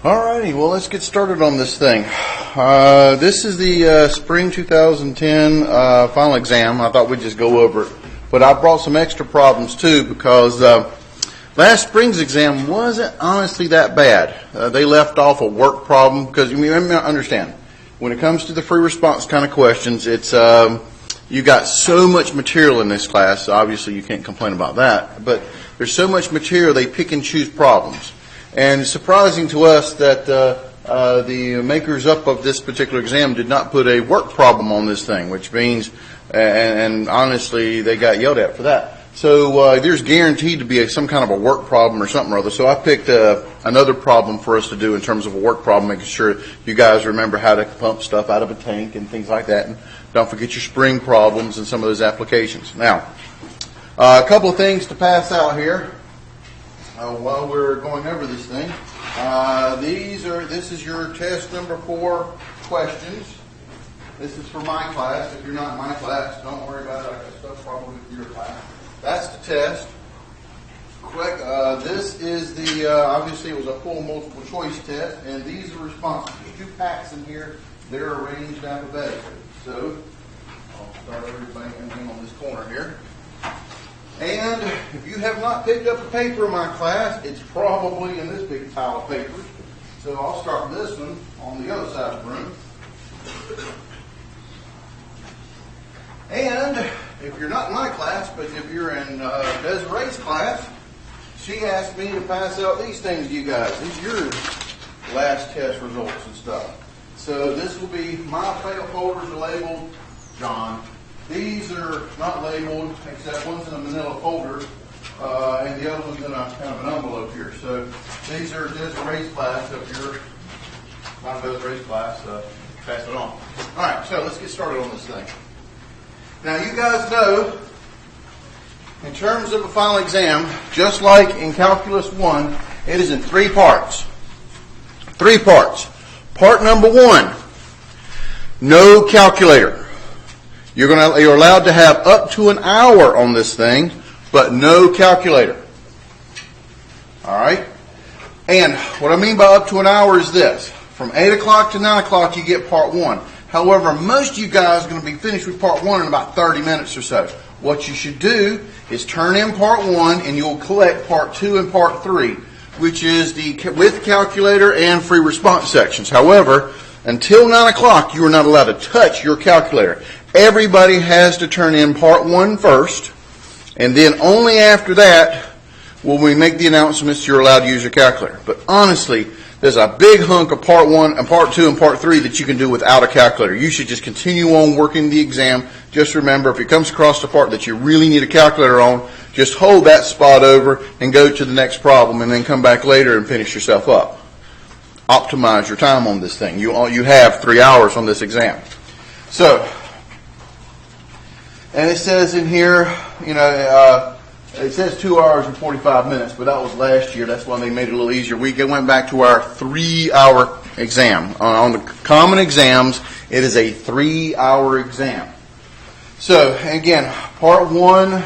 Alrighty, well, let's get started on this thing. This is the spring 2010 final exam. I thought we'd just go over it, but I brought some extra problems too because last spring's exam wasn't honestly that bad. They left off a work problem because you understand when it comes to the free response kind of questions, it's you got so much material in this class. So obviously, you can't complain about that, but there's so much material they pick and choose problems. And it's surprising to us that the makers up of this particular exam did not put a work problem on this thing, which means, and honestly, they got yelled at for that. So there's guaranteed to be some kind of a work problem or something or other. So I picked another problem for us to do in terms of a work problem, making sure you guys remember how to pump stuff out of a tank and things like that. And don't forget your spring problems and some of those applications. Now, a couple of things to pass out here. While we're going over this thing, this is your test number 4 questions. This is for my class. If you're not in my class, don't worry about it. I got stuff probably for your class. That's the test. Quick, this is the, obviously it was a full multiple choice test, and these are responses. There's 2 packs in here. They're arranged alphabetically. So, I'll start everything on this corner here. And if you have not picked up a paper in my class, it's probably in this big pile of papers. So I'll start this one on the other side of the room. And if you're not in my class, but if you're in Desiree's class, she asked me to pass out these things to you guys. These are your last test results and stuff. So this will be, my fail folders are labeled John. These are not labeled, except one's in a manila folder, and the other one's in a kind of an envelope here. So these are Desiree's class. So if you're not in Desiree's class, pass it on. All right, so let's get started on this thing. Now, you guys know, in terms of a final exam, just like in Calculus 1, it is in 3 parts. 3 parts. Part number 1, no calculator. You're allowed to have up to an hour on this thing, but no calculator. All right? And what I mean by up to an hour is this. From 8 o'clock to 9 o'clock, you get part 1. However, most of you guys are going to be finished with part 1 in about 30 minutes or so. What you should do is turn in part 1, and you'll collect part 2 and part 3, which is the with calculator and free response sections. However, until 9 o'clock, you are not allowed to touch your calculator. Everybody has to turn in part 1 first, and then only after that will we make the announcements you're allowed to use your calculator. But honestly, there's a big hunk of part 1 and part 2 and part 3 that you can do without a calculator. You should just continue on working the exam. Just remember, if it comes across the part that you really need a calculator on, just hold that spot over and go to the next problem, and then come back later and finish yourself up. Optimize your time on this thing. You have 3 hours on this exam. So, and it says in here, it says 2 hours and 45 minutes, but that was last year. That's why they made it a little easier. We went back to our 3-hour exam. On the common exams, it is a 3-hour exam. So, again, part 1,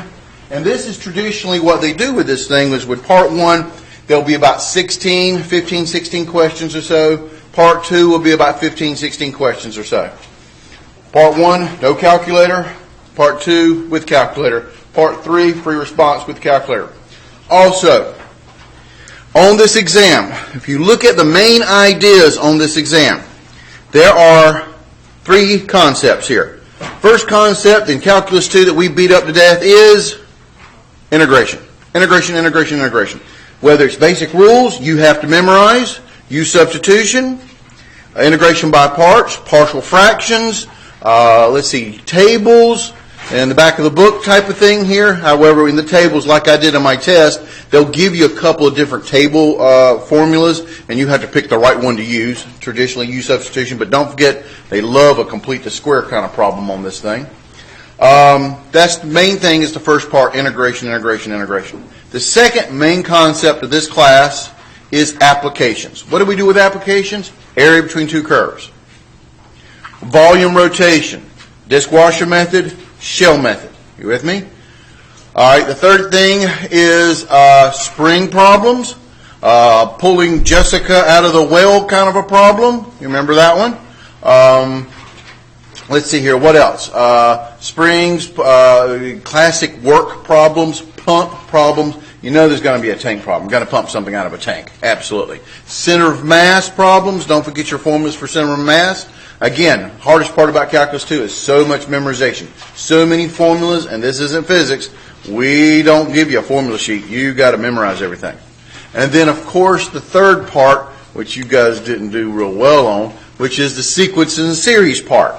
and this is traditionally what they do with this thing, is with part 1, there'll be about 15, 16 questions or so. Part 2 will be about 15, 16 questions or so. Part 1, no calculator. Part 2, with calculator. Part 3, free response with calculator. Also, on this exam, if you look at the main ideas on this exam, there are 3 concepts here. First concept in Calculus 2 that we beat up to death is integration. Integration. Whether it's basic rules you have to memorize, U-Substitution, integration by parts, partial fractions, tables, and the back of the book type of thing here. However, in the tables, like I did on my test, they'll give you a couple of different table formulas, and you have to pick the right one to use. Traditionally, U-Substitution, but don't forget, they love a complete to square kind of problem on this thing. That's the main thing is the first part, integration. The second main concept of this class is applications. What do we do with applications? Area between 2 curves. Volume rotation. Disk washer method. Shell method. You with me? All right, the third thing is spring problems. Pulling Jessica out of the well kind of a problem. You remember that one? Let's see here. What else? Springs, classic work problems, pump problems. You know there's going to be a tank problem. You've got to pump something out of a tank. Absolutely. Center of mass problems. Don't forget your formulas for center of mass. Again, hardest part about calculus 2 is so much memorization. So many formulas, and this isn't physics. We don't give you a formula sheet. You got to memorize everything. And then, of course, the third part, which you guys didn't do real well on, which is the sequence and series part.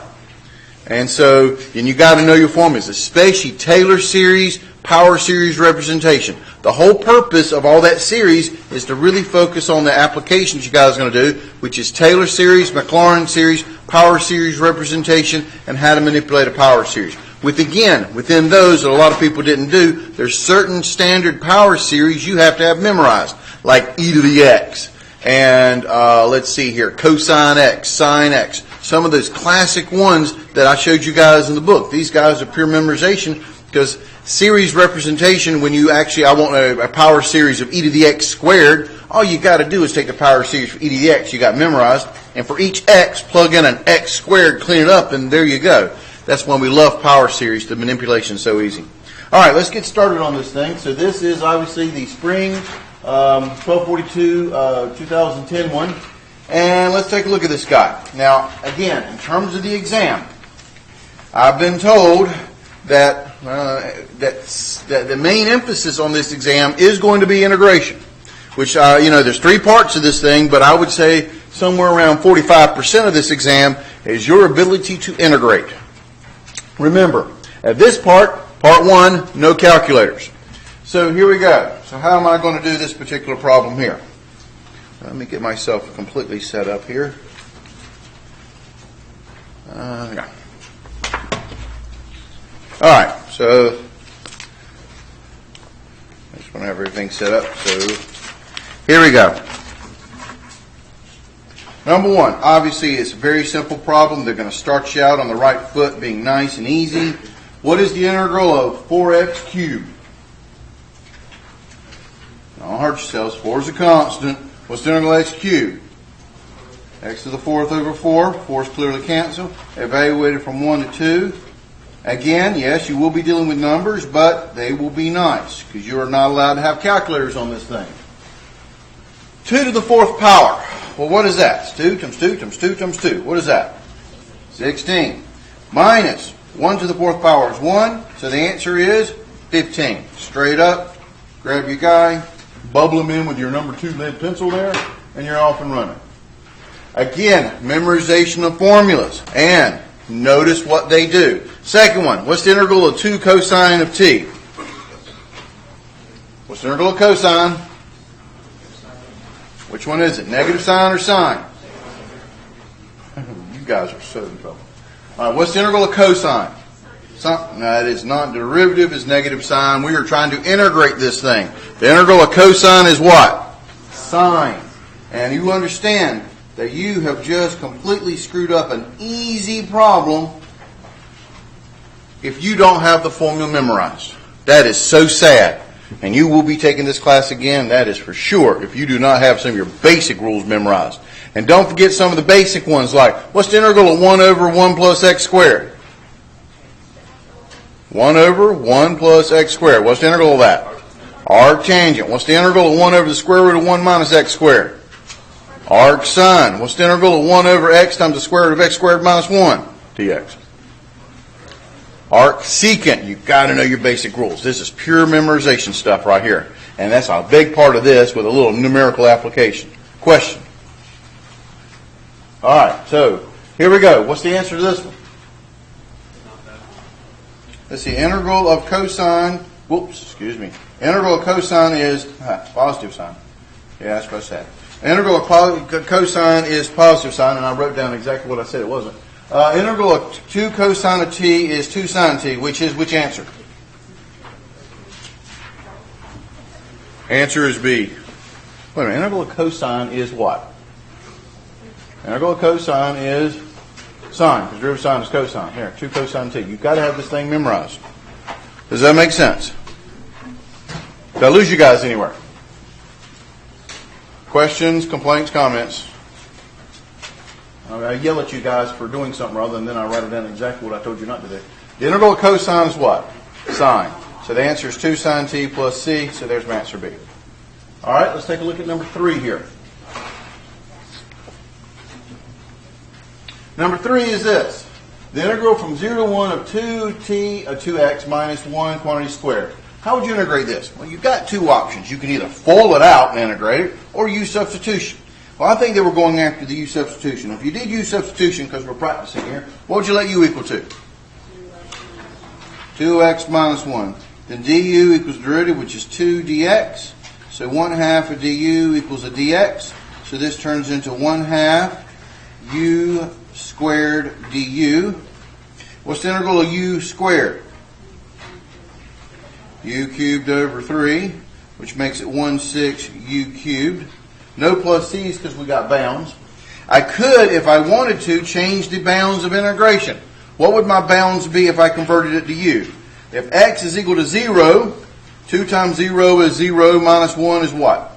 And so, and you got to know your formulas, especially Taylor series, power series representation. The whole purpose of all that series is to really focus on the applications you guys are going to do, which is Taylor series, Maclaurin series, power series representation, and how to manipulate a power series. Within those that a lot of people didn't do, there's certain standard power series you have to have memorized, like e to the x, and let's see here, cosine x, sine x. Some of those classic ones that I showed you guys in the book. These guys are pure memorization because series representation, when you actually, I want a power series of e to the x squared, all you got to do is take the power series for e to the x you got memorized, and for each x, plug in an x squared, clean it up, and there you go. That's when we love power series. The manipulation is so easy. All right, let's get started on this thing. So this is obviously the spring 1242 2010 one. And let's take a look at this guy. Now, again, in terms of the exam, I've been told that that the main emphasis on this exam is going to be integration, which, there's three parts of this thing, but I would say somewhere around 45% of this exam is your ability to integrate. Remember, at this part 1, no calculators. So here we go. So how am I going to do this particular problem here? Let me get myself completely set up here. Yeah. All right, so I just want to have everything set up. So here we go. Number 1, obviously it's a very simple problem. They're going to start you out on the right foot, being nice and easy. What is the integral of 4x cubed? Don't hurt yourselves. 4 is a constant. What's the integral of x cubed? X to the 4th over 4. 4 is clearly canceled. Evaluated from 1 to 2. Again, yes, you will be dealing with numbers, but they will be nice because you are not allowed to have calculators on this thing. 2 to the 4th power. Well, what is that? It's 2 times 2 times 2 times 2. What is that? 16. Minus 1 to the 4th power is 1. So the answer is 15. Straight up, grab your guy, bubble him in with your number 2 lead pencil there, and you're off and running. Again, memorization of formulas. And notice what they do. Second one, what's the integral of 2 cosine of t? What's the integral of cosine? Which one is it? Negative sine or sine? You guys are so in trouble. All right, what's the integral of cosine? No, it is not. Derivative is negative sine. We are trying to integrate this thing. The integral of cosine is what? Sine. And you understand that you have just completely screwed up an easy problem if you don't have the formula memorized. That is so sad. And you will be taking this class again, that is for sure, if you do not have some of your basic rules memorized. And don't forget some of the basic ones like, what's the integral of 1 over 1 plus x squared? 1 over 1 plus x squared. What's the integral of that? Arctangent. What's the integral of 1 over the square root of 1 minus x squared? Arcsine. What's the integral of 1 over x times the square root of x squared minus 1? Dx. Arcsecant. You've got to know your basic rules. This is pure memorization stuff right here. And that's a big part of this with a little numerical application. Question. All right, so here we go. What's the answer to this one? Let's see. Integral of cosine. Integral of cosine is positive sine. Yeah, that's what I said. Integral of cosine is positive sine, and I wrote down exactly what I said it wasn't. Integral of 2 cosine of t is 2 sine t, which is which answer? Answer is B. Wait a minute, integral of cosine is what? Integral of cosine is sine, because derivative of sine is cosine. Here, 2 cosine t. You've got to have this thing memorized. Does that make sense? Did I lose you guys anywhere? Questions, complaints, comments? I yell at you guys for doing something rather than then I write it down exactly what I told you not to do. The integral of cosine is what? Sine. So the answer is 2 sine t plus c, so there's my answer B. All right, let's take a look at number 3 here. Number 3 is this. The integral from 0 to 1 of 2x minus 1 quantity squared. How would you integrate this? Well, you've got two options. You can either FOIL it out and integrate it, or U-Substitution. Well, I think they were going after the U-Substitution. If you did U-Substitution, because we're practicing here, what would you let U equal to? 2x minus 1. Then du equals derivative, which is 2 dx. So 1/2 of du equals a dx. So this turns into 1/2 u squared du. What's the integral of u squared? U cubed over 3, which makes it 1/6 u cubed. No plus c's because we got bounds. I could, if I wanted to, change the bounds of integration. What would my bounds be if I converted it to u? If x is equal to 0, 2 times 0 is 0, minus 1 is what?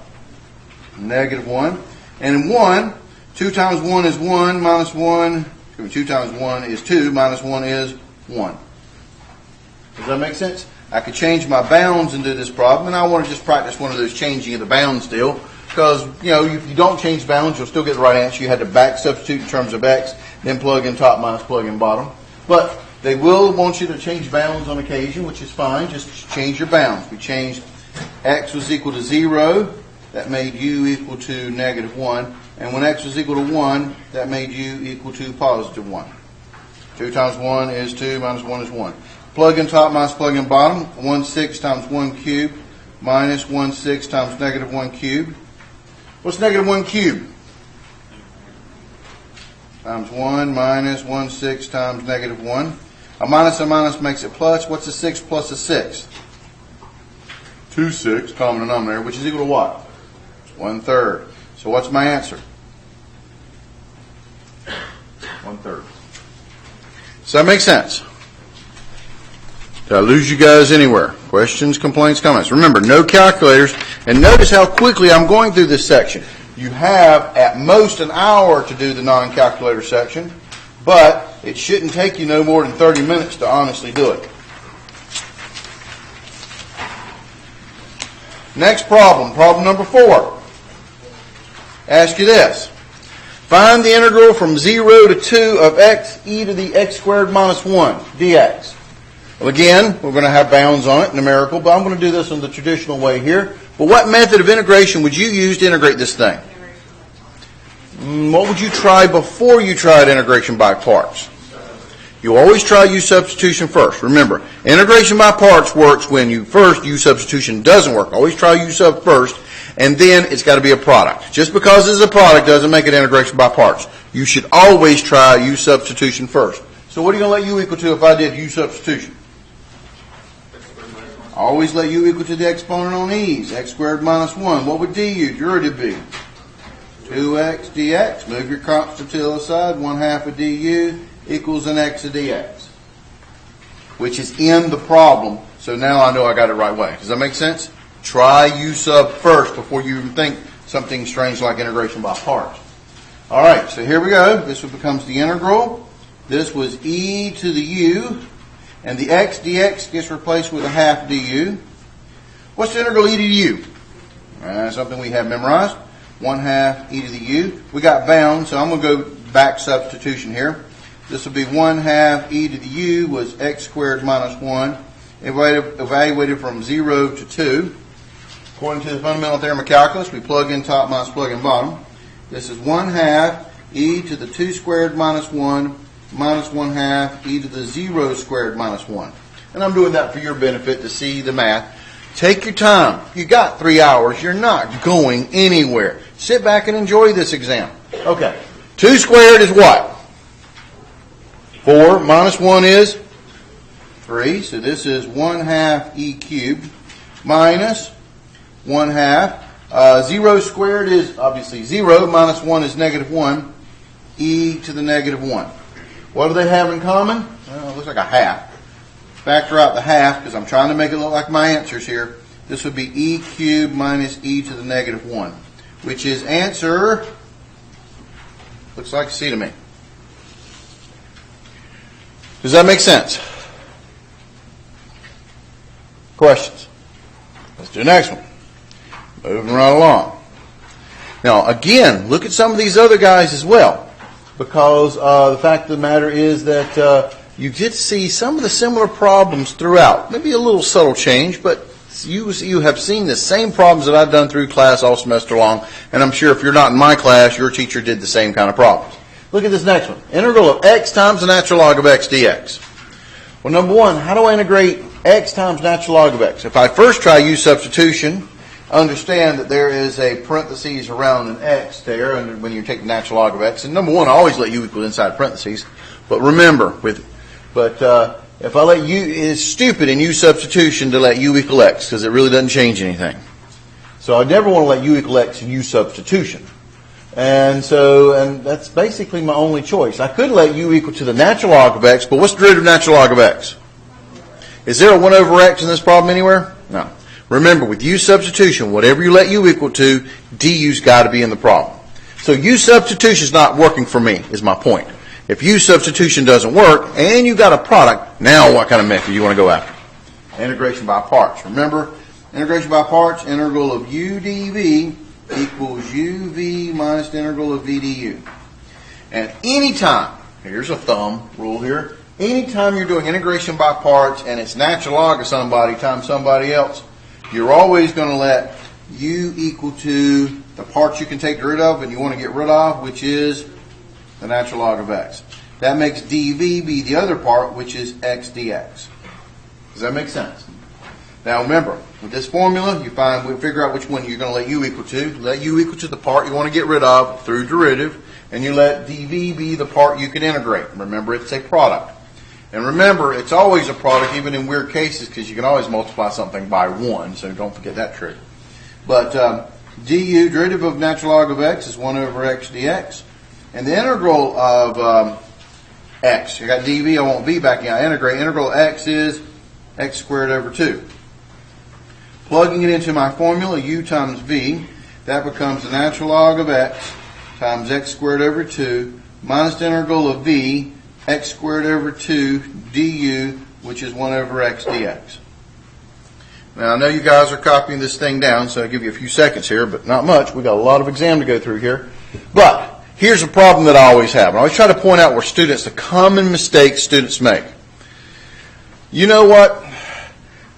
Negative 1. And 1, 2 times 1 is 1, minus 1, 2 times 1 is 2, minus 1 is 1. Does that make sense? I could change my bounds and do this problem, and I want to just practice one of those changing of the bounds deal, because, you know, if you don't change bounds, you'll still get the right answer. You had to back substitute in terms of x, then plug in top minus plug in bottom. But they will want you to change bounds on occasion, which is fine. Just change your bounds. We changed x was equal to 0. That made u equal to negative 1. And when x was equal to 1, that made u equal to positive 1. 2 times 1 is 2, minus 1 is 1. Plug in top minus plug in bottom. 1/6 times 1 cubed minus 1/6 times negative 1 cubed. What's negative 1 cubed? Times 1 minus 1/6 times negative 1. A minus makes it plus. What's a 6 plus a 6? 2/6, common denominator, which is equal to what? 1/3. So what's my answer? 1/3. Does that make sense? Did I lose you guys anywhere? Questions, complaints, comments? Remember, no calculators. And notice how quickly I'm going through this section. You have at most an hour to do the non-calculator section, but it shouldn't take you no more than 30 minutes to honestly do it. Next problem, problem number 4. Ask you this. Find the integral from 0 to 2 of x e to the x squared minus 1 dx. Well, again, we're going to have bounds on it, numerical, but I'm going to do this in the traditional way here. But what method of integration would you use to integrate this thing? What would you try before you tried integration by parts? You always try U-Substitution first. Remember, integration by parts works when U-Substitution doesn't work. Always try U-Sub first, and then it's got to be a product. Just because it's a product doesn't make it integration by parts. You should always try U-Substitution first. So what are you going to let U equal to if I did U-Substitution? Always let u equal to the exponent on e's. X squared minus 1. What would du, derivative, be? 2x dx. Move your constant to the other side. 1/2 of du equals an x of dx. Which is in the problem. So now I know I got it right way. Does that make sense? Try u sub first before you even think something strange like integration by parts. Alright, so here we go. This one becomes the integral. This was e to the u. And the x dx gets replaced with a 1/2 du. What's the integral e to the u? Something we have memorized. 1/2 e to the u. We got bounds, so I'm going to go back substitution here. This will be 1/2 e to the u was x squared minus 1. Evaluated from 0 to 2. According to the fundamental theorem of calculus, we plug in top minus plug in bottom. This is 1/2 e to the 2 squared minus 1 minus 1/2 e to the 0 squared minus 1. And I'm doing that for your benefit to see the math. Take your time. You got 3 hours. You're not going anywhere. Sit back and enjoy this exam. Okay. 2 squared is what? 4 minus 1 is 3. So this is 1/2 e cubed minus 1/2. 0 squared is obviously 0. Minus 1 is negative 1. E to the negative 1. What do they have in common? Well, it looks like a half. Factor out the half because I'm trying to make it look like my answers here. This would be e cubed minus e to the negative 1. which is answer, looks like C to me. Does that make sense? Questions? Let's do the next one. Moving right along. Now, again, look at some of these other guys as well, because the fact of the matter is that you get to see some of the similar problems throughout. Maybe a little subtle change, but you have seen the same problems that I've done through class all semester long, and I'm sure if you're not in my class, your teacher did the same kind of problems. Look at this next one. Integral of x times the natural log of x dx. Well, number one, how do I integrate x times natural log of x? If I first try U-Substitution, understand that there is a parentheses around an x there, and when you take the natural log of x, and number one, I always let u equal inside parentheses. But remember, if I let u, it's stupid in U-Substitution to let u equal x, because it really doesn't change anything. So I never want to let u equal x in U-Substitution. And that's basically my only choice. I could let u equal to the natural log of x, but what's the derivative of natural log of x? Is there a 1 over x in this problem anywhere? No. Remember, with U-Substitution, whatever you let u equal to, du's got to be in the problem. So U-Substitution is not working for me, is my point. If U-Substitution doesn't work, and you got a product, now what kind of method do you want to go after? Integration by parts. Remember, integration by parts, integral of u dv equals uv minus the integral of v du. And anytime, here's a thumb rule here, anytime you're doing integration by parts and it's natural log of somebody times somebody else, you're always going to let u equal to the parts you can take rid of and you want to get rid of, which is the natural log of x. That makes dv be the other part, which is x dx. Does that make sense? Now remember, with this formula, we figure out which one you're going to let u equal to. Let u equal to the part you want to get rid of through derivative, and you let dv be the part you can integrate. Remember, it's a product. And remember, it's always a product, even in weird cases, because you can always multiply something by 1, so don't forget that trick. But du, derivative of natural log of x, is 1 over x dx. And the integral of x, you got dv, I want v back in. I integrate. Integral of x is x squared over 2. Plugging it into my formula, u times v, that becomes the natural log of x times x squared over 2 minus the integral of v, x squared over 2 du, which is 1 over x dx. Now, I know you guys are copying this thing down, so I'll give you a few seconds here, but not much. We've got a lot of exam to go through here. But here's a problem that I always have. I always try to point out the common mistakes students make. You know what?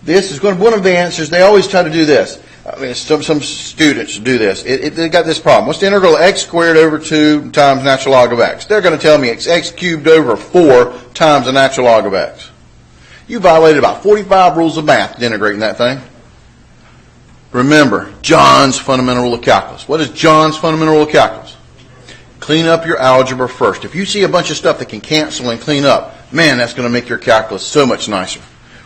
This is going to be one of the answers. They always try to do this. I mean, some students do this. They got this problem. What's the integral of x squared over 2 times natural log of x? They're going to tell me it's x cubed over 4 times the natural log of x. You violated about 45 rules of math integrating that thing. Remember, John's fundamental rule of calculus. What is John's fundamental rule of calculus? Clean up your algebra first. If you see a bunch of stuff that can cancel and clean up, man, that's going to make your calculus so much nicer.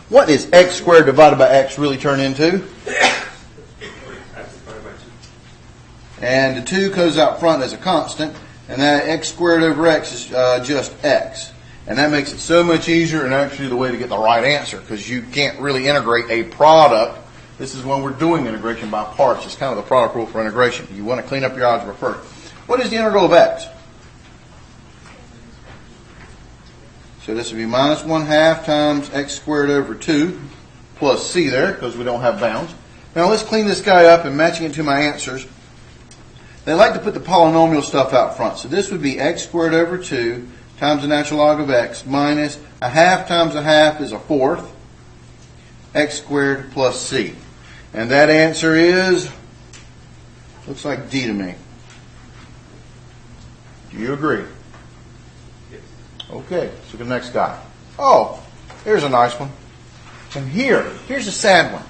What does x squared divided by x really turn into? And the 2 goes out front as a constant, and that x squared over x is just x. And that makes it so much easier and actually the way to get the right answer, because you can't really integrate a product. This is when we're doing integration by parts. It's kind of the product rule for integration. You want to clean up your algebra first. What is the integral of x? So this would be minus 1/2 times x squared over 2 plus c there, because we don't have bounds. Now let's clean this guy up and matching it to my answers. They like to put the polynomial stuff out front. So this would be x squared over 2 times the natural log of x minus 1/2 times 1/2 is 1/4 x squared plus c. And that answer is, looks like D to me. Do you agree? Okay, let's look at the next guy. Oh, here's a nice one. And here's a sad one.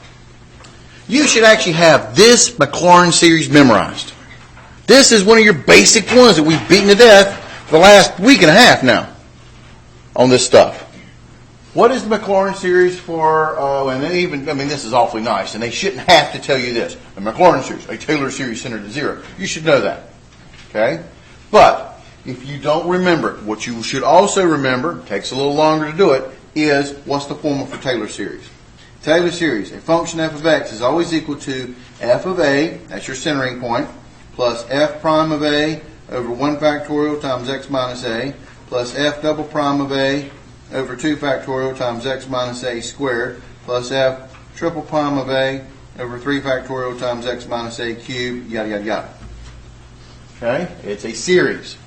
You should actually have this Maclaurin series memorized. This is one of your basic ones that we've beaten to death for the last week and a half now on this stuff. What is the Maclaurin series for? This is awfully nice, and they shouldn't have to tell you this. The Maclaurin series, a Taylor series centered to 0. You should know that. Okay? But if you don't remember it, what you should also remember, takes a little longer to do it, is what's the formula for Taylor series? Taylor series, a function f of x is always equal to f of a, that's your centering point, plus f prime of a over 1 factorial times x minus a plus f double prime of a over 2 factorial times x minus a squared plus f triple prime of a over 3 factorial times x minus a cubed, yada, yada, yada. Okay? It's a series.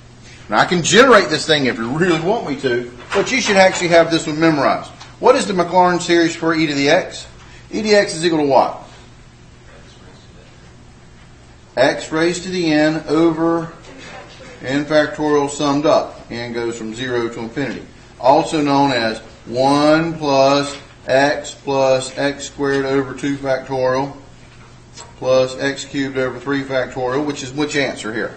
Now, I can generate this thing if you really want me to, but you should actually have this one memorized. What is the Maclaurin series for e to the x? E to the x is equal to what? X raised to the n over n factorial summed up. N goes from 0 to infinity. Also known as 1 plus x squared over 2 factorial plus x cubed over 3 factorial, which is which answer here?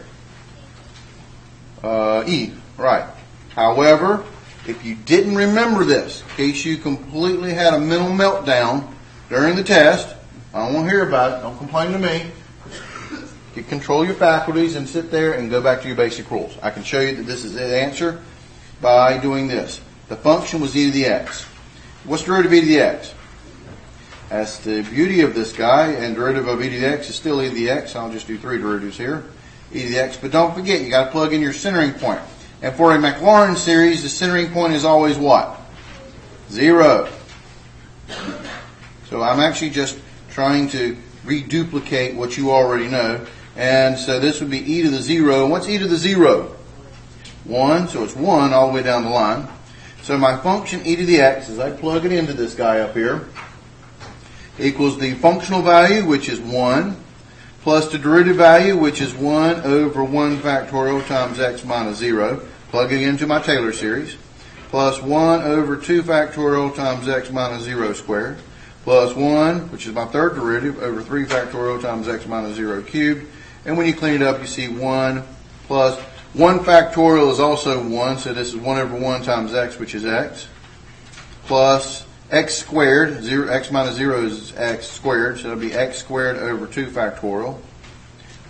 E, right. However, if you didn't remember this, in case you completely had a mental meltdown during the test, I don't want to hear about it. Don't complain to me. You control your faculties and sit there and go back to your basic rules. I can show you that this is the answer by doing this. The function was e to the x. What's derivative of e to the x? That's the beauty of this guy, and derivative of e to the x is still e to the x. I'll just do 3 derivatives here. E to the x, but don't forget, you got to plug in your centering point. And for a Maclaurin series, the centering point is always what? 0. So I'm actually just trying to reduplicate what you already know. And so this would be e to the 0. What's e to the 0? 1, so it's 1 all the way down the line. So my function e to the x, as I plug it into this guy up here, equals the functional value, which is 1, plus the derivative value, which is 1 over 1 factorial times x minus 0, plugging into my Taylor series, plus 1 over 2 factorial times x minus 0 squared, plus 1, which is my third derivative, over 3 factorial times x minus 0 cubed. And when you clean it up, you see 1 plus 1 factorial is also 1, so this is 1 over 1 times x, which is x, plus x squared, x minus 0 is x squared, so it'll be x squared over 2 factorial,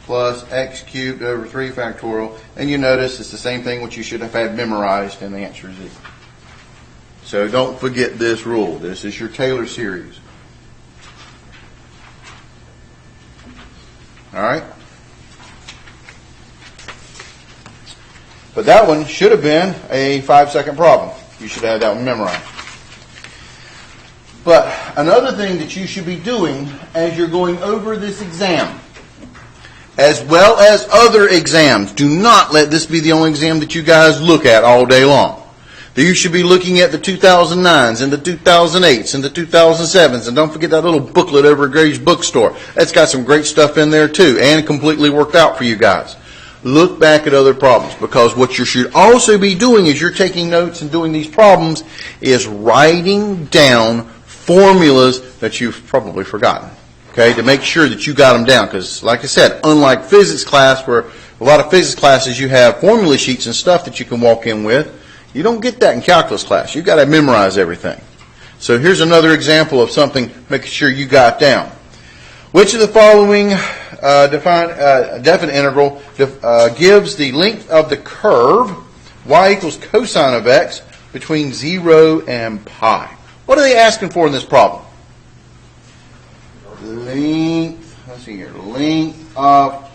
plus x cubed over 3 factorial. And you notice it's the same thing which you should have had memorized, and the answer is E. So don't forget this rule. This is your Taylor series. All right? But that one should have been a 5-second problem. You should have that one memorized. But another thing that you should be doing as you're going over this exam, as well as other exams, do not let this be the only exam that you guys look at all day long. You should be looking at the 2009s and the 2008s and the 2007s. And don't forget that little booklet over at Grady's Bookstore. That's got some great stuff in there too, and completely worked out for you guys. Look back at other problems, because what you should also be doing as you're taking notes and doing these problems is writing down formulas that you've probably forgotten, okay, to make sure that you got them down. Because, like I said, unlike physics class, where a lot of physics classes you have formula sheets and stuff that you can walk in with, you don't get that in calculus class. You've got to memorize everything. So here's another example of something making sure you got down. Which of the following definite integral gives the length of the curve y equals cosine of x between 0 and pi? What are they asking for in this problem? Length, let's see here, length of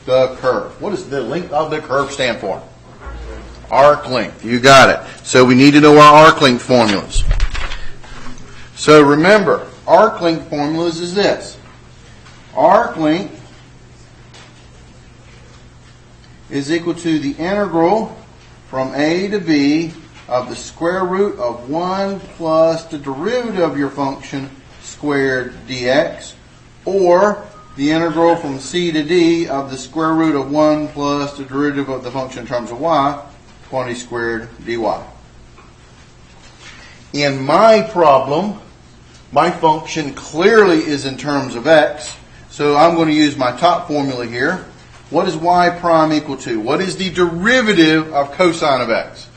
the curve. What does the length of the curve stand for? Arc length. You got it. So we need to know our arc length formulas. So remember, arc length formulas is this. Arc length is equal to the integral from a to b of the square root of 1 plus the derivative of your function squared dx, or the integral from c to d of the square root of 1 plus the derivative of the function in terms of y, quantity squared dy. In my problem, my function clearly is in terms of x, so I'm going to use my top formula here. What is y prime equal to? What is the derivative of cosine of x?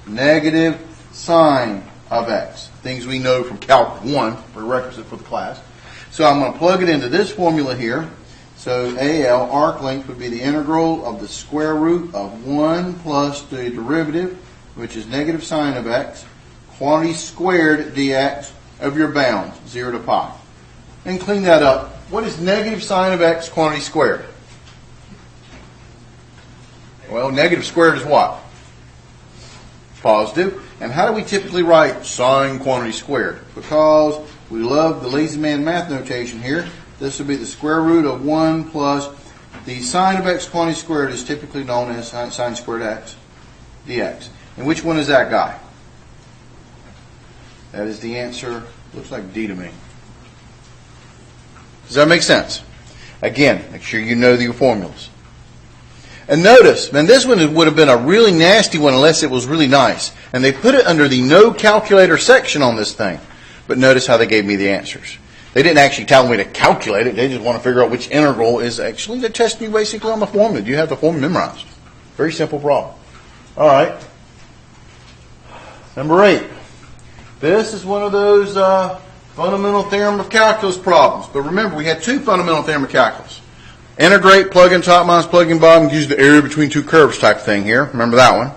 Negative sine of x. Things we know from Calc 1, prerequisite for the class. So I'm going to plug it into this formula here. So AL, arc length, would be the integral of the square root of 1 plus the derivative, which is negative sine of x, quantity squared dx of your bounds, 0 to pi. And clean that up. What is negative sine of x quantity squared? Well, negative squared is what? Positive. And how do we typically write sine quantity squared? Because we love the lazy man math notation here. This would be the square root of 1 plus the sine of x quantity squared is typically known as sine squared x dx. And which one is that guy? That is the answer. Looks like D to me. Does that make sense? Again, make sure you know your formulas. And notice, man, this one would have been a really nasty one unless it was really nice. And they put it under the no calculator section on this thing. But notice how they gave me the answers. They didn't actually tell me to calculate it. They just want to figure out which integral is actually. They're testing you basically on the formula. Do you have the formula memorized? Very simple problem. All right. Number 8. This is one of those fundamental theorem of calculus problems. But remember, we had 2 fundamental theorem of calculus. Integrate, plug in top minus plug in bottom, use the area between 2 curves type thing here. Remember that one?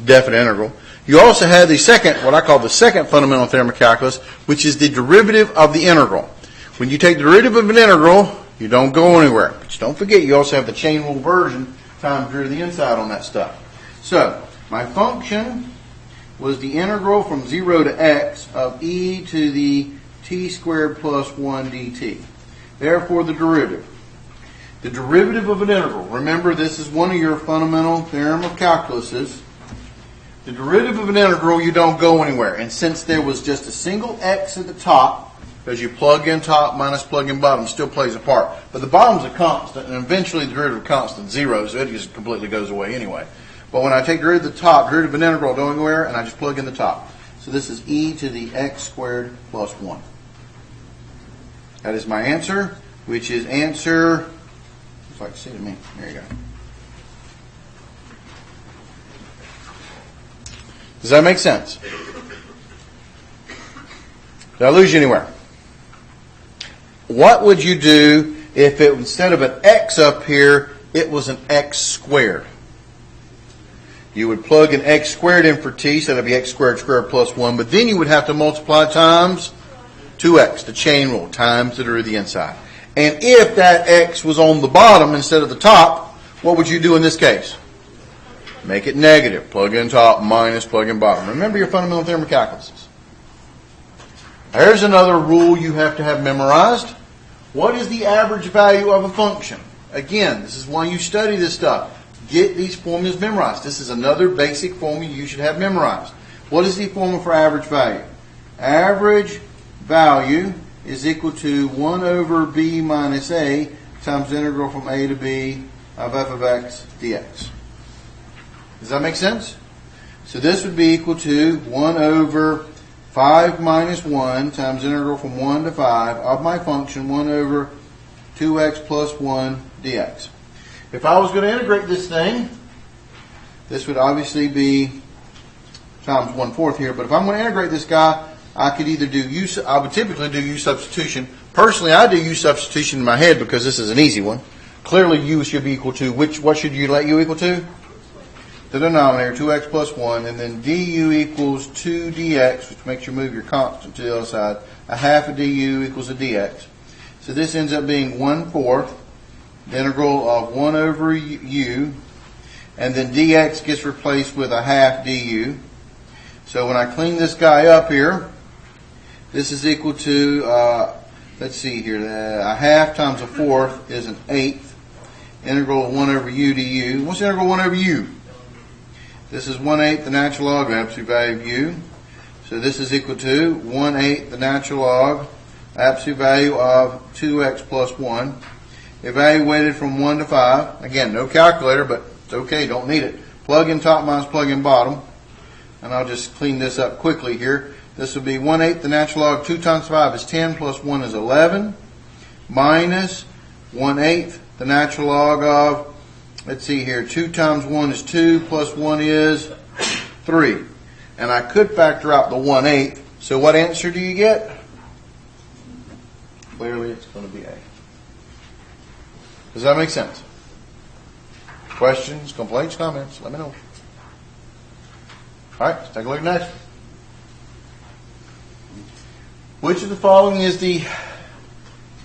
Definite integral. You also had the second, what I call the second fundamental theorem of calculus, which is the derivative of the integral. When you take the derivative of an integral, you don't go anywhere. But don't forget, you also have the chain rule version times derivative of the inside on that stuff. So, my function was the integral from 0 to x of e to the t squared plus 1 dt. Therefore, the derivative. The derivative of an integral. Remember, this is one of your fundamental theorem of calculuses. The derivative of an integral, you don't go anywhere. And since there was just a single x at the top, because you plug in top minus plug in bottom, still plays a part. But the bottom's a constant, and eventually the derivative of constant 0, so it just completely goes away anyway. But when I take the derivative of the top, derivative of an integral, don't go anywhere, and I just plug in the top. So this is e to the x squared plus 1. That is my answer, which is answer... Like C to me. There you go. Does that make sense? Did I lose you anywhere? What would you do if it, instead of an x up here, it was an x squared? You would plug an x squared in for t, so that would be x squared squared plus 1, but then you would have to multiply times 2x, the chain rule, times the derivative of the inside. And if that x was on the bottom instead of the top, what would you do in this case? Make it negative. Plug in top minus plug in bottom. Remember your fundamental theorem of calculus. There's another rule you have to have memorized. What is the average value of a function? Again, this is why you study this stuff. Get these formulas memorized. This is another basic formula you should have memorized. What is the formula for average value? Average value is equal to 1 over b minus a times the integral from a to b of f of x dx. Does that make sense? So this would be equal to 1 over 5 minus 1 times the integral from 1 to 5 of my function 1 over 2x plus 1 dx. If I was going to integrate this thing, this would obviously be times 1/4 here, but if I'm going to integrate this guy, I could either do I would typically do U-Substitution. Personally, I do U-Substitution in my head because this is an easy one. Clearly, U should be equal to, what should you let U equal to? The denominator, 2x plus 1, and then du equals 2 dx, which makes you move your constant to the other side. A half of du equals a dx. So this ends up being 1/4, the integral of 1 over u, and then dx gets replaced with a half du. So when I clean this guy up here, this is equal to, let's see here, a half times a fourth is an eighth. Integral of 1 over u du. What's the integral of 1 over u? This is 1/8 the natural log of absolute value of u. So this is equal to 1/8 the natural log absolute value of 2x plus 1. Evaluated from 1 to 5. Again, no calculator, but it's okay, don't need it. Plug in top minus plug in bottom. And I'll just clean this up quickly here. This will be 1/8 the natural log of 2 times 5 is 10 plus 1 is 11. Minus 1/8 the natural log of, let's see here, 2 times 1 is 2 plus 1 is 3. And I could factor out the 1/8. So what answer do you get? Clearly it's going to be A. Does that make sense? Questions, complaints, comments? Let me know. All right, let's take a look at next. Which of the following is the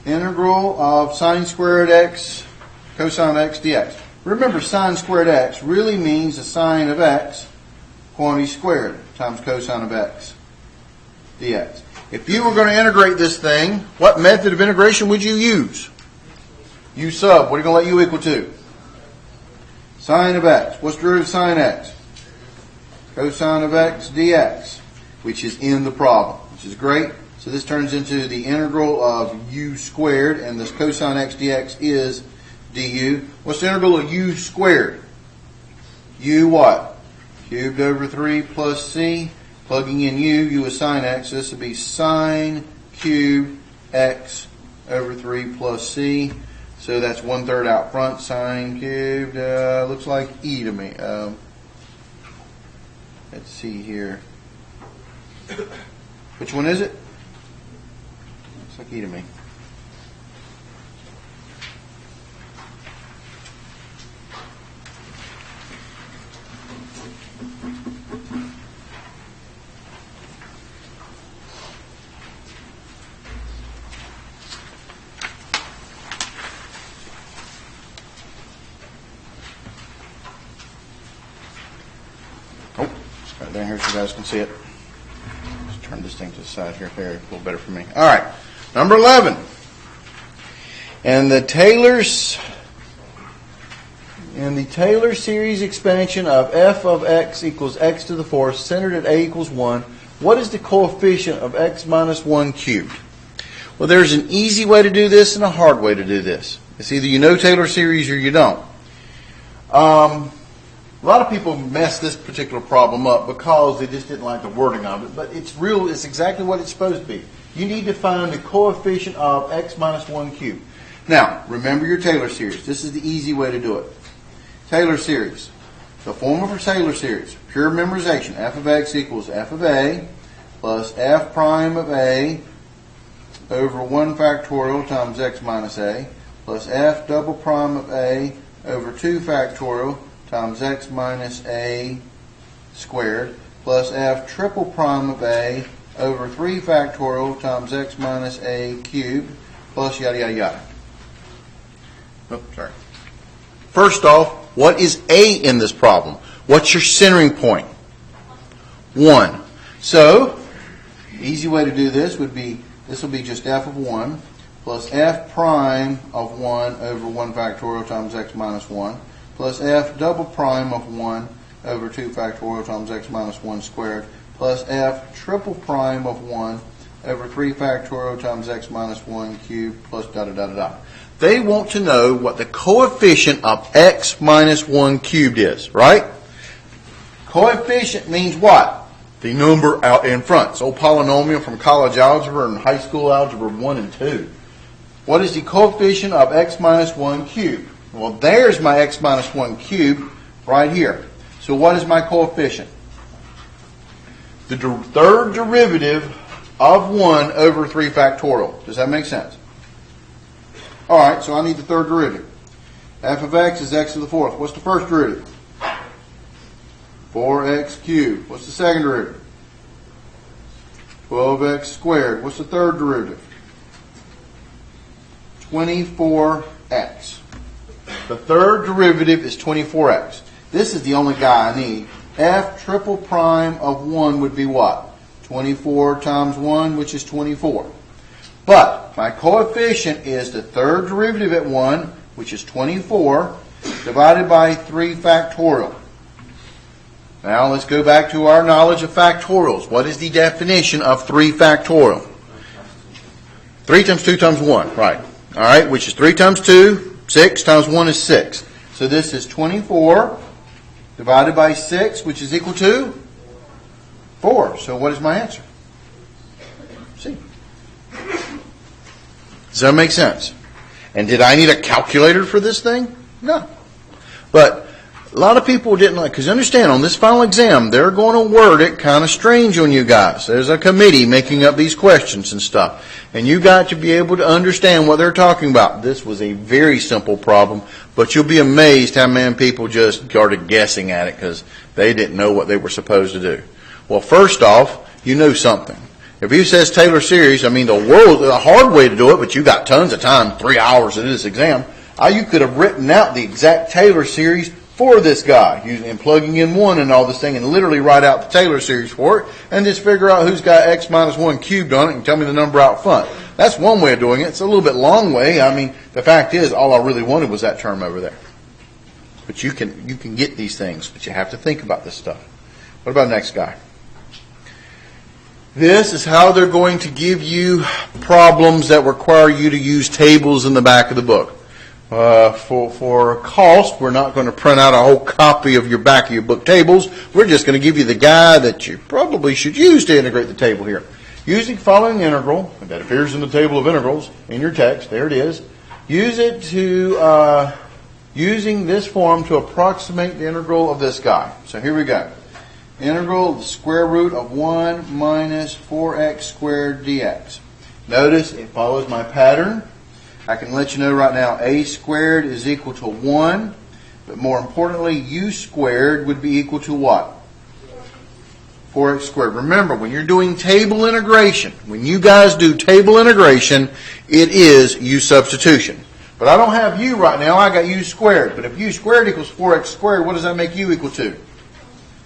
integral of sine squared x cosine x dx? Remember, sine squared x really means the sine of x, quantity squared, times cosine of x dx. If you were going to integrate this thing, what method of integration would you use? U sub. What are you going to let u equal to? Sine of x. What's the derivative of sine x? Cosine of x dx, which is in the problem, which is great. So this turns into the integral of u squared, and this cosine x dx is du. What's the integral of u squared? U what? Cubed over 3 plus c. Plugging in u is sine x. This would be sine cubed x over 3 plus c. So that's 1/3 out front. Sine cubed looks like e to me. Let's see here. Which one is it? Looks like e to me. Right there, here so you guys can see it. Just turn this thing to the side here. There, a little better for me. All right, number 11. And the Taylor series expansion of f of x equals x to the fourth, centered at a equals 1. What is the coefficient of x minus 1 cubed? Well, there's an easy way to do this and a hard way to do this. It's either you know Taylor series or you don't. A lot of people mess this particular problem up because they just didn't like the wording of it, but it's exactly what it's supposed to be. You need to find the coefficient of x minus 1 cubed. Now, remember your Taylor series. This is the easy way to do it. Taylor series. The formula for Taylor series, pure memorization, f of x equals f of a plus f prime of a over 1 factorial times x minus a plus f double prime of a over 2 factorial times x minus a squared plus f triple prime of a over 3 factorial times x minus a cubed plus yada yada yada. Oh, sorry. First off, what is a in this problem? What's your centering point? 1. So, easy way to do this would be, this will be just f of 1 plus f prime of 1 over 1 factorial times x minus 1 plus f double prime of 1 over 2 factorial times x minus 1 squared plus f triple prime of 1 over 3 factorial times x minus 1 cubed plus da da da da da. They want to know what the coefficient of x minus 1 cubed is, right? Coefficient means what? The number out in front. It's old polynomial from college algebra and high school algebra 1 and 2. What is the coefficient of x minus 1 cubed? Well, there's my x minus 1 cubed right here. So what is my coefficient? The third derivative of 1 over 3 factorial. Does that make sense? All right, so I need the third derivative. F of x is x to the fourth. What's the first derivative? 4x cubed. What's the second derivative? 12x squared. What's the third derivative? 24x. The third derivative is 24x. This is the only guy I need. F triple prime of 1 would be what? 24 times 1, which is 24. But my coefficient is the third derivative at 1, which is 24, divided by 3 factorial. Now let's go back to our knowledge of factorials. What is the definition of 3 factorial? 3 times 2 times 1, right. All right, which is 3 times 2, 6 times 1 is 6. So this is 24 divided by 6, which is equal to 4. So what is my answer? C. Does that make sense? And did I need a calculator for this thing? No. But a lot of people didn't like, because understand, on this final exam, they're going to word it kind of strange on you guys. There's a committee making up these questions and stuff. And you got to be able to understand what they're talking about. This was a very simple problem, but you'll be amazed how many people just started guessing at it because they didn't know what they were supposed to do. Well, first off, you know something. If he says Taylor series, I mean, the hard way to do it, but you got tons of time, 3 hours to do this exam. You could have written out the exact Taylor series for this guy, and plugging in 1 and all this thing, and literally write out the Taylor series for it, and just figure out who's got x minus 1 cubed on it, and tell me the number out front. That's one way of doing it. It's a little bit long way. I mean, the fact is, all I really wanted was that term over there. But you can get these things, but you have to think about this stuff. What about the next guy? This is how they're going to give you problems that require you to use tables in the back of the book. For cost, we're not going to print out a whole copy of your back of your book tables. We're just going to give you the guy that you probably should use to integrate the table here. Using the following integral, that appears in the table of integrals in your text, there it is. Use it to, using this form to approximate the integral of this guy. So here we go. Integral of the square root of 1 minus 4x squared dx. Notice it follows my pattern. I can let you know right now a squared is equal to 1, but more importantly, u squared would be equal to what? 4x squared. Remember, when you're doing table integration, when you guys do table integration, it is U-substitution. But I don't have u right now, I got u squared. But if u squared equals 4x squared, what does that make u equal to?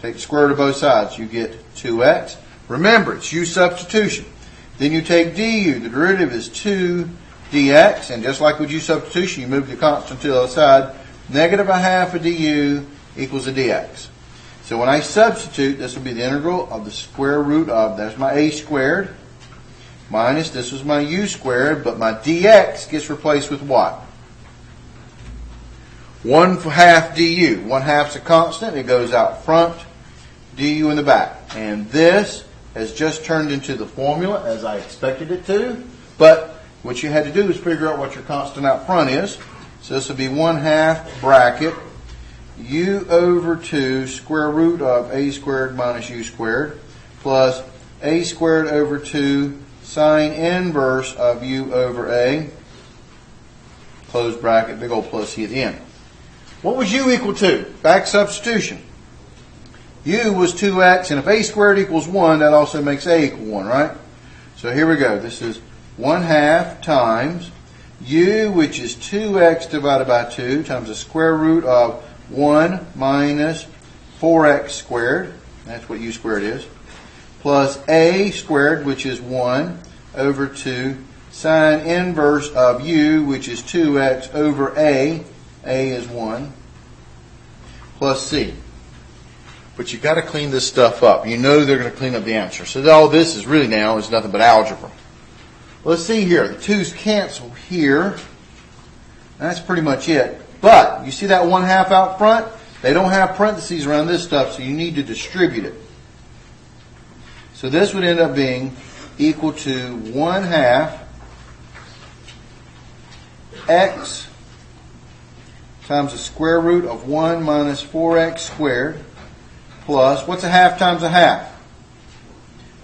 Take the square root of both sides, you get 2x. Remember, it's U-substitution. Then you take du, the derivative is 2 dx, and just like with U-substitution, you move the constant to the other side. Negative a half of du equals a dx. So when I substitute, this will be the integral of the square root of, there's my a squared, minus, this was my u squared, but my dx gets replaced with what? 1/2 du. 1/2's a constant, it goes out front, du in the back. And this has just turned into the formula as I expected it to, but what you had to do is figure out what your constant out front is. So this will be 1/2 bracket u over 2 square root of a squared minus u squared plus a squared over 2 sine inverse of u over a, close bracket, big old plus c at the end. What was u equal to? Back substitution. U was 2x, and if a squared equals 1, that also makes a equal 1, right? So here we go. This is 1/2 times u, which is 2x divided by 2, times the square root of 1 minus 4x squared, that's what u squared is, plus a squared, which is 1 over 2, sine inverse of u, which is 2x over a is 1, plus c. But you've got to clean this stuff up. You know they're going to clean up the answer. So all this is really now is nothing but algebra. Let's see here. The 2's cancel here. That's pretty much it. But you see that 1/2 out front? They don't have parentheses around this stuff, so you need to distribute it. So this would end up being equal to 1/2 x times the square root of 1 minus 4x squared plus, what's a half times a half?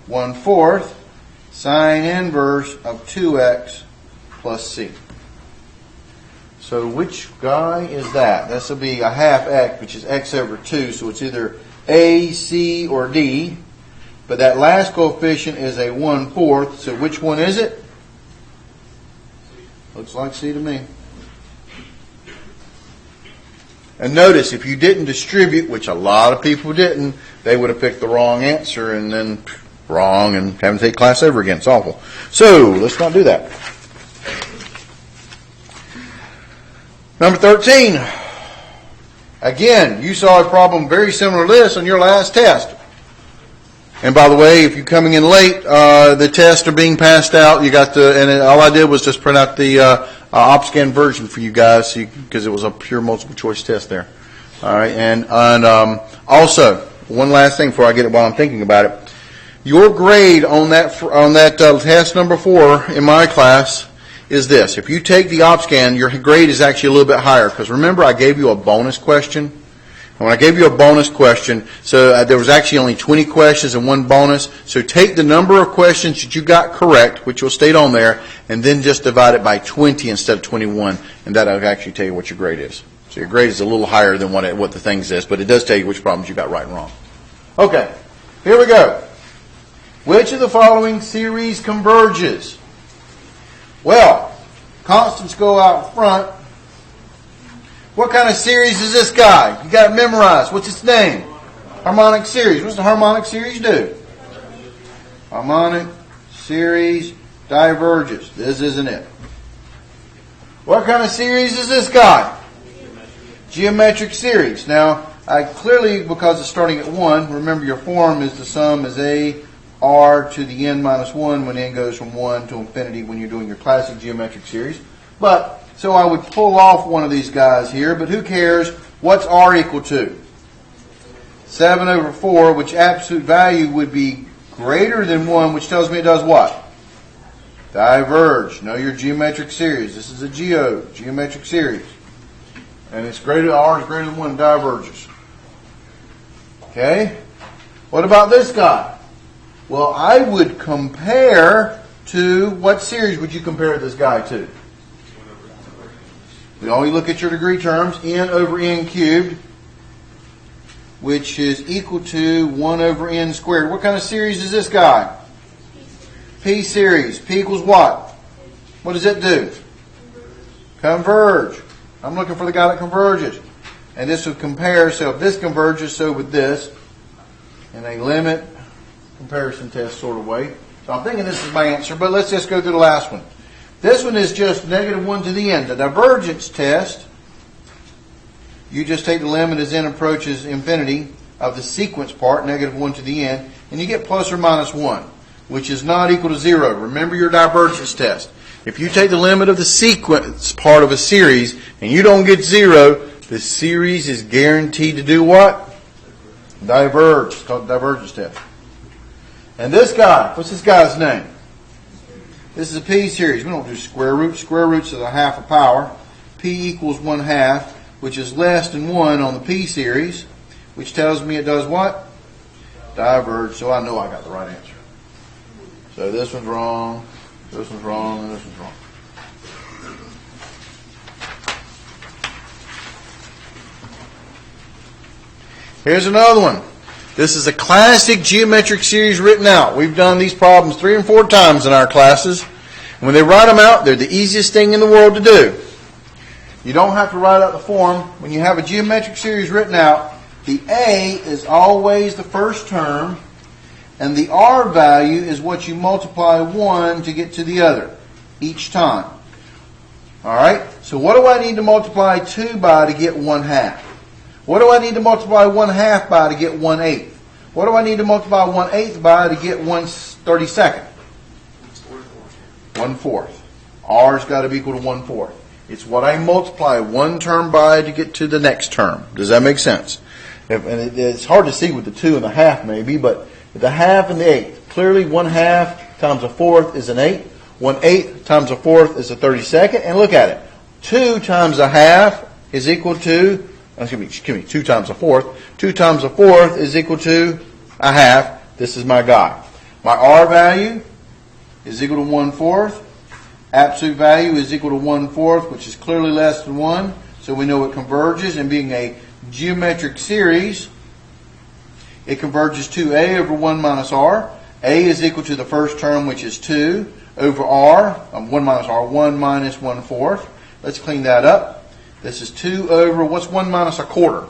1/4 sine inverse of 2x plus c. So which guy is that? This will be a half x, which is x over 2, so it's either a, c, or d. But that last coefficient is a 1/4, so which one is it? Looks like c to me. And notice, if you didn't distribute, which a lot of people didn't, they would have picked the wrong answer and then wrong and having to take class over again. It's awful. So, let's not do that. Number 13. Again, you saw a problem very similar to this on your last test. And by the way, if you're coming in late, the tests are being passed out. You got all I did was just print out the OpScan version for you guys because it was a pure multiple choice test there. All right, and also one last thing before I get it while I'm thinking about it. Your grade on that test number 4 in my class is this. If you take the OpScan, your grade is actually a little bit higher because remember I gave you a bonus question. And when I gave you a bonus question, so there was actually only 20 questions and one bonus. So take the number of questions that you got correct, which will state on there, and then just divide it by 20 instead of 21, and that'll actually tell you what your grade is. So your grade is a little higher than what the thing says, but it does tell you which problems you got right and wrong. Okay, here we go. Which of the following series converges? Well, constants go out front, What kind of series is this guy? You got it memorized. What's its name? Harmonic series. What's the harmonic series do? Harmonic series diverges. This isn't it. What kind of series is this guy? Geometric series. Now, I clearly, because it's starting at 1, remember your form is the sum is a r to the n minus 1 when n goes from 1 to infinity when you're doing your classic geometric series. But, so I would pull off one of these guys here, but who cares? What's r equal to? 7 over 4, which absolute value would be greater than 1, which tells me it does what? Diverge. Know your geometric series. This is a geometric series. And it's greater, r is greater than 1, diverges. Okay? What about this guy? Well, I would compare to, what series would you compare this guy to? We only look at your degree terms, n over n cubed, which is equal to 1 over n squared. What kind of series is this guy? P series. P equals what? What does it do? Converge. I'm looking for the guy that converges. And this would compare, so if this converges, so would this. In a limit comparison test sort of way. So I'm thinking this is my answer, but let's just go through the last one. This one is just negative 1 to the n. The divergence test, you just take the limit as n approaches infinity of the sequence part, negative 1 to the n, and you get plus or minus 1, which is not equal to 0. Remember your divergence test. If you take the limit of the sequence part of a series and you don't get 0, the series is guaranteed to do what? Diverge. It's called the divergence test. And this guy, what's this guy's name? This is a P series. We don't do square roots. Square roots is a half a power. P equals 1/2, which is less than 1 on the P series, which tells me it does what? Diverge. So I know I got the right answer. So this one's wrong, this one's wrong, and this one's wrong. Here's another one. This is a classic geometric series written out. We've done these problems 3 and 4 times in our classes. And when they write them out, they're the easiest thing in the world to do. You don't have to write out the form. When you have a geometric series written out, the A is always the first term, and the R value is what you multiply 1 to get to the other each time. Alright? So what do I need to multiply 2 by to get 1/2? What do I need to multiply 1/2 by to get 1/8? What do I need to multiply 1/8 by to get 1/32? 1/4. R's got to be equal to 1/4. It's what I multiply one term by to get to the next term. Does that make sense? It's hard to see with the 2 and the half maybe, but the half and the 8. Clearly 1/2 times a 4th is an 8. 1/8 times a 4th is a 32nd. And look at it. 2 times a half is equal to, 2 times a 4th. 2 times a 4th is equal to a half. This is my guy. My R value is equal to 1/4. Absolute value is equal to 1/4, which is clearly less than 1. So we know it converges, and being a geometric series, it converges to A over 1 minus R. A is equal to the first term, which is 2, over R, 1 minus R, 1 minus 1/4. Let's clean that up. This is 2 over, what's 1 minus a quarter?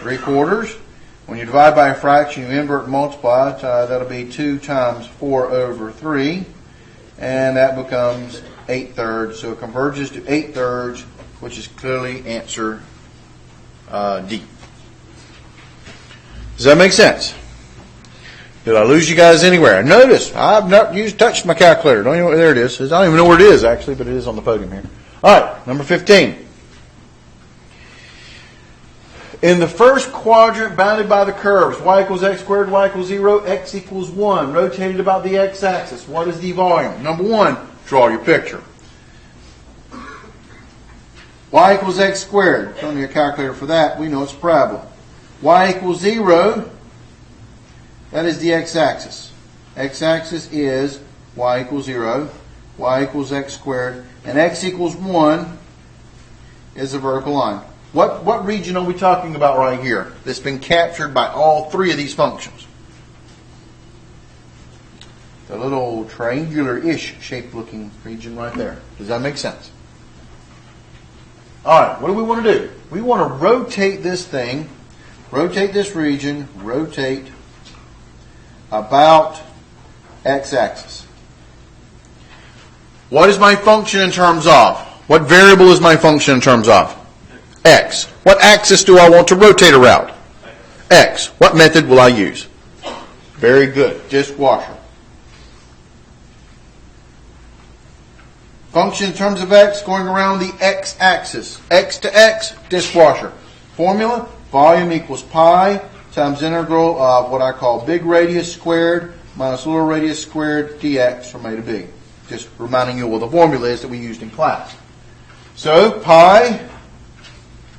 3/4. When you divide by a fraction, you invert and multiply. That'll be 2 times 4 over 3. And that becomes 8/3. So it converges to 8/3, which is clearly answer D. Does that make sense? Did I lose you guys anywhere? Notice, I've not touched my calculator. Don't even know, there it is. I don't even know where it is, actually, but it is on the podium here. All right, number 15. In the first quadrant bounded by the curves, y equals x squared, y equals 0, x equals 1, rotated about the x-axis. What is the volume? Number 1, draw your picture. Y equals x squared. Don't need a calculator for that. We know it's a parabola. Y equals 0. That is the x-axis. X-axis is y equals 0, y equals x squared, and x equals 1 is a vertical line. What region are we talking about right here that's been captured by all 3 of these functions? The little triangular-ish shaped looking region right there. Does that make sense? All right, what do we want to do? We want to rotate this thing, rotate this region, rotate about x-axis. What is my function in terms of? What variable is my function in terms of? X. What axis do I want to rotate around? X. What method will I use? Very good. Dishwasher. Function in terms of x going around the x-axis. X to x, dishwasher. Formula, volume equals pi times integral of what I call big radius squared minus little radius squared dx from a to b. Just reminding you what the formula is that we used in class. So pi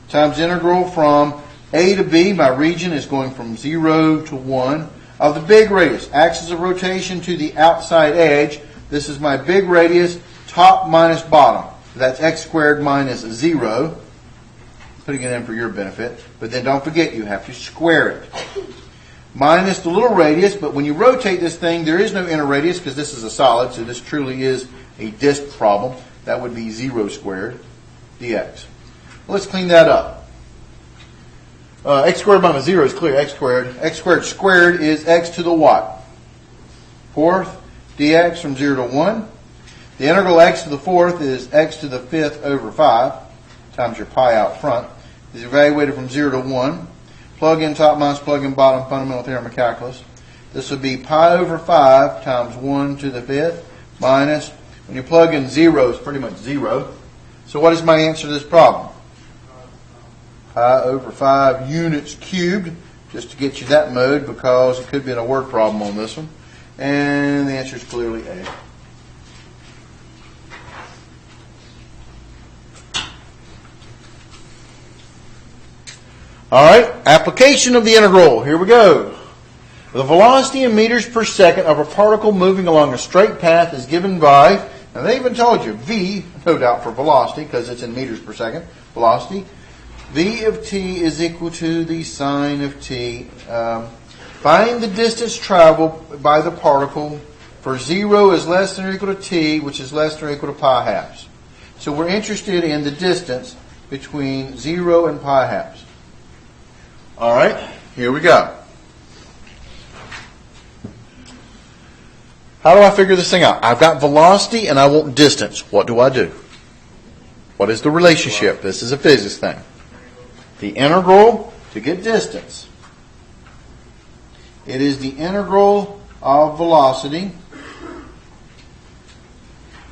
times integral from a to b, my region is going from 0 to 1, of the big radius, axis of rotation to the outside edge. This is my big radius, top minus bottom. That's x squared minus 0. Putting it in for your benefit. But then don't forget, you have to square it. Minus the little radius, but when you rotate this thing, there is no inner radius because this is a solid, so this truly is a disk problem. That would be 0 squared dx. Well, let's clean that up. X squared minus 0 is clear, x squared. X squared squared is x to the what? Fourth dx from 0 to 1. The integral x to the fourth is x to the fifth over 5 times your pi out front. Is evaluated from 0 to 1. Plug in top minus plug in bottom, fundamental theorem of calculus. This would be pi over 5 times 1 to the fifth minus, when you plug in 0, it's pretty much 0. So what is my answer to this problem? Pi over 5 units cubed, just to get you that mode because it could be in a word problem on this one. And the answer is clearly A. All right, application of the integral. Here we go. The velocity in meters per second of a particle moving along a straight path is given by, and they even told you, v, no doubt for velocity because it's in meters per second, velocity. V of t is equal to the sine of t. Find the distance traveled by the particle for 0 is less than or equal to t, which is less than or equal to pi halves. So we're interested in the distance between 0 and pi halves. All right, here we go. How do I figure this thing out? I've got velocity and I want distance. What do I do? What is the relationship? This is a physics thing. The integral to get distance. It is the integral of velocity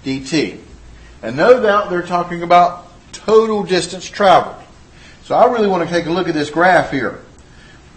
dt. And no doubt they're talking about total distance traveled. So I really want to take a look at this graph here.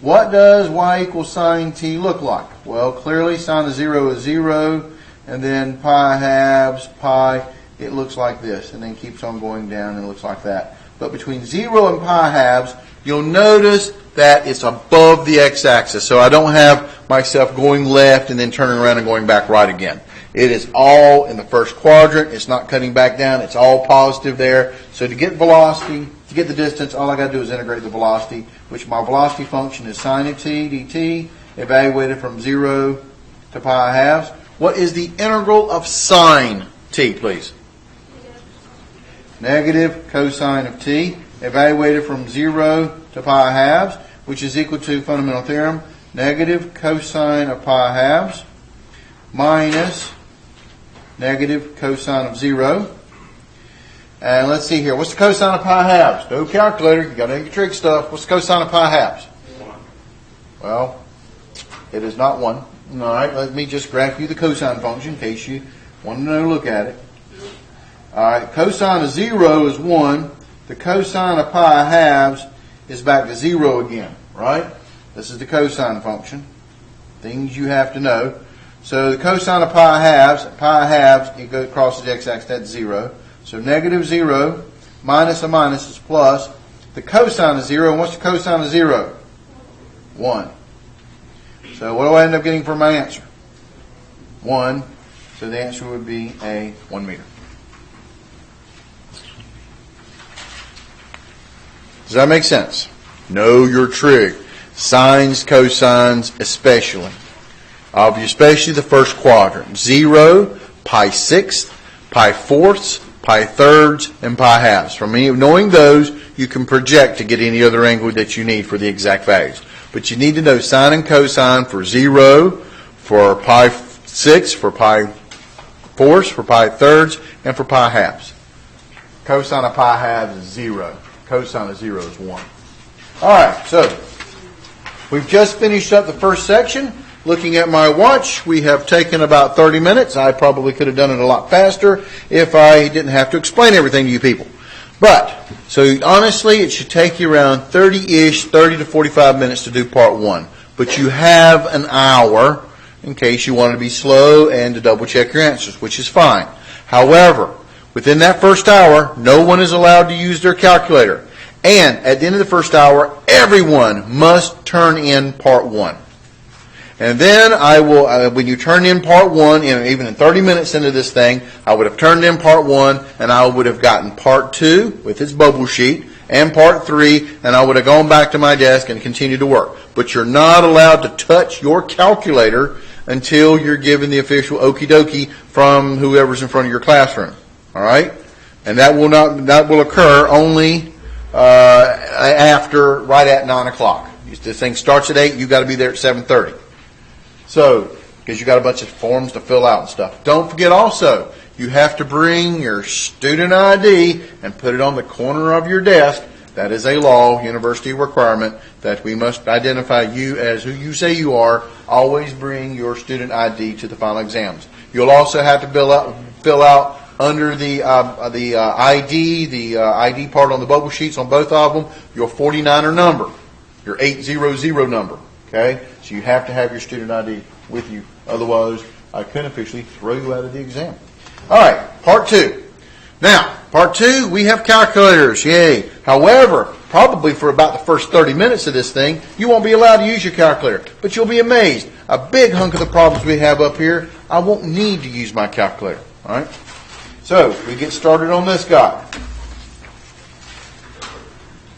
What does y equals sine t look like? Well, clearly sine of 0 is 0, and then pi halves, pi, it looks like this, and then keeps on going down and it looks like that. But between 0 and pi halves, you'll notice that it's above the x-axis. So I don't have myself going left and then turning around and going back right again. It is all in the first quadrant. It's not cutting back down. It's all positive there. So to get velocity, to get the distance, all I got to do is integrate the velocity, which my velocity function is sine of t dt, evaluated from 0 to pi halves. What is the integral of sine t, please? Negative cosine of t, evaluated from 0 to pi halves, which is equal to fundamental theorem, negative cosine of pi halves minus negative cosine of 0. And let's see here. What's the cosine of pi halves? No calculator. You got to do your trig stuff. What's the cosine of pi halves? 1. Well, it is not 1. All right. Let me just graph you the cosine function in case you want to know, look at it. All right. Cosine of 0 is 1. The cosine of pi halves is back to 0 again. Right? This is the cosine function. Things you have to know. So the cosine of pi halves, it goes across the x-axis, that's 0. So negative 0 minus a minus is plus. The cosine of 0, and what's the cosine of 0? 1. So what do I end up getting for my answer? 1. So the answer would be a 1 meter. Does that make sense? Know your trig. Sines, cosines, especially. Especially the first quadrant. 0, pi sixth, pi fourths, pi thirds, and pi halves. From knowing those, you can project to get any other angle that you need for the exact values. But you need to know sine and cosine for 0, for pi 6, for pi fourths, for pi thirds, and for pi halves. Cosine of pi halves is 0. Cosine of 0 is 1. All right, so we've just finished up the first section. Looking at my watch, we have taken about 30 minutes. I probably could have done it a lot faster if I didn't have to explain everything to you people. But, so honestly, it should take you around 30-ish, 30 to 45 minutes to do part 1. But you have an hour in case you want to be slow and to double check your answers, which is fine. However, within that first hour, no one is allowed to use their calculator. And at the end of the first hour, everyone must turn in part 1. And then I will, when you turn in part 1, even in 30 minutes into this thing, I would have turned in part 1, and I would have gotten part 2 with its bubble sheet, and part 3, and I would have gone back to my desk and continued to work. But you're not allowed to touch your calculator until you're given the official okie dokie from whoever's in front of your classroom. All right? And that will occur only right at 9 o'clock. This thing starts at 8, you've got to be there at 7:30. So, because you got a bunch of forms to fill out and stuff. Don't forget also, you have to bring your student ID and put it on the corner of your desk. That is a law, university requirement, that we must identify you as who you say you are. Always bring your student ID to the final exams. You'll also have to fill out under the ID part on the bubble sheets on both of them, your 49er number, your 800 number. Okay? So you have to have your student ID with you. Otherwise, I can officially throw you out of the exam. All right, part 2. Now, part 2, we have calculators. Yay. However, probably for about the first 30 minutes of this thing, you won't be allowed to use your calculator. But you'll be amazed. A big hunk of the problems we have up here, I won't need to use my calculator. All right? So, we get started on this guy.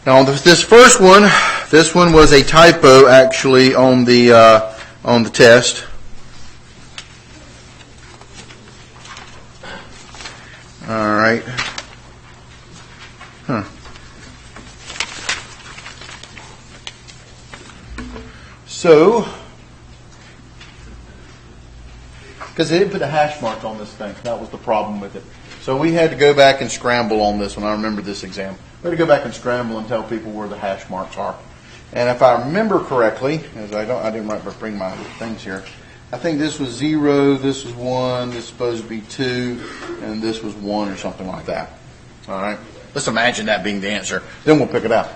Now, this first one, this one was a typo actually on the test. All right. So, because they didn't put a hash mark on this thing, that was the problem with it. So we had to go back and scramble on this one. I remember this exam. We had to go back and scramble and tell people where the hash marks are. And if I remember correctly, as I didn't bring my things here. I think this was 0, this was 1, this is supposed to be 2, and this was 1 or something like that. All right. Let's imagine that being the answer. Then we'll pick it out.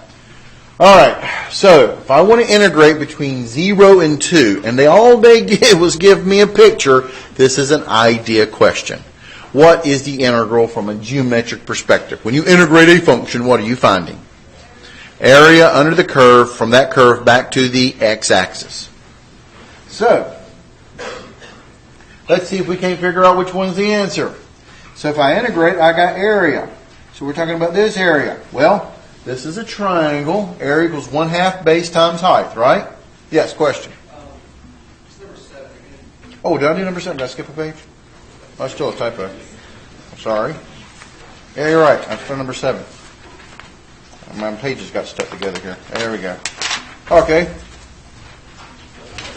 All right. So if I want to integrate between 0 and 2, and all they did was give me a picture, this is an idea question. What is the integral from a geometric perspective? When you integrate a function, what are you finding? Area under the curve, from that curve back to the x-axis. So, let's see if we can't figure out which one's the answer. So if I integrate, I got area. So we're talking about this area. Well, this is a triangle. Area equals 1/2 base times height, right? Yes, question. It's number 7 again. Oh, did I do number 7? Did I skip a page? Oh, it's still a typo. Sorry. Yeah, you're right. That's for number 7. My pages got stuck together here. There we go. Okay.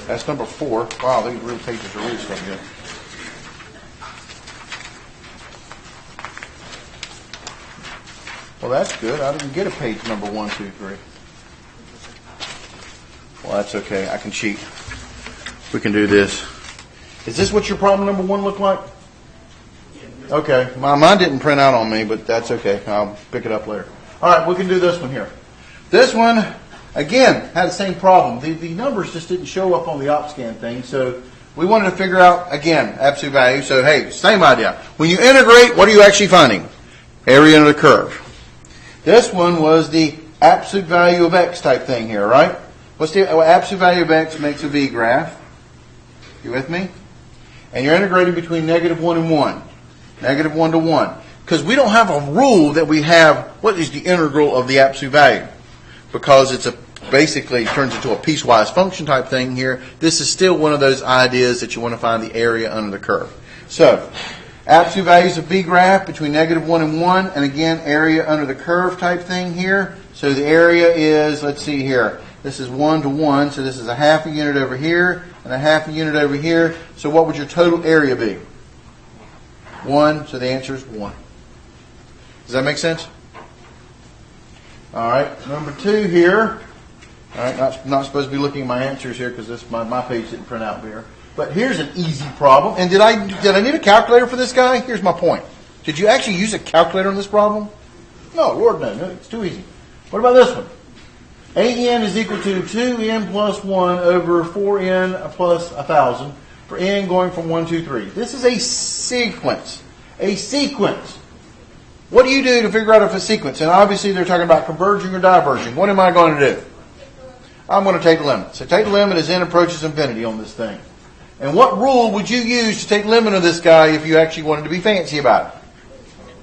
That's number 4. Wow, these real pages are really stuck together. Well, that's good. I didn't get a page number 1, 2, 3. Well, that's okay. I can cheat. We can do this. Is this what your problem number 1 looked like? Okay. Mine didn't print out on me, but that's okay. I'll pick it up later. All right, we can do this one here. This one, again, had the same problem. The numbers just didn't show up on the OpScan thing, so we wanted to figure out, again, absolute value. So, hey, same idea. When you integrate, what are you actually finding? Area under the curve. This one was the absolute value of x type thing here, right? What's the absolute value of x makes a V graph. You with me? And you're integrating between -1 and 1. -1 to 1. Because we don't have a rule that we have, what is the integral of the absolute value? Because it's basically turns into a piecewise function type thing here. This is still one of those ideas that you want to find the area under the curve. So, Absolute values of B graph between -1 and 1, and again, area under the curve type thing here. So the area is, let's see here, this is 1 to 1, so this is a half a unit over here, and a half a unit over here. So what would your total area be? 1, so the answer is 1. Does that make sense? All right, number 2 here. All right, not supposed to be looking at my answers here because this my page didn't print out here. But here's an easy problem. And did I need a calculator for this guy? Here's my point. Did you actually use a calculator on this problem? No, Lord no, it's too easy. What about this one? AN is equal to 2n plus 1 over 4n plus 1,000 for n going from 1, 2, 3. This is a sequence. A sequence. What do you do to figure out if it's a sequence? And obviously they're talking about converging or diverging. What am I going to do? I'm going to take the limit. So take the limit as n approaches infinity on this thing. And what rule would you use to take the limit of this guy if you actually wanted to be fancy about it?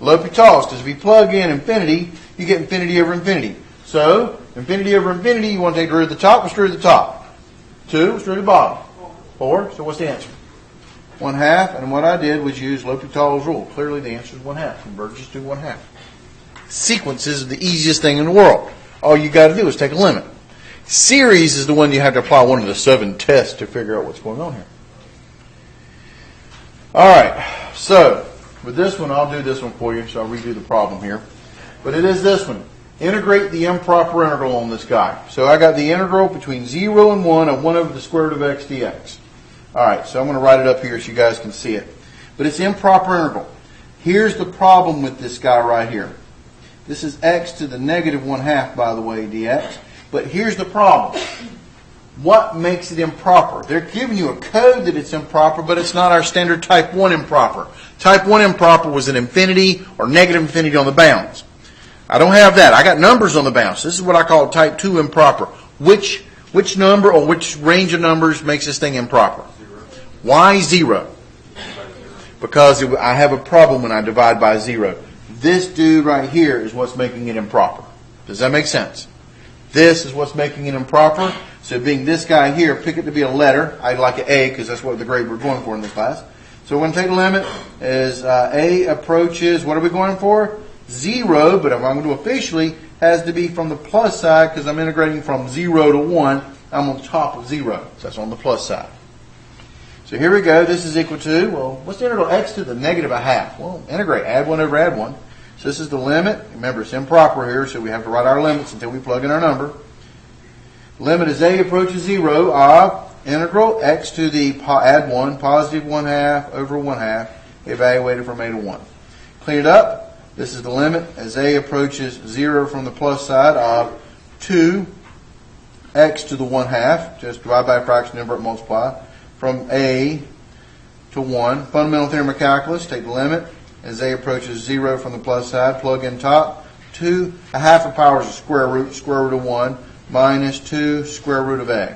L'Hopital's, because if you plug in infinity, you get infinity over infinity. So, infinity over infinity, you want to take the root of the top. What's the root of the top? 2. What's the root of the bottom? 4. So what's the answer? 1/2. And what I did was use L'Hopital's rule. Clearly the answer is 1/2. Converges to 1/2. Sequences is the easiest thing in the world. All you got to do is take a limit. Series is the one you have to apply one of the 7 tests to figure out what's going on here. All right, so with this one, I'll do this one for you, so I'll redo the problem here. But it is this one. Integrate the improper integral on this guy. So I got the integral between 0 and 1 of 1 over the square root of x dx. All right, so I'm going to write it up here so you guys can see it. But it's improper integral. Here's the problem with this guy right here. This is x to the negative 1/2, by the way, dx. But here's the problem. What makes it improper? They're giving you a code that it's improper, but it's not our standard type 1 improper. Type 1 improper was an infinity or negative infinity on the bounds. I don't have that. I got numbers on the bounds. This is what I call type 2 improper. Which number or which range of numbers makes this thing improper? 0. Why 0? Because I have a problem when I divide by 0. This dude right here is what's making it improper. Does that make sense? This is what's making it improper. So being this guy here, pick it to be a letter. I'd like an A because that's what the grade we're going for in this class. So we're going to take the limit as A approaches, what are we going for? 0, but if I'm going to officially, has to be from the plus side because I'm integrating from 0 to 1. I'm on top of 0. So that's on the plus side. So here we go. This is equal to, well, what's the integral x to the negative 1/2? Well, integrate. Add 1 over add 1. So this is the limit. Remember, it's improper here, so we have to write our limits until we plug in our number. Limit as A approaches 0 of integral x to the add 1, positive 1/2 over 1/2, evaluated from A to 1. Clean it up. This is the limit as A approaches 0 from the plus side of 2x to the 1/2. Just divide by a fraction, invert, multiply. From A to 1. Fundamental theorem of calculus. Take the limit as A approaches 0 from the plus side. Plug in top. 2, a half of power is a square root of 1, minus 2 square root of A.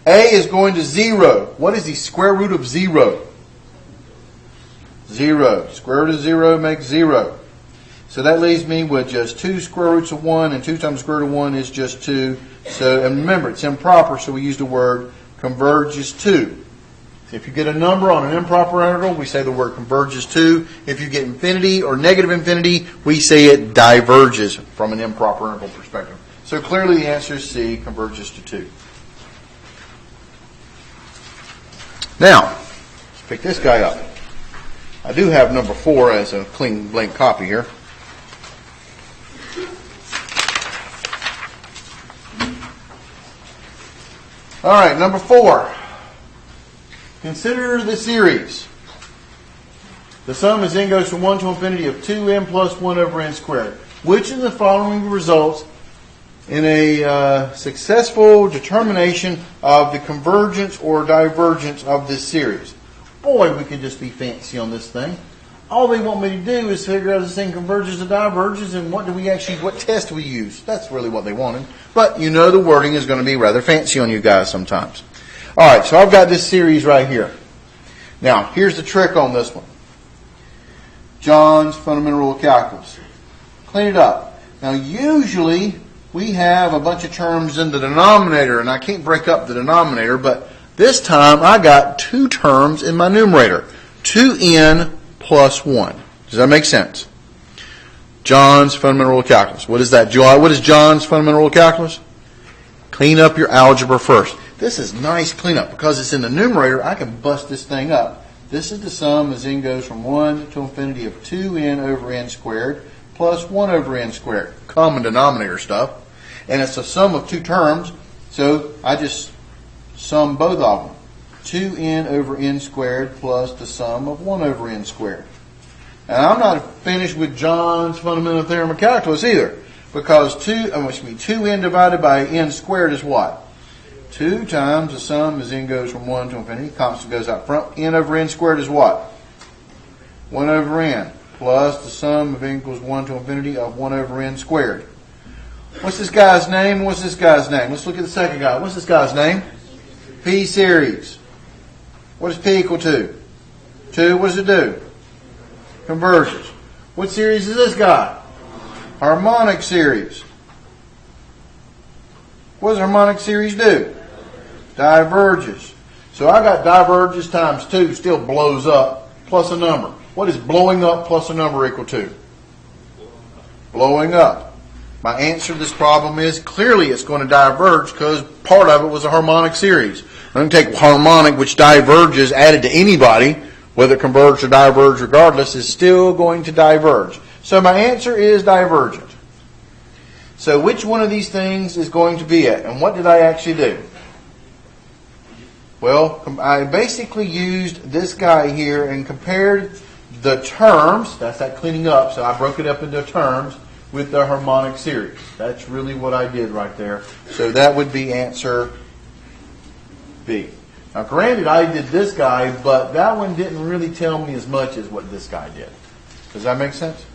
A is going to 0. What is the square root of 0? 0. Square root of 0 makes 0. So that leaves me with just 2 square roots of 1, and 2 times square root of 1 is just 2. So, and remember, it's improper, so we use the word converges to. If you get a number on an improper integral, we say the word converges to. If you get infinity or negative infinity, we say it diverges from an improper integral perspective. So clearly the answer is C, converges to 2. Now, let's pick this guy up. I do have number 4 as a clean blank copy here. All right, number 4. Consider the series. The sum as n goes from 1 to infinity of 2n plus 1 over n squared. Which of the following results in a successful determination of the convergence or divergence of this series? Boy, we could just be fancy on this thing. All they want me to do is figure out if this thing converges or diverges, and what test do we use? That's really what they wanted. But you know the wording is going to be rather fancy on you guys sometimes. All right, so I've got this series right here. Now, here's the trick on this one. John's fundamental rule of calculus. Clean it up. Now, usually we have a bunch of terms in the denominator, and I can't break up the denominator, but This time I got two terms in my numerator. 2n plus 1. Does that make sense? John's fundamental rule of calculus. What is that? What is John's fundamental rule of calculus? Clean up your algebra first. This is nice cleanup because it's in the numerator. I can bust this thing up. This is the sum as n goes from 1 to infinity of 2n over n squared plus 1 over n squared. Common denominator stuff. And it's a sum of two terms, so I just sum both of them. 2n over n squared plus the sum of 1 over n squared. And I'm not finished with John's fundamental theorem of calculus either, because 2n divided by n squared is what? 2 times the sum as n goes from 1 to infinity. Constant goes out front. N over n squared is what? 1 over n plus the sum of n equals 1 to infinity of 1 over n squared. What's this guy's name? What's this guy's name? Let's look at the second guy. What's this guy's name? P series. What is P equal to? 2. What does it do? Convergence. What series is this guy? Harmonic series. What does harmonic series do? Diverges. So I got diverges times 2 still blows up plus a number. What is blowing up plus a number equal to? Blowing up. My answer to this problem is clearly it's going to diverge because part of it was a harmonic series. I'm going to take harmonic, which diverges, added to anybody, whether it converge or diverge regardless, is still going to diverge. So my answer is divergent. So which one of these things is going to be it? And what did I actually do? Well, I basically used this guy here and compared the terms, that's that cleaning up, so I broke it up into terms, with the harmonic series. That's really what I did right there. So that would be answer B. Now granted, I did this guy, but that one didn't really tell me as much as what this guy did. Does that make sense?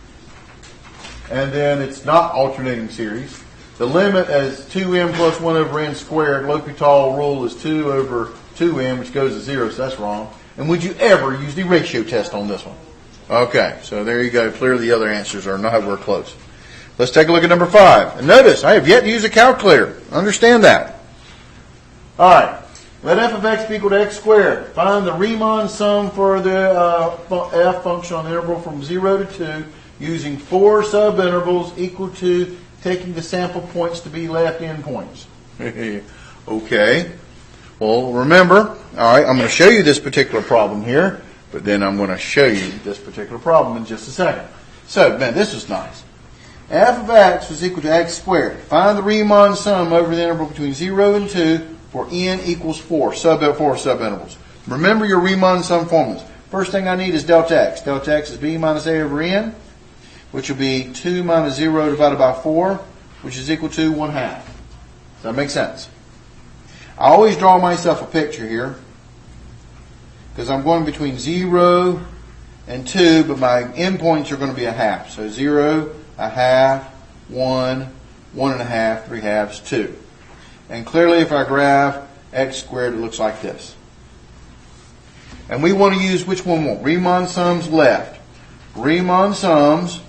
And then it's not alternating series. The limit as 2m plus 1 over n squared. L'Hopital rule is 2 over 2m, which goes to 0, so that's wrong. And would you ever use the ratio test on this one? Okay, so there you go. Clearly the other answers are nowhere close. Let's take a look at number 5. And notice, I have yet to use a calculator. Understand that. All right. Let f of x be equal to x squared. Find the Riemann sum for the f function on the interval from 0 to 2 using 4 subintervals equal to taking the sample points to be left endpoints. Okay. Well, remember, all right, I'm going to show you this particular problem here, but then I'm going to show you this particular problem in just a second. So, man, this is nice. F of x is equal to x squared. Find the Riemann sum over the interval between 0 and 2 for n equals 4 subintervals. Remember your Riemann sum formulas. First thing I need is delta x. Delta x is b minus a over n, which will be 2 minus 0 divided by 4, which is equal to 1/2. Does that make sense? I always draw myself a picture here because I'm going between 0 and 2, but my endpoints are going to be a half. So 0, a half, 1, 1.5, 3 halves, 2. And clearly if I graph x squared, it looks like this. And we want to use which one more? Riemann sums left. Riemann sums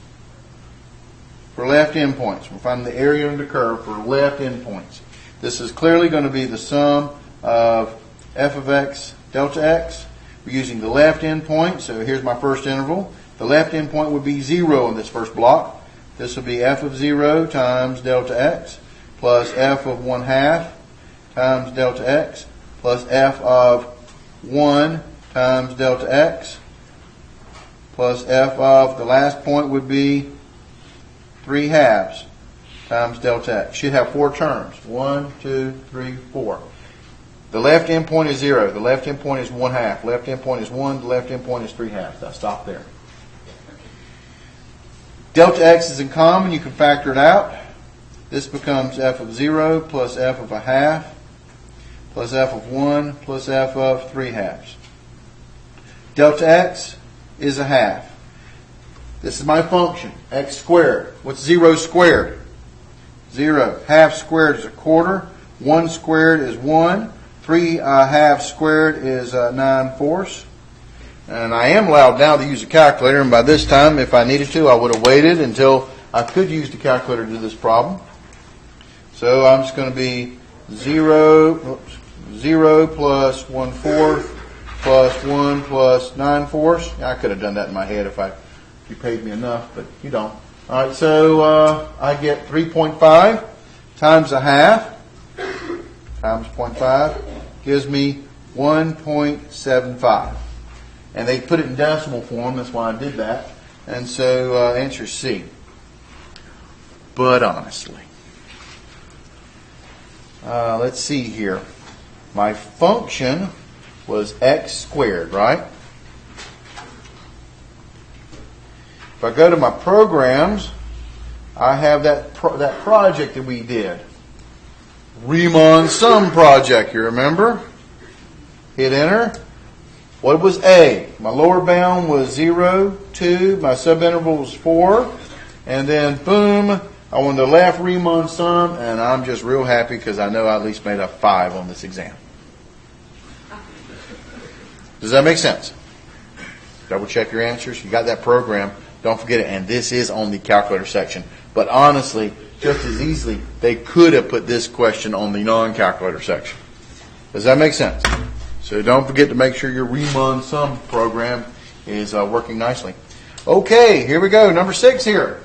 for left endpoints. We're finding the area under the curve for left endpoints. This is clearly going to be the sum of f of x delta x. We're using the left endpoint, so here's my first interval. The left endpoint would be 0 in this first block. This will be f of 0 times delta x plus f of 1/2 times delta x plus f of 1 times delta x plus f of, the last point would be 3 halves times delta x. Should have 4 terms. 1, 2, 3, 4. The left endpoint is 0. The left endpoint is 1/2. Left endpoint is 1. The left endpoint is 3 halves. I'll stop there. Delta x is in common. You can factor it out. This becomes f of 0 plus f of 1/2 plus f of 1 plus f of 3 halves. Delta x is a half. This is my function, x squared. What's 0 squared? 0. Half squared is a quarter. 1 squared is 1. 3 halves squared is 9/4. And I am allowed now to use a calculator, and by this time, if I needed to, I would have waited until I could use the calculator to do this problem. So I'm just going to be 0, oops, 0 plus 1/4 plus 1 plus 9/4. I could have done that in my head if you paid me enough, but you don't. All right, so I get 3.5 times a half times 0.5 gives me 1.75. And they put it in decimal form, that's why I did that. And so answer C. But honestly, let's see here. My function was x squared, right? If I go to my programs, I have that project that we did. Riemann Sum project, you remember? Hit enter. What was A? My lower bound was 0, 2. My subinterval was 4. And then, boom, I wanted the left Riemann Sum, and I'm just real happy because I know I at least made a 5 on this exam. Does that make sense? Double check your answers. You got that program. Don't forget it. And this is on the calculator section. But honestly, just as easily, they could have put this question on the non-calculator section. Does that make sense? So don't forget to make sure your Riemann Sum program is working nicely. Okay, here we go. Number 6 here.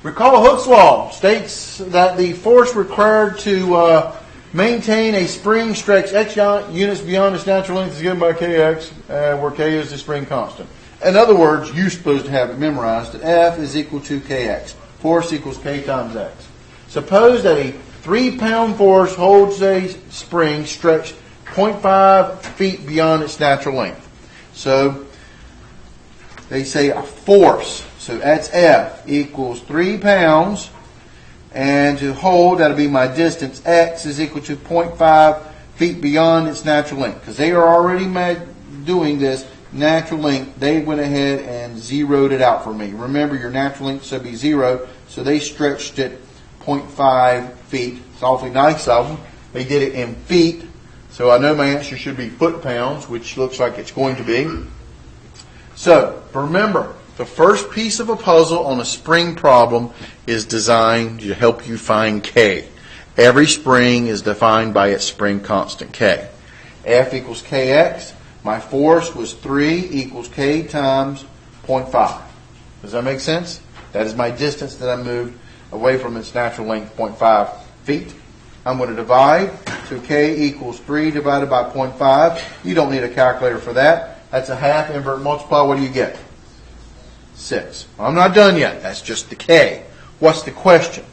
Recall Hooke's law states that the force required to maintain a spring stretch x units beyond its natural length is given by kx, where k is the spring constant. In other words, you're supposed to have it memorized that F is equal to kx. Force equals k times x. Suppose that a 3-pound force holds a spring stretched 0.5 feet beyond its natural length. So they say a force. So that's F equals 3 pounds. And to hold, that'll be my distance. X is equal to 0.5 feet beyond its natural length. Because they are already doing this natural length. They went ahead and zeroed it out for me. Remember, your natural length should be 0. So they stretched it 0.5 feet. It's awfully nice of them. They did it in feet. So I know my answer should be foot-pounds, which looks like it's going to be. So remember, the first piece of a puzzle on a spring problem is designed to help you find K. Every spring is defined by its spring constant K. F equals Kx. My force was 3 equals K times 0.5. Does that make sense? That is my distance that I moved away from its natural length, 0.5 feet. I'm going to divide. So K equals 3 divided by 0.5. You don't need a calculator for that. That's a half. Invert multiply. What do you get? 6. I'm not done yet. That's just the K. What's the question?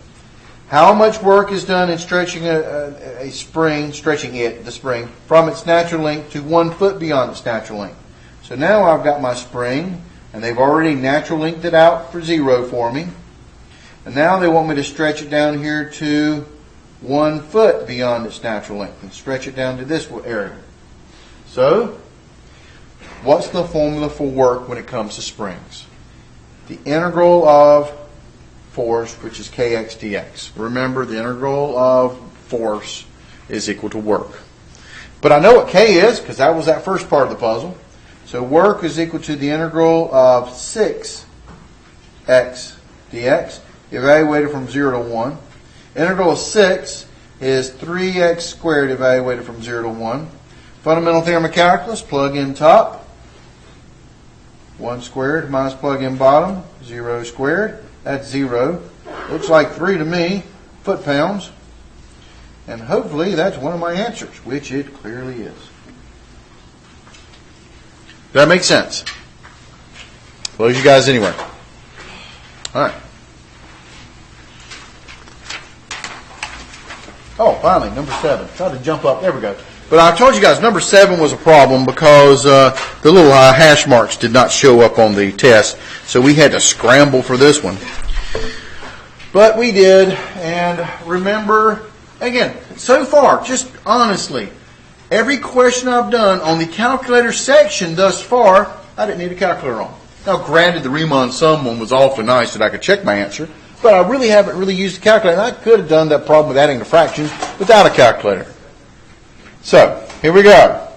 How much work is done in stretching a spring, the spring, from its natural length to 1 foot beyond its natural length? So now I've got my spring, and they've already natural lengthed it out for 0 for me. And now they want me to stretch it down here to 1 foot beyond its natural length and stretch it down to this area. So, what's the formula for work when it comes to springs? The integral of force, which is kx dx. Remember, the integral of force is equal to work. But I know what k is because that was that first part of the puzzle. So work is equal to the integral of 6x dx, evaluated from 0 to 1. Integral of 6 is 3x squared evaluated from 0 to 1. Fundamental theorem of calculus, plug in top. 1 squared minus plug in bottom, 0 squared. That's 0. Looks like 3 to me, foot-pounds. And hopefully that's one of my answers, which it clearly is. Does that make sense? Close you guys anyway. All right. Oh, finally, number 7. Try to jump up. There we go. But I told you guys, number 7 was a problem because the little hash marks did not show up on the test. So we had to scramble for this one. But we did. And remember, again, so far, just honestly, every question I've done on the calculator section thus far, I didn't need a calculator on. Now, granted, the Riemann Sum one was awfully nice that I could check my answer. But I really haven't really used a calculator. I could have done that problem with adding the fractions without a calculator. So, here we go.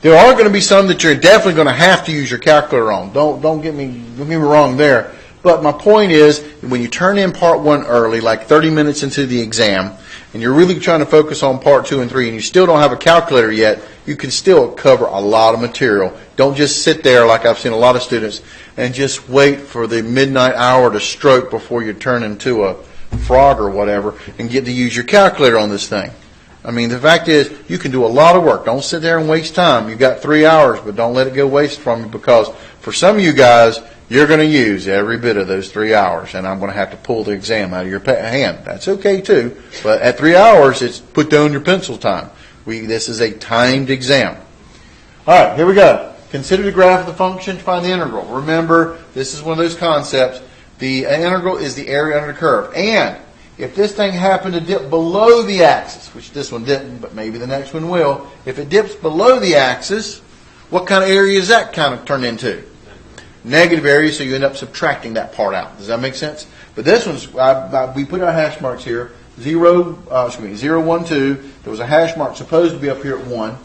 There are going to be some that you're definitely going to have to use your calculator on. Don't get me wrong there. But my point is, when you turn in part 1 early, like 30 minutes into the exam, and you're really trying to focus on part 2 and 3, and you still don't have a calculator yet, you can still cover a lot of material. Don't just sit there like I've seen a lot of students and just wait for the midnight hour to stroke before you turn into a frog or whatever and get to use your calculator on this thing. I mean, the fact is, you can do a lot of work. Don't sit there and waste time. You've got 3 hours, but don't let it go waste from you, because for some of you guys, you're going to use every bit of those 3 hours, and I'm going to have to pull the exam out of your hand. That's okay, too. But at 3 hours, it's put down your pencil time. This is a timed exam. All right, here we go. Consider the graph of the function to find the integral. Remember, this is one of those concepts. The integral is the area under the curve. And if this thing happened to dip below the axis, which this one didn't, but maybe the next one will, if it dips below the axis, what kind of area is that kind of turned into? Negative area, so you end up subtracting that part out. Does that make sense? But this one's, we put our hash marks here. 0, 1, 2. There was a hash mark supposed to be up here at 1.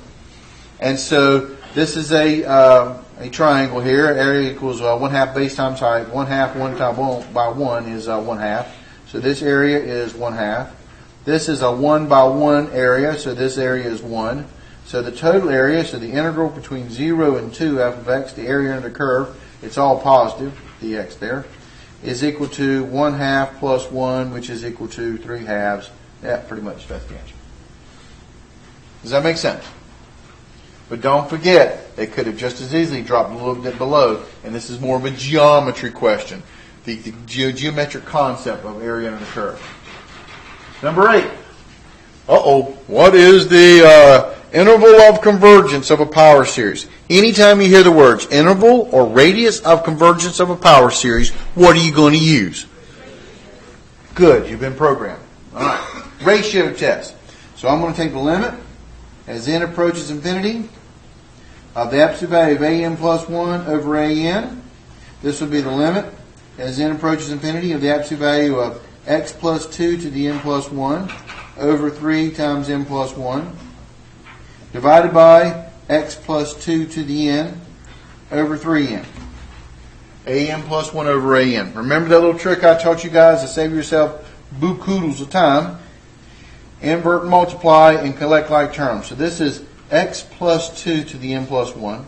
And so this is a triangle here. Area equals 1/2 base times height. 1/2 1 times 1 by 1 is 1/2. So this area is 1/2. This is a 1 by 1 area, so this area is 1. So the total area, so the integral between 0 and 2 f of x, the area under the curve, it's all positive, dx there, is equal to 1/2 plus 1, which is equal to 3/2. That pretty much that's the answer. Does that make sense? But don't forget, they could have just as easily dropped a little bit below, and this is more of a geometry question, the geometric concept of area under the curve. Number 8. What is the interval of convergence of a power series? Anytime you hear the words interval or radius of convergence of a power series, what are you going to use? Good, you've been programmed. All right. Ratio test. So I'm going to take the limit as n approaches infinity of the absolute value of an plus 1 over an. This will be the limit as n approaches infinity of the absolute value of x plus 2 to the n plus 1 over 3 times n plus 1 divided by x plus 2 to the n over 3n. an plus 1 over an. Remember that little trick I taught you guys to save yourself boo-koodles of time? Invert and multiply and collect like terms. So this is x plus 2 to the n plus 1.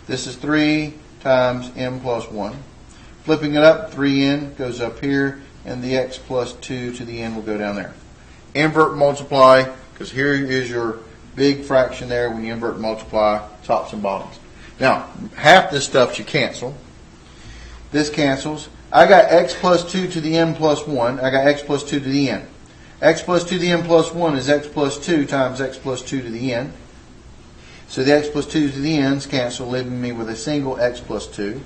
This is 3 times n plus 1. Flipping it up, 3n goes up here, and the x plus 2 to the n will go down there. Invert and multiply, because here is your big fraction there when you invert and multiply tops and bottoms. Now, half this stuff should cancel. This cancels. I got x plus 2 to the n plus 1. I got x plus 2 to the n. X plus 2 to the n plus 1 is x plus 2 times x plus 2 to the n. So the x plus 2 to the n's cancel, leaving me with a single x plus 2.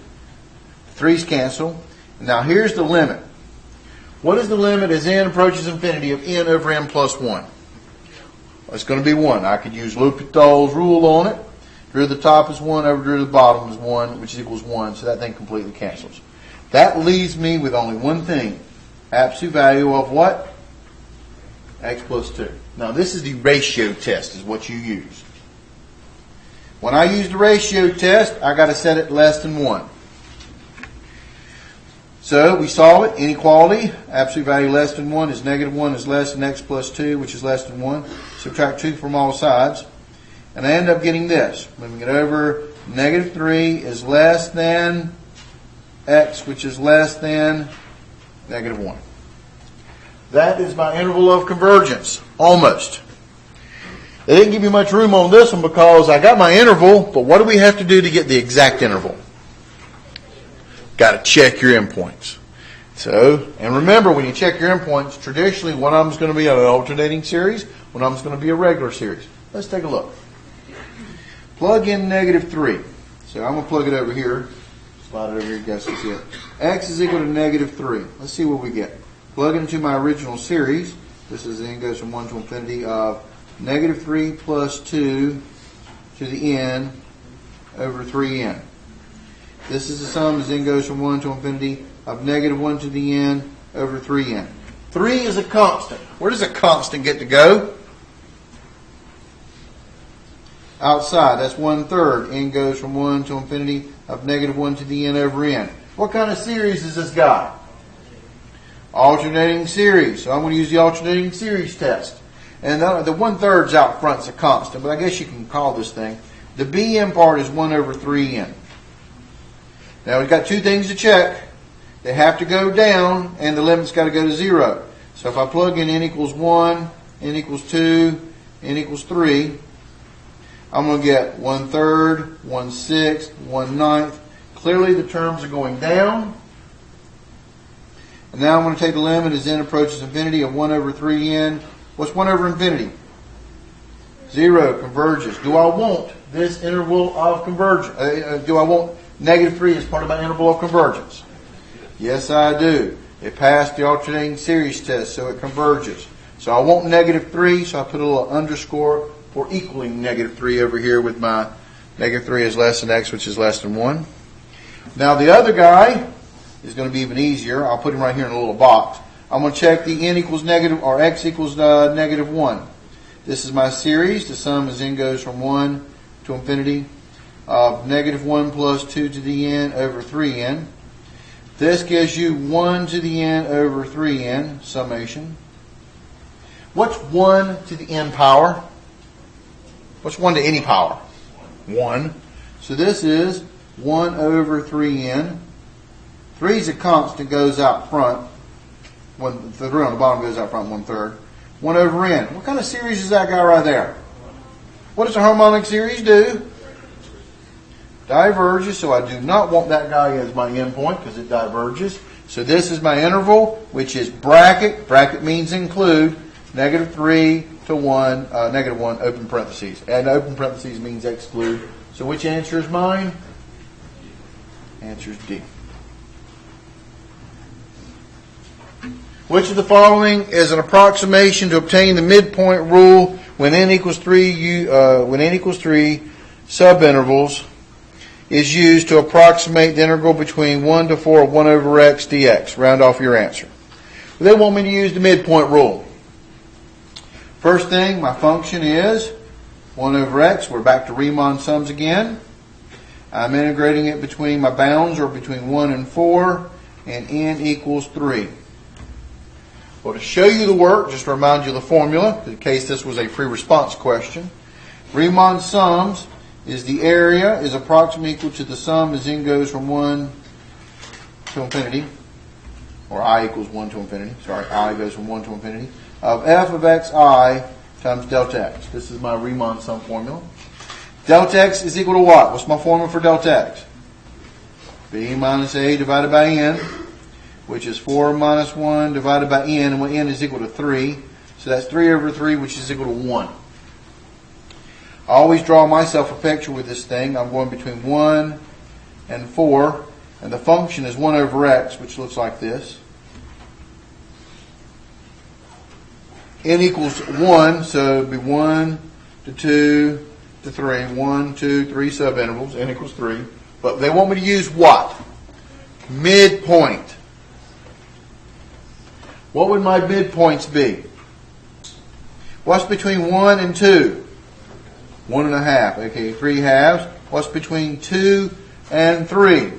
The 3's cancel. Now here's the limit. What is the limit as n approaches infinity of n over n plus 1? It's going to be 1. I could use L'Hopital's rule on it. Drew the top is 1, over drew the bottom is 1, which equals 1, so that thing completely cancels. That leaves me with only one thing. Absolute value of what? X plus 2. Now this is the ratio test, is what you use. When I use the ratio test, I got to set it less than 1. So we solve it, inequality, absolute value less than 1 is negative 1 is less than x plus 2, which is less than 1. Subtract 2 from all sides. And I end up getting this. Moving it over, negative 3 is less than x, which is less than negative 1. That is my interval of convergence, almost. They didn't give me much room on this one because I got my interval, but what do we have to do to get the exact interval? Got to check your endpoints. So, and remember, when you check your endpoints, traditionally one of them is going to be an alternating series, one of them is going to be a regular series. Let's take a look. Plug in negative 3. So I'm going to plug it over here. Slide it over here, you guys can see it. X is equal to negative 3. Let's see what we get. Plug it into my original series. This is n goes from 1 to infinity of negative 3 plus 2 to the n over 3n. This is the sum as n goes from 1 to infinity of negative 1 to the n over 3n. 3 is a constant. Where does a constant get to go? Outside. That's 1/3. N goes from 1 to infinity of negative 1 to the n over n. What kind of series is this guy? Alternating series. So I'm going to use the alternating series test. And the 1/3's out front's a constant, but I guess you can call this thing. The Bn part is 1 over 3n. Now we've got two things to check. They have to go down, and the limit's got to go to 0. So if I plug in n equals 1, n equals 2, n equals 3, I'm going to get 1/3, 1/6, 1/9. Clearly the terms are going down. And now I'm going to take the limit as n approaches infinity of 1 over 3n. What's 1 over infinity? 0 converges. Do I want this interval of convergence? Do I want -3 as part of my interval of convergence? Yes, I do. It passed the alternating series test, so it converges. So I want -3, so I put a little underscore for equaling -3 over here with my -3 is less than x, which is less than 1. Now the other guy is going to be even easier. I'll put him right here in a little box. I'm going to check the n equals negative, or x equals -1. This is my series. The sum as n goes from 1 to infinity of -1 plus 2 to the n over 3n. This gives you 1 to the n over 3n, summation. What's 1 to the n power? What's 1 to any power? 1. So this is 1 over 3n. 3 is a constant, goes out front. The 3 on the bottom goes out front 1/3. 1 over n. What kind of series is that guy right there? What does a harmonic series do? Diverges, so I do not want that guy as my endpoint because it diverges. So this is my interval, which is bracket. Bracket means include -3 to 1, -1, open parentheses. And open parentheses means exclude. So which answer is mine? Answer is D. Which of the following is an approximation to obtain the midpoint rule when n equals 3 subintervals is used to approximate the integral between 1 to 4 of 1 over x dx? Round off your answer. They want me to use the midpoint rule. First thing, my function is 1 over x. We're back to Riemann sums again. I'm integrating it between my bounds, or between 1 and 4, and n equals 3. Well, to show you the work, just to remind you of the formula, in case this was a pre-response question, Riemann sums is the area is approximately equal to the sum as n goes from 1 to infinity, or I equals 1 to infinity, sorry, I goes from 1 to infinity, of f of xi times delta x. This is my Riemann sum formula. Delta x is equal to what? What's my formula for delta x? B minus a divided by n, which is 4 minus 1 divided by n, and when n is equal to 3. So that's 3 over 3, which is equal to 1. I always draw myself a picture with this thing. I'm going between 1 and 4, and the function is 1 over x, which looks like this. N equals 1, so it would be 1 to 2 to 3. 1, 2, 3 subintervals. N equals 3. But they want me to use what? Midpoint. What would my midpoints be? What's between 1 and 2? 1.5. Okay, 3 halves. What's between 2 and 3?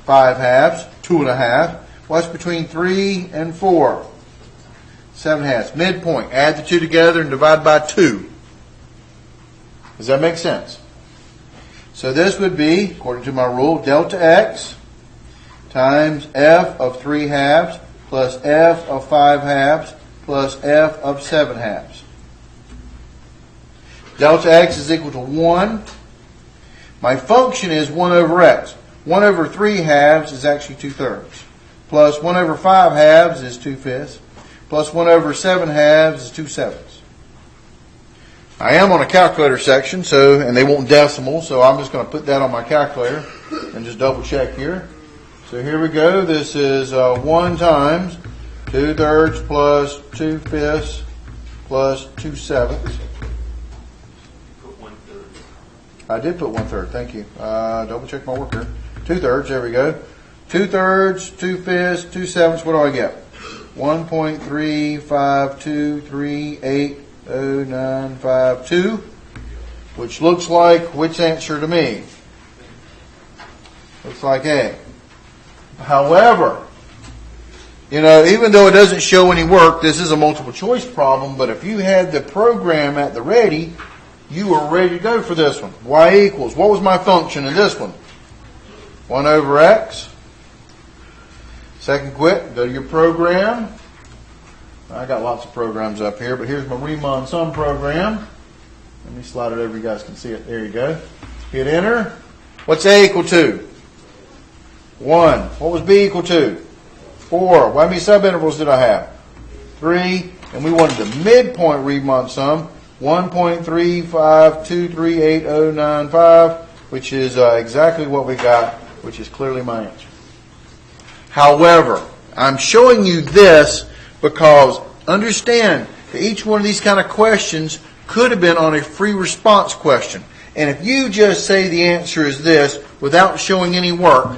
5 halves. 2.5. What's between 3 and 4? 7 halves. Midpoint. Add the two together and divide by 2. Does that make sense? So this would be, according to my rule, delta x times f of 3 halves plus f of 5 halves plus f of 7 halves. Delta x is equal to 1. My function is 1 over x. 1 over 3 halves is actually 2/3. Plus 1 over 5 halves is 2/5. Plus 1 over 7 halves is 2/7. I am on a calculator section, and they want decimals, so I'm just going to put that on my calculator and just double check here. So here we go. This is 1 times 2/3 plus 2/5 plus 2/7. Put 1/3. I did put 1/3. Thank you. Double check my work here. 2/3. There we go. 2/3, 2/5, 2/7. What do I get? 1.352380952, which looks like which answer to me? Looks like A. However, You know, even though it doesn't show any work, this is a multiple choice problem, but if you had the program at the ready, you were ready to go for this one. Y equals, what was my function in this one? 1 over x. Second quit, go to your program. I got lots of programs up here, but here's my Riemann Sum program. Let me slide it over, you guys can see it. There you go. Hit enter. What's A equal to? 1. What was B equal to? 4. How many subintervals did I have? 3. And we wanted the midpoint Riemann sum, 1.35238.095, which is exactly what we got, which is clearly my answer. However, I'm showing you this because understand that each one of these kind of questions could have been on a free response question. And if you just say the answer is this without showing any work,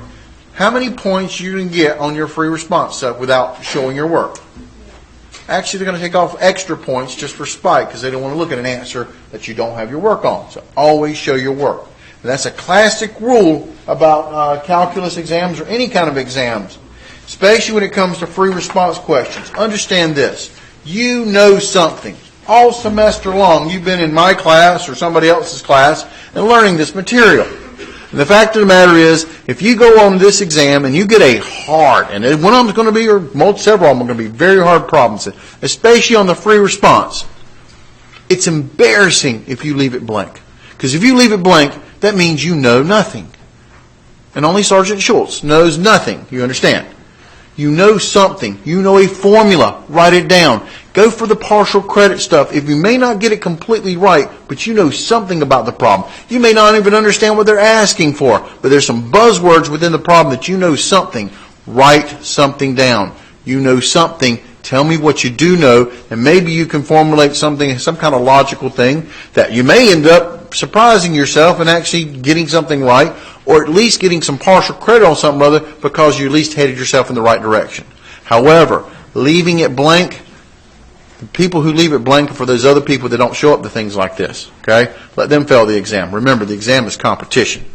how many points you can get on your free response stuff without showing your work? Actually, they're going to take off extra points just for spite because they don't want to look at an answer that you don't have your work on. So always show your work. And that's a classic rule about calculus exams or any kind of exams, especially when it comes to free response questions. Understand this. You know something. All semester long, you've been in my class or somebody else's class and learning this material. And the fact of the matter is, if you go on this exam and you get a hard, and one of them is going to be, or several of them are going to be very hard problems, especially on the free response, it's embarrassing if you leave it blank. Because if you leave it blank, that means you know nothing. And only Sergeant Schultz knows nothing. You understand? You know something. You know a formula. Write it down. Go for the partial credit stuff. If you may not get it completely right, but you know something about the problem. You may not even understand what they're asking for, but there's some buzzwords within the problem that you know something. Write something down. You know something. Tell me what you do know, and maybe you can formulate something, some kind of logical thing that you may end up surprising yourself and actually getting something right, or at least getting some partial credit on something or other because you at least headed yourself in the right direction. However, leaving it blank, the people who leave it blank are for those other people that don't show up to things like this. Okay? Let them fail the exam. Remember, the exam is competition.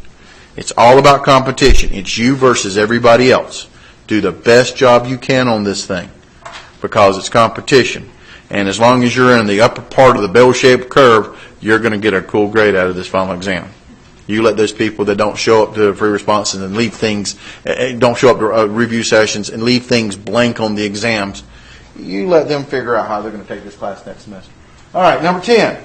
It's all about competition. It's you versus everybody else. Do the best job you can on this thing because it's competition. And as long as you're in the upper part of the bell-shaped curve, you're going to get a cool grade out of this final exam. You let those people that don't show up to free responses and leave things, don't show up to review sessions and leave things blank on the exams, you let them figure out how they're going to take this class next semester. All right, number 10.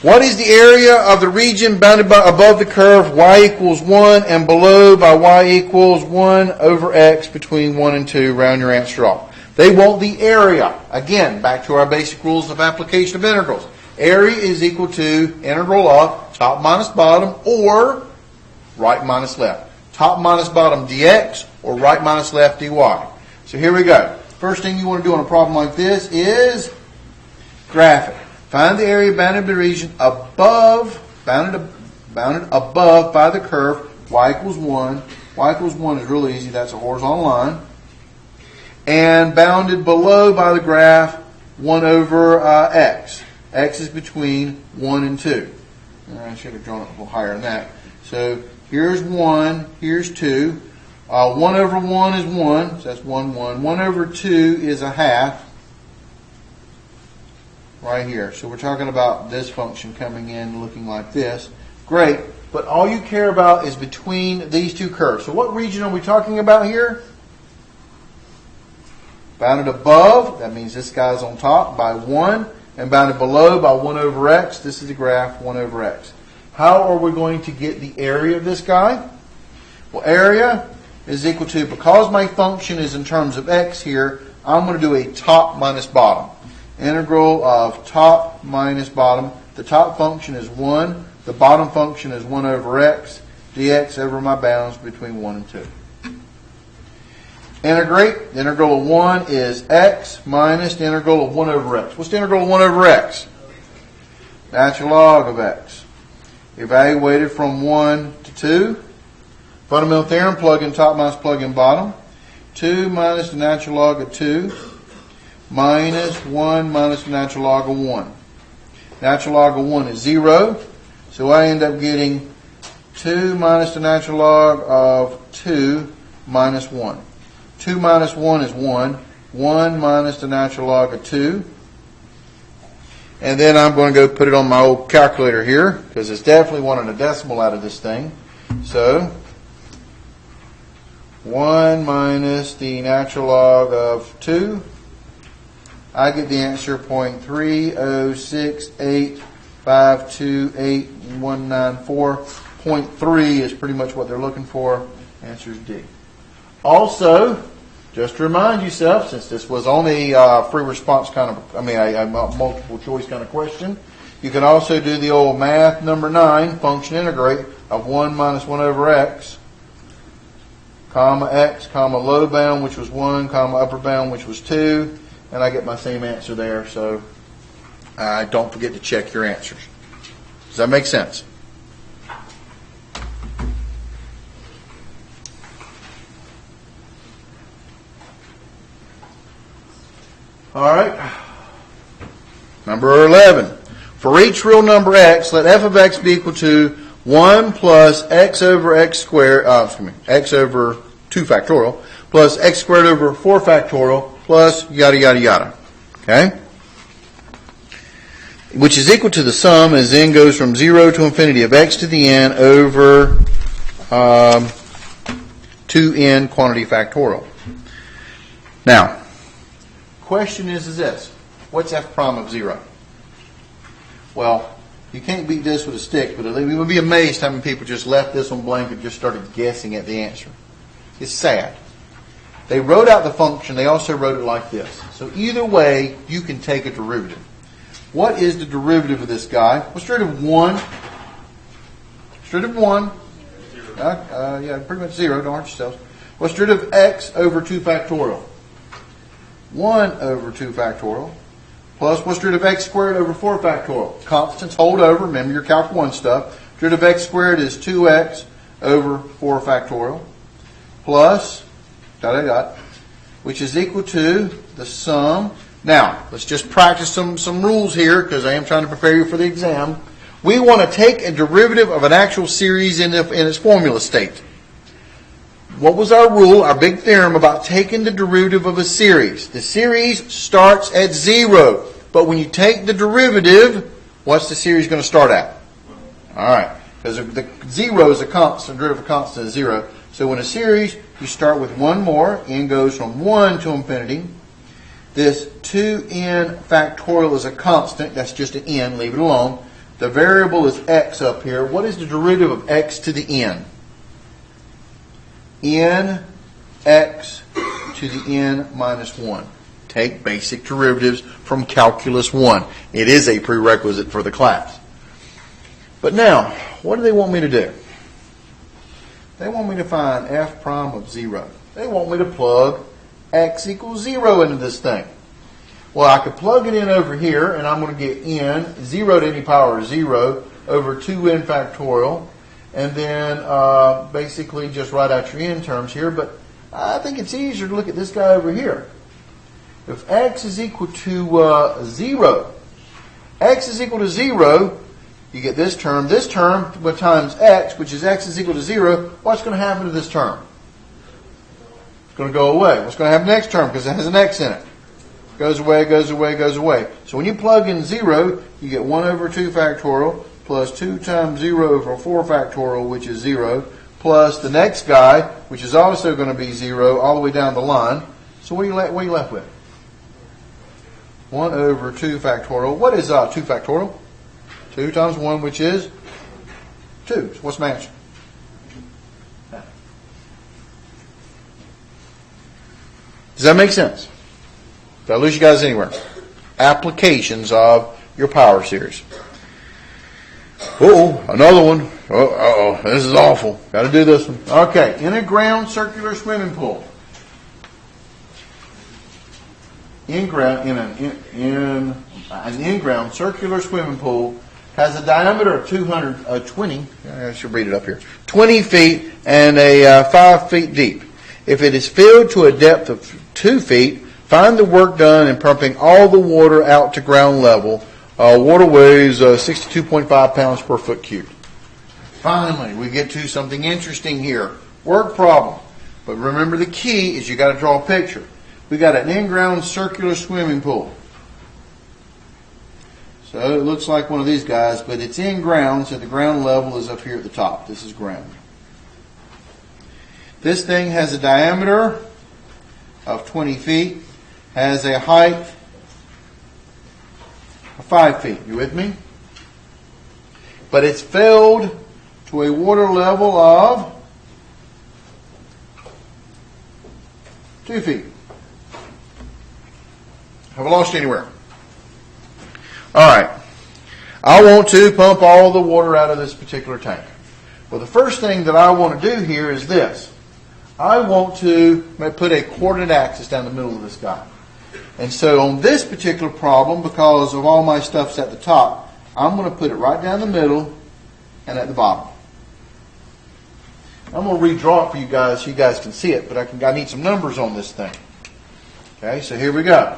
What is the area of the region bounded by above the curve y equals 1 and below by y equals 1 over x between 1 and 2? Round your answer off. They want the area. Again, back to our basic rules of application of integrals. Area is equal to integral of top minus bottom or right minus left. Top minus bottom dx or right minus left dy. So here we go. First thing you want to do on a problem like this is graph it. Find the area bounded by the region above, bounded above by the curve y equals 1. Y equals 1 is real easy. That's a horizontal line. And bounded below by the graph 1 over x. X is between 1 and 2. I should have drawn it a little higher than that. So here's 1, here's 2. 1 over 1 is 1, so that's 1, 1. 1 over 2 is a half. Right here. So we're talking about this function coming in looking like this. Great. But all you care about is between these two curves. So what region are we talking about here? Bounded above, that means this guy's on top by 1. And bounded below by 1 over x. This is the graph 1 over x. How are we going to get the area of this guy? Well, area is equal to, because my function is in terms of x here, I'm going to do a top minus bottom. Integral of top minus bottom. The top function is 1. The bottom function is 1 over x. dx over my bounds between 1 and 2. Integrate. The integral of 1 is x minus the integral of 1 over x. What's the integral of 1 over x? Natural log of x. Evaluated from 1 to 2. Fundamental theorem, plug in top minus plug in bottom. 2 minus the natural log of 2. Minus 1 minus the natural log of 1. Natural log of 1 is 0. So I end up getting 2 minus the natural log of 2 minus 1. 2 minus 1 is 1. 1 minus the natural log of 2. And then I'm going to go put it on my old calculator here, because it's definitely wanting a decimal out of this thing. So, 1 minus the natural log of 2. I get the answer 0.30685281194. 0.3 is pretty much what they're looking for. Answer is D. Also, just to remind yourself, since this was only a free response kind of, a multiple choice kind of question, you can also do the old math number 9, function integrate of 1 minus 1 over x, comma x, comma low bound, which was 1, comma upper bound, which was 2, and I get my same answer there. So don't forget to check your answers. Does that make sense? All right. Number 11. For each real number x, let f of x be equal to 1 plus x over x squared, x over 2 factorial, plus x squared over 4 factorial, plus yada, yada, yada. Okay? Which is equal to the sum as n goes from 0 to infinity of x to the n over 2n quantity factorial. Now, question is this. What's f prime of 0? Well, you can't beat this with a stick, but we would be amazed how many people just left this one blank and just started guessing at the answer. It's sad. They wrote out the function. They also wrote it like this. So either way, you can take a derivative. What is the derivative of this guy? What's the root of 1? What's the root of 1? Yeah, pretty much 0. Don't hurt yourselves. What's the root of x over 2 factorial? 1 over 2 factorial. Plus, what's the root of x squared over 4 factorial? Constants hold over. Remember your Calc 1 stuff. The root of x squared is 2x over 4 factorial. Plus, which is equal to the sum. Now, let's just practice some rules here, because I am trying to prepare you for the exam. We want to take a derivative of an actual series in its formula state. What was our rule, our big theorem about taking the derivative of a series? The series starts at 0. But when you take the derivative, what's the series going to start at? Alright, because the 0 is a constant, derivative of a constant is 0. So in a series, you start with one more. N goes from 1 to infinity. This 2n factorial is a constant. That's just an n. Leave it alone. The variable is x up here. What is the derivative of x to the n? N x to the n minus 1. Take basic derivatives from Calculus 1. It is a prerequisite for the class. But now, what do they want me to do? They want me to find f prime of 0. They want me to plug x equals 0 into this thing. Well, I could plug it in over here, and I'm going to get n, 0 to any power of 0, over 2n factorial, and then basically just write out your n terms here. But I think it's easier to look at this guy over here. If x is equal to 0, x is equal to 0, you get this term. This term times x, which is x is equal to 0, what's going to happen to this term? It's going to go away. What's going to happen next term? Because it has an x in it. Goes away, goes away, goes away. So when you plug in 0, you get 1 over 2 factorial plus 2 times 0 over 4 factorial, which is 0, plus the next guy, which is also going to be 0, all the way down the line. So what are you left with? 1 over 2 factorial. What is 2 factorial? 2 times 1, which is 2. So what's my answer? Does that make sense? Did I lose you guys anywhere? Applications of your power series. Oh, another one. Uh-oh, this is awful. Got to do this one. Okay, in a ground circular swimming pool. An in-ground circular swimming pool has a diameter of 20. I should read it up here. 20 feet and 5 feet deep. If it is filled to a depth of 2 feet, find the work done in pumping all the water out to ground level. Water weighs 62.5 pounds per foot cubed. Finally, we get to something interesting here. Word problem. But remember, the key is you got to draw a picture. We got an in-ground circular swimming pool. So it looks like one of these guys, but it's in ground, so the ground level is up here at the top. This is ground. This thing has a diameter of 20 feet, has a height of 5 feet. You with me? But it's filled to a water level of 2 feet. Have I lost you anywhere? All right. I want to pump all the water out of this particular tank. Well, the first thing that I want to do here is this. I want to put a coordinate axis down the middle of this guy. And so on this particular problem, because of all my stuff's at the top, I'm going to put it right down the middle and at the bottom. I'm going to redraw it for you guys so you guys can see it, but I need some numbers on this thing. Okay, so here we go.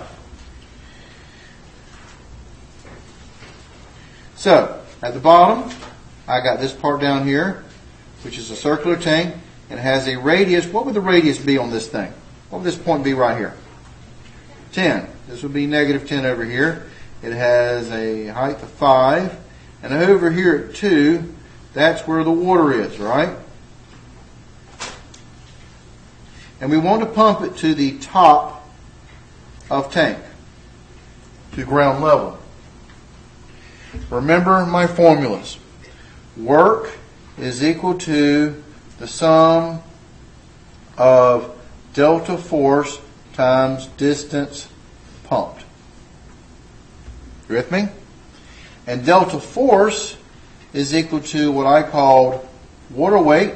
So, at the bottom, I got this part down here, which is a circular tank, and it has a radius. What would the radius be on this thing? What would this point be right here? 10. This would be negative 10 over here. It has a height of 5. And over here at 2, that's where the water is, right? And we want to pump it to the top of tank, to ground level. Remember my formulas. Work is equal to the sum of delta force times distance pumped. You with me? And delta force is equal to what I called water weight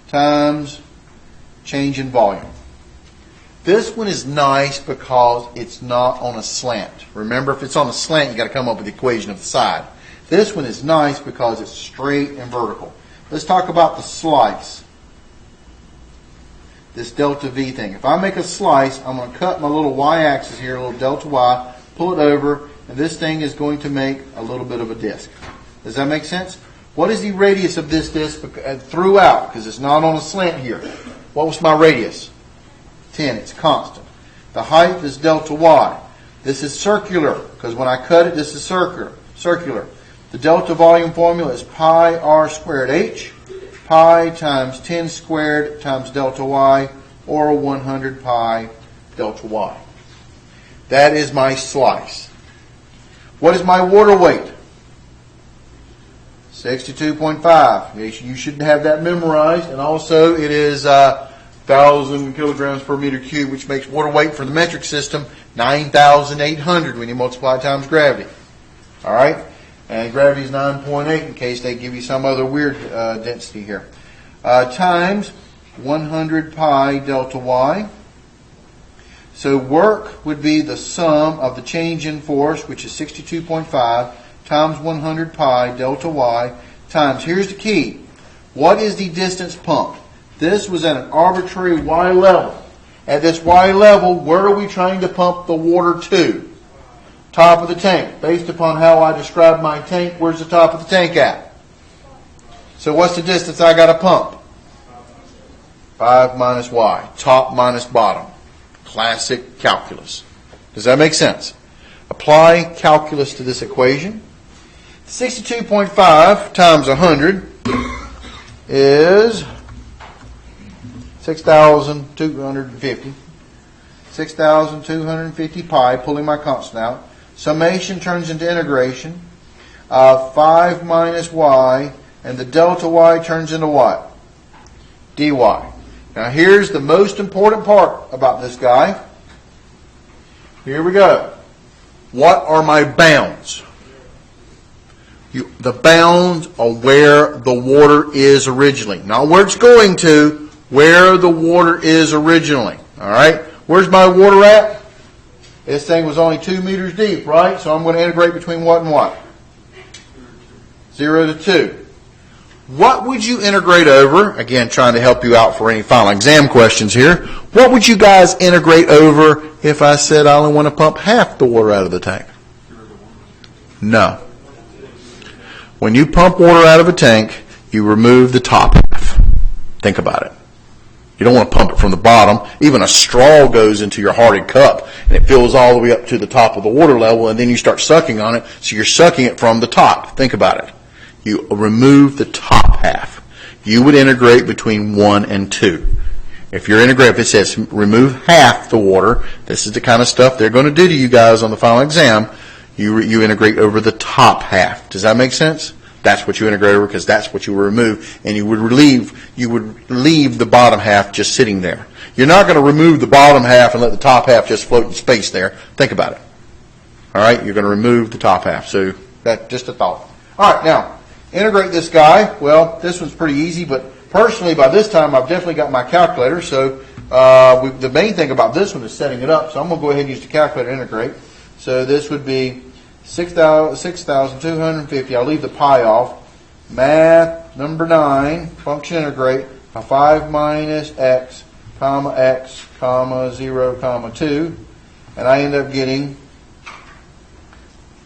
times change in volume. This one is nice because it's not on a slant. Remember, if it's on a slant, you got to come up with the equation of the side. This one is nice because it's straight and vertical. Let's talk about the slice. This delta V thing. If I make a slice, I'm going to cut my little y-axis here, a little delta y, pull it over, and this thing is going to make a little bit of a disc. Does that make sense? What is the radius of this disc throughout? Because it's not on a slant here. What was my radius? 10. It's constant. The height is delta y. This is circular, because when I cut it, this is circular. The delta volume formula is pi r squared h, pi times 10 squared times delta y, or 100 pi delta y. That is my slice. What is my water weight? 62.5. You should have that memorized. And also it is 1,000 kilograms per meter cubed, which makes water weight for the metric system 9,800 when you multiply times gravity. All right? And gravity is 9.8 in case they give you some other weird density here. Times 100 pi delta y. So work would be the sum of the change in force, which is 62.5, times 100 pi delta y, times, here's the key, what is the distance pumped? This was at an arbitrary y level. At this y level, where are we trying to pump the water to? Top of the tank. Based upon how I described my tank, where's the top of the tank at? So what's the distance I got to pump? 5 minus y. Top minus bottom. Classic calculus. Does that make sense? Apply calculus to this equation. 62.5 times 100 is 6,250. 6,250 pi, pulling my constant out. Summation turns into integration. 5 minus y, and the delta y turns into what? dy. Now here's the most important part about this guy. Here we go. What are my bounds? The bounds are where the water is originally. Not where it's going to, where the water is originally. Alright? Where's my water at? This thing was only 2 meters deep, right? So I'm going to integrate between what and what? 0 to 2. What would you integrate over? Again, trying to help you out for any final exam questions here. What would you guys integrate over if I said I only want to pump half the water out of the tank? No. When you pump water out of a tank, you remove the top half. Think about it. You don't want to pump it from the bottom. Even a straw goes into your hearted cup, and it fills all the way up to the top of the water level, and then you start sucking on it, so you're sucking it from the top. Think about it. You remove the top half. You would integrate between 1 and 2. If it says remove half the water, this is the kind of stuff they're going to do to you guys on the final exam. You integrate over the top half. Does that make sense? That's what you integrate over because that's what you would remove, and you would leave the bottom half just sitting there. You're not going to remove the bottom half and let the top half just float in space there. Think about it. All right, you're going to remove the top half. So that's just a thought. All right, now integrate this guy. Well, this one's pretty easy, but personally, by this time, I've definitely got my calculator. So the main thing about this one is setting it up. So I'm going to go ahead and use the calculator to integrate. So this would be 6,250. I'll leave the pi off. Math number 9, function integrate, 5 minus x, comma, 0, comma, 2. And I end up getting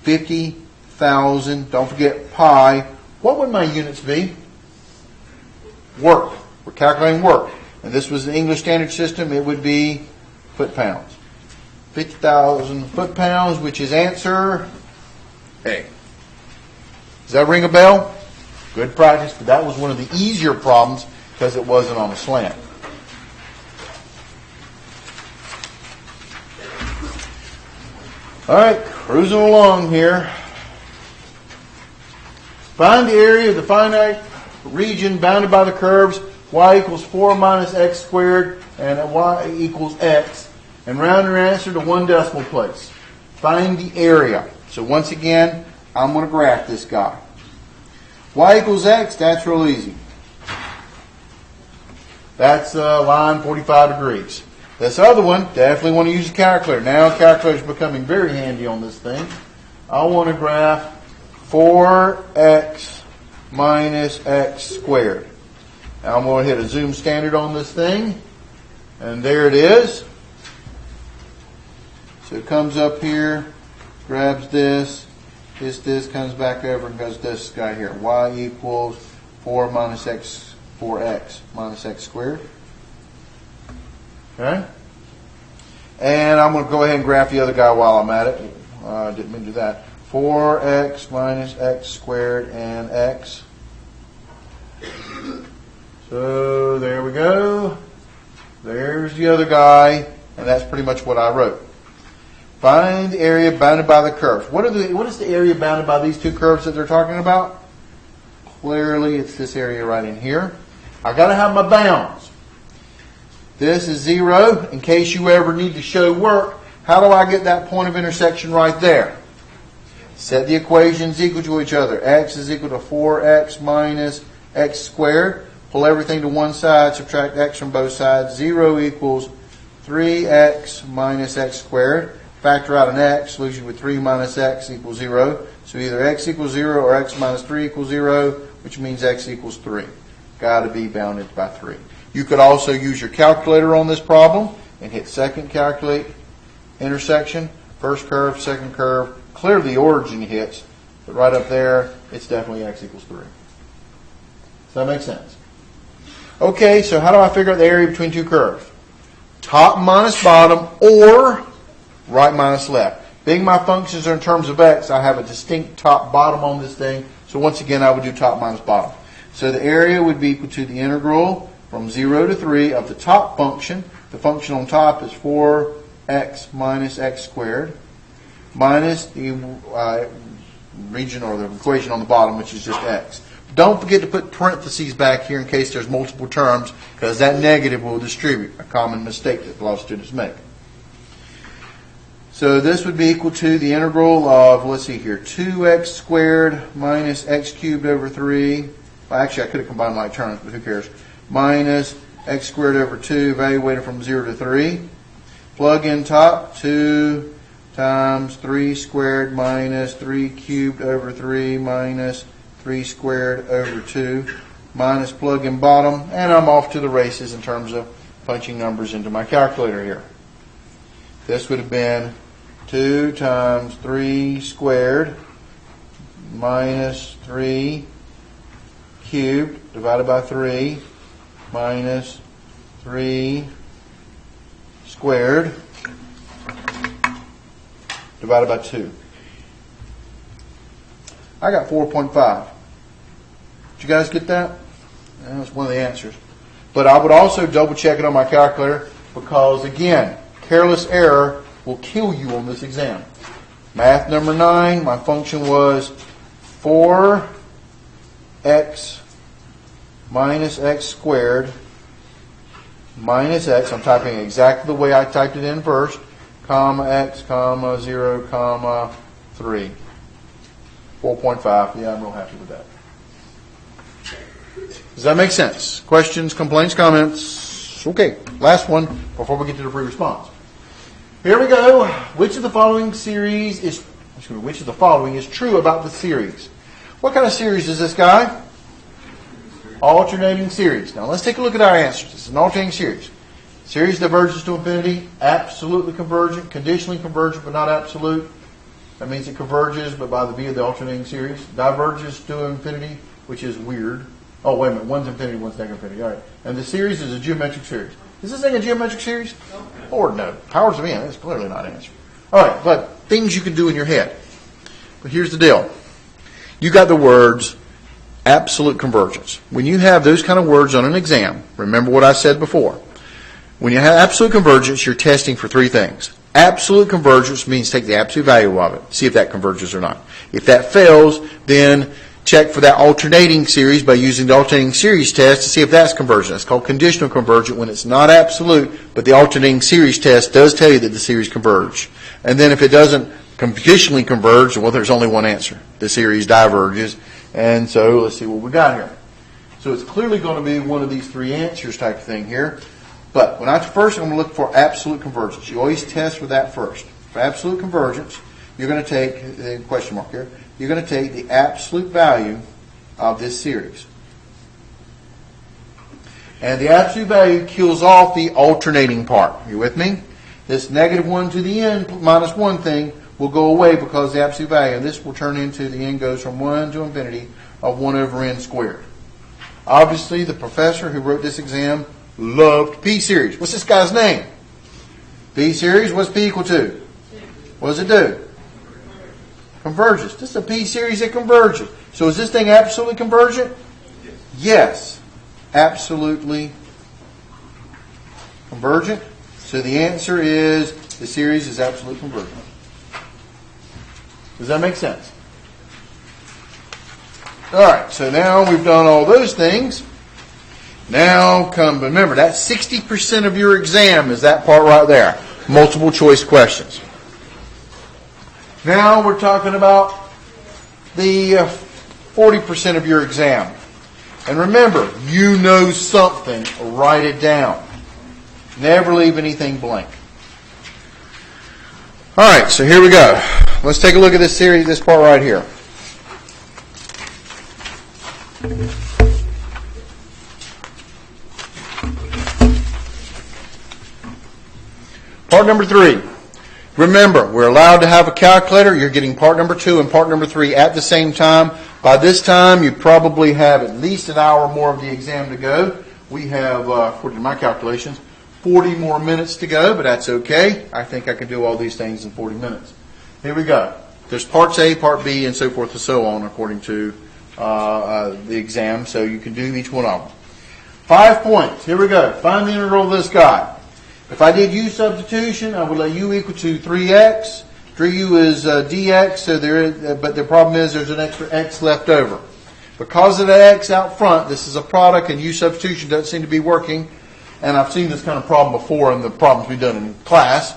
50,000. Don't forget pi. What would my units be? Work. We're calculating work. And this was the English Standard System. It would be foot-pounds. 50,000 foot-pounds, which is answer A. Does that ring a bell? Good practice, but that was one of the easier problems because it wasn't on a slant. All right, cruising along here. Find the area of the finite region bounded by the curves y equals 4 minus x squared and y equals x, and round your answer to 1 decimal place. Find the area. So once again, I'm going to graph this guy. Y equals x, that's real easy. That's line 45 degrees. This other one, definitely want to use a calculator. Now calculator is becoming very handy on this thing. I want to graph 4x minus x squared. Now I'm going to hit a zoom standard on this thing. And there it is. So it comes up here, grabs this comes back over and goes this guy here. Y equals 4x minus x squared. Okay? And I'm going to go ahead and graph the other guy while I'm at it. Didn't mean to do that. 4x minus x squared and x. So there we go. There's the other guy, and that's pretty much what I wrote. Find the area bounded by the curves. What is the area bounded by these two curves that they're talking about? Clearly, it's this area right in here. I've got to have my bounds. This is 0. In case you ever need to show work, how do I get that point of intersection right there? Set the equations equal to each other. X is equal to 4x minus x squared. Pull everything to one side, subtract x from both sides. 0 equals 3x minus x squared. Factor out an x, leaves you with 3 minus x equals 0. So either x equals 0 or x minus 3 equals 0, which means x equals 3. Got to be bounded by 3. You could also use your calculator on this problem and hit second calculate intersection, first curve, second curve. Clear the origin hits, but right up there, it's definitely x equals 3. Does that make sense? Okay, so how do I figure out the area between two curves? Top minus bottom or right minus left. Being my functions are in terms of x, I have a distinct top bottom on this thing. So once again, I would do top minus bottom. So the area would be equal to the integral from 0 to 3 of the top function. The function on top is 4x minus x squared minus the region or the equation on the bottom, which is just x. Don't forget to put parentheses back here in case there's multiple terms, because that negative will distribute, a common mistake that a lot of students make. So this would be equal to the integral of, let's see here, 2x squared minus x cubed over 3. Well, actually, I could have combined like terms, but who cares? Minus x squared over 2, evaluated from 0 to 3. Plug in top, 2 times 3 squared minus 3 cubed over 3 minus 3 squared over 2, minus plug in bottom, and I'm off to the races in terms of punching numbers into my calculator here. This would have been 2 times 3 squared minus 3 cubed divided by 3 minus 3 squared divided by 2. I got 4.5. Did you guys get that? That's one of the answers. But I would also double check it on my calculator because, again, careless error will kill you on this exam. Math number 9, my function was 4x minus x squared minus x. I'm typing exactly the way I typed it in first. Comma x, comma 0, comma 3. 4.5. Yeah, I'm real happy with that. Does that make sense? Questions, complaints, comments? Okay, last one before we get to the free response. Here we go. Which of the following is true about the series? What kind of series is this guy? Alternating series. Now let's take a look at our answers. It's an alternating series. Series diverges to infinity, absolutely convergent, conditionally convergent but not absolute. That means it converges but by the via of the alternating series. Diverges to infinity, which is weird. Oh, wait a minute. One's infinity, one's negative infinity. All right. And the series is a geometric series. Is this thing a geometric series? No. Lord, no. Powers of n. That's clearly not an answer. All right. But things you can do in your head. But here's the deal. You got the words absolute convergence. When you have those kind of words on an exam, remember what I said before. When you have absolute convergence, you're testing for 3 things. Absolute convergence means take the absolute value of it, see if that converges or not. If that fails, then check for that alternating series by using the alternating series test to see if that's convergent. It's called conditional convergent when it's not absolute, but the alternating series test does tell you that the series converge. And then if it doesn't conditionally converge, well, there's only one answer. The series diverges. And so let's see what we got here. So it's clearly going to be one of these 3 answers type of thing here. But when first I'm going to look for absolute convergence. You always test for that first. For absolute convergence, you're going to take the question mark here. You're going to take the absolute value of this series. And the absolute value kills off the alternating part. You with me? This negative 1 to the n minus 1 thing will go away because the absolute value of this will turn into the n goes from 1 to infinity of 1 over n squared. Obviously, the professor who wrote this exam loved P series. What's this guy's name? P series, what's P equal to? What does it do? Converges. This is a P series that converges. So is this thing absolutely convergent? Yes. Absolutely convergent. So the answer is the series is absolutely convergent. Does that make sense? All right. So now we've done all those things. Now remember, that's 60% of your exam is that part right there. Multiple choice questions. Now we're talking about the 40% of your exam. And remember, you know something, write it down. Never leave anything blank. All right, so here we go. Let's take a look at this series, this part right here. Part number 3. Remember, we're allowed to have a calculator. You're getting part number 2 and part number 3 at the same time. By this time, you probably have at least an hour more of the exam to go. We have, according to my calculations, 40 more minutes to go, but that's okay. I think I can do all these things in 40 minutes. Here we go. There's parts A, part B, and so forth and so on according to the exam, so you can do each one of them. 5 points. Here we go. Find the integral of this guy. If I did U-substitution, I would let U equal to 3x. 3u is dx, so but the problem is there's an extra x left over. Because of that x out front, this is a product, and U-substitution doesn't seem to be working. And I've seen this kind of problem before in the problems we've done in class.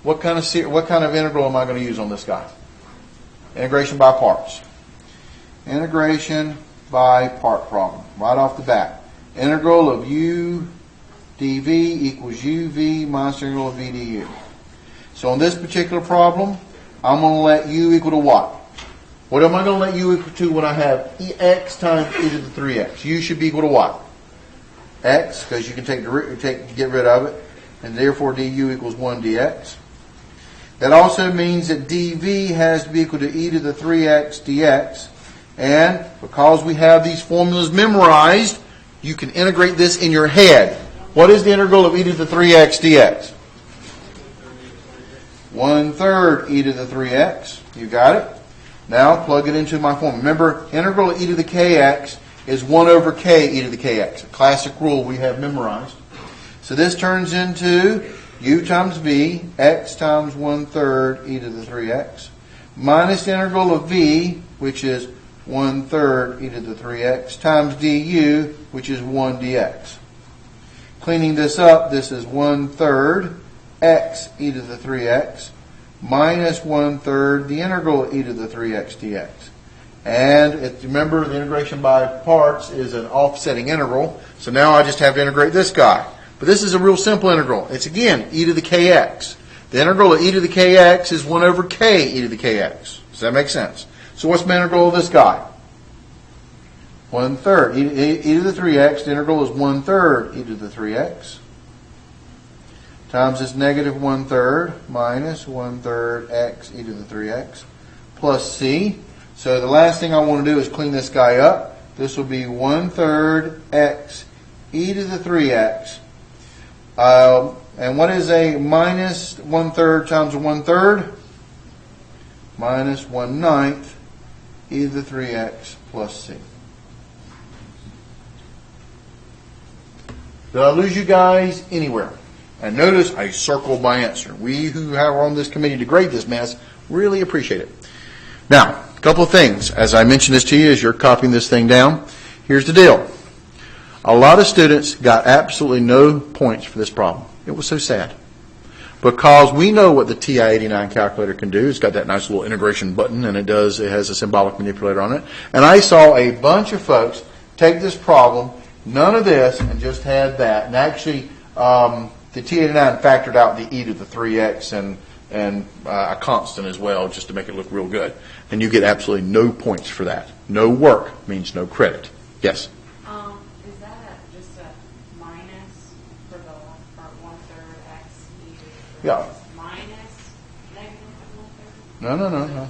What kind of integral am I going to use on this guy? Integration by parts. Integration by part problem. Right off the bat. Integral of u dv equals uv minus the integral of v du. So on this particular problem, I'm going to let u equal to what? What am I going to let u equal to when I have x times e to the 3x? U should be equal to what? X, because you can get rid of it, and therefore du equals 1 dx. That also means that dv has to be equal to e to the 3x dx, And because we have these formulas memorized, you can integrate this in your head. What is the integral of e to the 3x dx? 1/3 e to the 3x. You got it? Now plug it into my formula. Remember, integral of e to the kx is 1/k e to the kx. A classic rule we have memorized. So this turns into u times v, x times 1/3 e to the 3x, minus the integral of v, which is 1/3 e to the 3x, times du, which is 1 dx. Cleaning this up, this is 1/3 x e to the 3x, minus 1/3 the integral of e to the 3x dx. And remember, the integration by parts is an offsetting integral, so now I just have to integrate this guy. But this is a real simple integral. It's, again, e to the kx. The integral of e to the kx is 1/k e to the kx. Does that make sense? So what's my integral of this guy? 1/3. E to the 3x, the integral is 1/3 e to the 3x. Times this negative 1/3 minus 1/3 x e to the 3x plus c. So the last thing I want to do is clean this guy up. This will be 1/3 x e to the 3x. And what is a minus 1/3 times a 1/3? Minus 1/9 e to the 3x plus c. Did I lose you guys anywhere? And notice I circled my answer. We who are on this committee to grade this mess really appreciate it. Now, a couple of things. As I mentioned this to you as you're copying this thing down, here's the deal. A lot of students got absolutely no points for this problem. It was so sad. Because we know what the TI-89 calculator can do. It's got that nice little integration button, and it has a symbolic manipulator on it. And I saw a bunch of folks take this problem, none of this, and just had that. And actually, the TI-89 factored out the e to the 3x and a constant as well, just to make it look real good. And you get absolutely no points for that. No work means no credit. Yes? Is that just a minus for the 1/3 x e to the 3x? Yeah. Minus negative 1/3? No.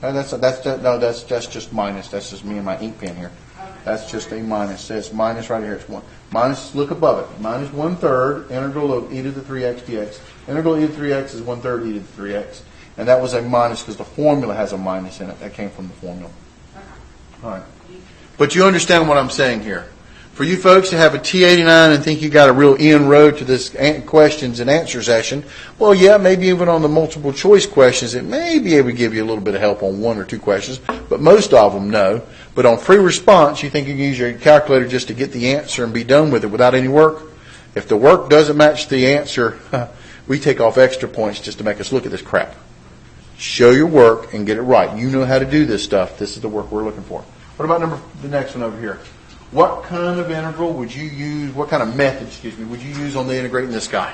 That's just minus. That's just me and my ink pen here. Okay. That's just a minus. Says minus right here. It's one. Minus, look above it. Minus 1/3 integral of e to the 3x dx. Integral of e to the 3x is 1/3 e to the 3x. And that was a minus because the formula has a minus in it. That came from the formula. Okay. All right. But you understand what I'm saying here. For you folks to have a T89 and think you got a real inroad to this questions and answer session, well, yeah, maybe even on the multiple choice questions, it may be able to give you a little bit of help on one or two questions, but most of them, no. But on free response, you think you can use your calculator just to get the answer and be done with it without any work? If the work doesn't match the answer, we take off extra points just to make us look at this crap. Show your work and get it right. You know how to do this stuff. This is the work we're looking for. What about the next one over here? What kind of integral would you use, what kind of method, would you use on the integrating this guy?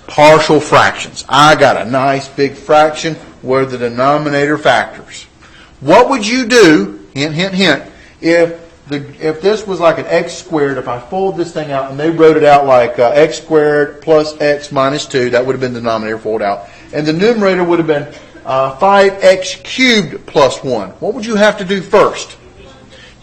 Partial fractions. I got a nice big fraction where the denominator factors. What would you do, hint, hint, hint, if this was like an x squared, if I fold this thing out and they wrote it out like x squared plus x minus 2, that would have been the denominator folded out. And the numerator would have been 5x cubed plus 1. What would you have to do first?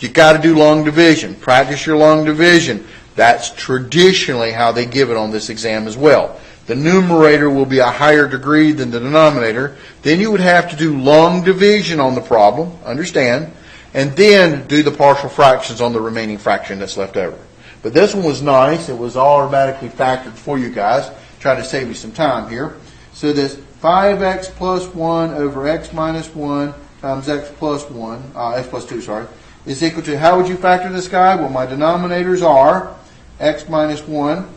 You got to do long division. Practice your long division. That's traditionally how they give it on this exam as well. The numerator will be a higher degree than the denominator. Then you would have to do long division on the problem, understand, and then do the partial fractions on the remaining fraction that's left over. But this one was nice. It was automatically factored for you guys. Try to save you some time here. So this 5x plus 1 over x minus 1 times x plus 1, x plus 2, sorry, is equal to, how would you factor this guy? Well, my denominators are x minus 1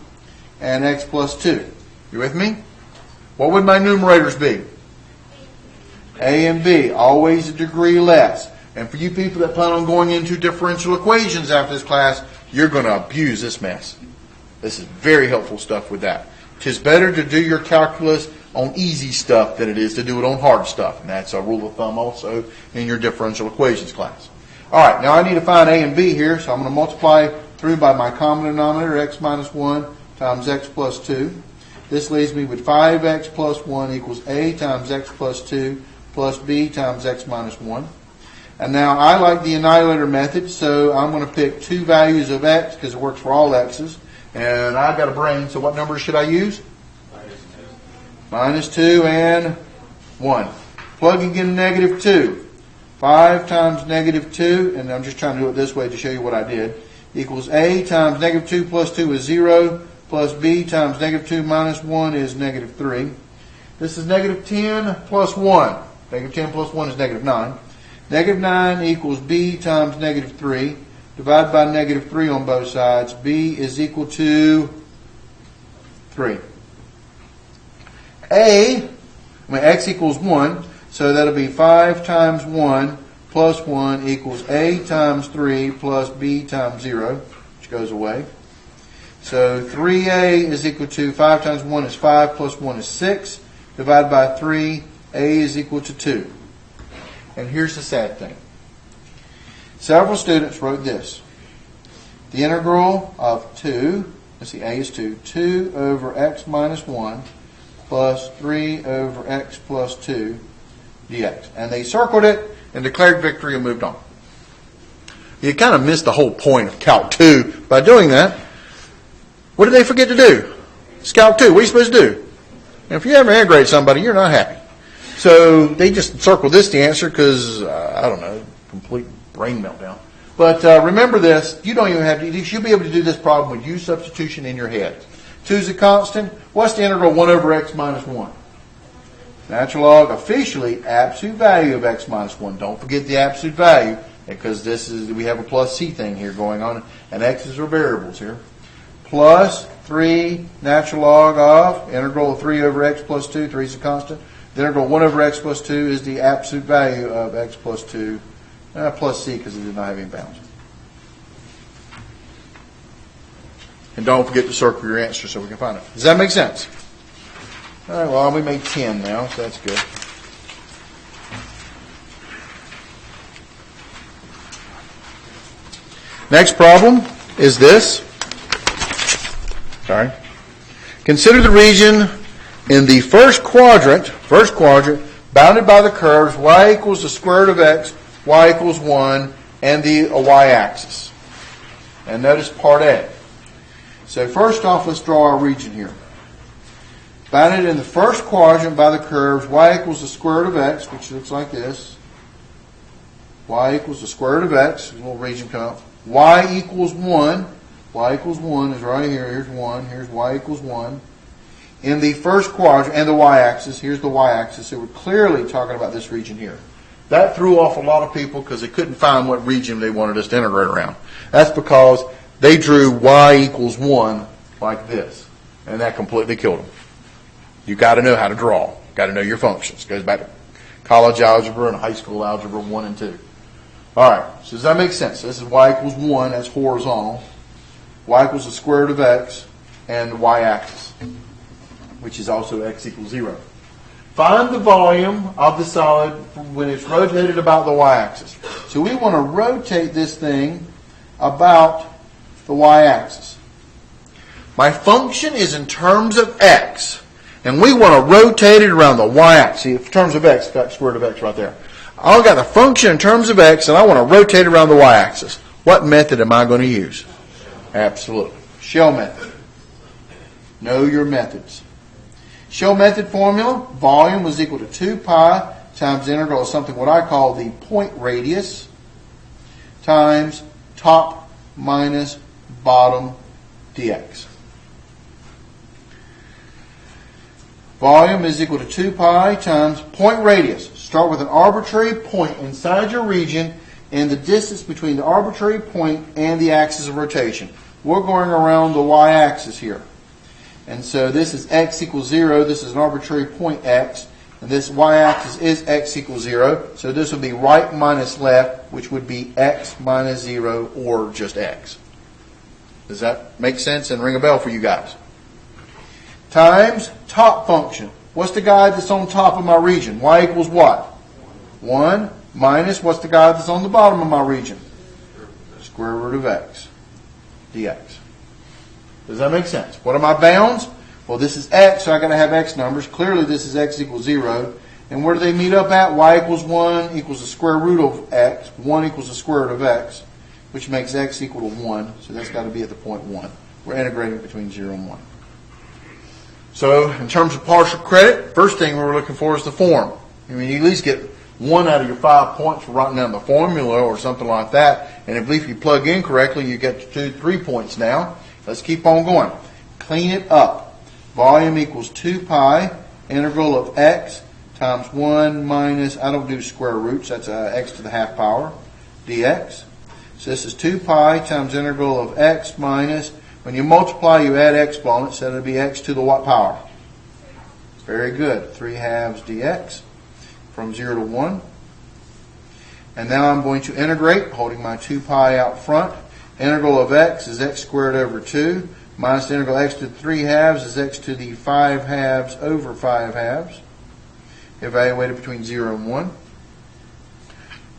and x plus 2. You with me? What would my numerators be? A and B, always a degree less. And for you people that plan on going into differential equations after this class, you're going to abuse this mess. This is very helpful stuff with that. It's better to do your calculus on easy stuff than it is to do it on hard stuff. And that's a rule of thumb also in your differential equations class. All right, now I need to find A and B here, so I'm going to multiply through by my common denominator, x minus 1 times x plus 2. This leaves me with 5x plus 1 equals A times x plus 2 plus B times x minus 1. And now I like the annihilator method, so I'm going to pick two values of x because it works for all x's. And I've got a brain, so what numbers should I use? -2 and 1. Plugging in -2. 5 times -2, and I'm just trying to do it this way to show you what I did, equals a times -2 plus 2 is 0, plus b times -2 minus 1 is -3. This is -10 plus 1. -10 plus 1 is -9. -9 equals b times -3. Divide by -3 on both sides. b is equal to 3. X equals 1, so that'll be 5 times 1 plus 1 equals a times 3 plus b times 0, which goes away. So 3a is equal to 5 times 1 is 5 plus 1 is 6. Divided by 3, a is equal to 2. And here's the sad thing. Several students wrote this. The integral of 2, let's see, a is 2 over x minus 1 plus 3 over x plus 2 dx. And they circled it and declared victory and moved on. You kind of missed the whole point of Calc 2 by doing that. What did they forget to do? It's Calc 2. What are you supposed to do? And if you ever integrate somebody, you're not happy. So they just circled this the answer because, I don't know, complete brain meltdown. But remember this, you don't even have to, you should be able to do this problem with U-Substitution in your head. 2 is a constant. What's the integral 1 over x minus 1? Natural log, officially, absolute value of x minus 1. Don't forget the absolute value, because we have a plus c thing here going on, and x's are variables here. Plus 3 natural log of integral of 3 over x plus 2. 3 is a constant. The integral 1 over x plus 2 is the absolute value of x plus 2, plus c because it did not have any bounds. And don't forget to circle your answer so we can find it. Does that make sense? All right, well, we made 10 now, so that's good. Next problem is this. Sorry. Consider the region in the first quadrant, bounded by the curves y equals the square root of x, y equals 1, and the y-axis. And notice part A. So first off, let's draw our region here. Bounded in the first quadrant by the curves y equals the square root of x, which looks like this. Y equals the square root of x. A little region come out. Y equals 1. Y equals 1 is right here. Here's 1. Here's y equals 1. In the first quadrant, and the y-axis. Here's the y-axis. So we're clearly talking about this region here. That threw off a lot of people because they couldn't find what region they wanted us to integrate around. That's because they drew y equals 1 like this. And that completely killed them. You got to know how to draw. Got to know your functions. It goes back to college algebra and high school algebra 1 and 2. All right. So does that make sense? So this is y equals 1. That's horizontal. Y equals the square root of x and the y-axis, which is also x equals 0. Find the volume of the solid when it's rotated about the y-axis. So we want to rotate this thing about the y-axis. My function is in terms of x, and we want to rotate it around the y-axis. In terms of x, got square root of x right there. I've got the function in terms of x, and I want to rotate it around the y-axis. What method am I going to use? Absolutely. Shell method. Know your methods. Shell method formula, volume was equal to 2 pi times the integral of something what I call the point radius times top minus bottom dx. Volume is equal to 2 pi times point radius. Start with an arbitrary point inside your region and the distance between the arbitrary point and the axis of rotation. We're going around the y-axis here. And so this is x equals 0. This is an arbitrary point x. And this y-axis is x equals 0. So this would be right minus left, which would be x minus 0 or just x. Does that make sense and ring a bell for you guys? Times top function. What's the guy that's on top of my region? Y equals what? 1 minus what's the guy that's on the bottom of my region? Square root of x dx. Does that make sense? What are my bounds? Well, this is x, so I got to have x numbers. Clearly, this is x equals 0, And where do they meet up at? Y equals 1 equals the square root of x. 1 equals the square root of x, which makes x equal to 1. So that's got to be at the point 1. We're integrating between 0 and 1. So in terms of partial credit, first thing we're looking for is the form. I mean, you at least get 1 out of your 5 points for writing down the formula or something like that. And if you plug in correctly, you get 3 points now. Let's keep on going. Clean it up. Volume equals 2 pi integral of x times 1 minus, I don't do square roots, that's x to the half power, dx. So this is 2 pi times integral of x minus, when you multiply, you add exponents, so it'll be x to the what power? Very good. 3 halves dx from 0 to 1. And now I'm going to integrate, holding my 2 pi out front. Integral of x is x squared over 2, minus the integral x to the 3 halves is x to the 5 halves over 5 halves. Evaluated between 0 and 1.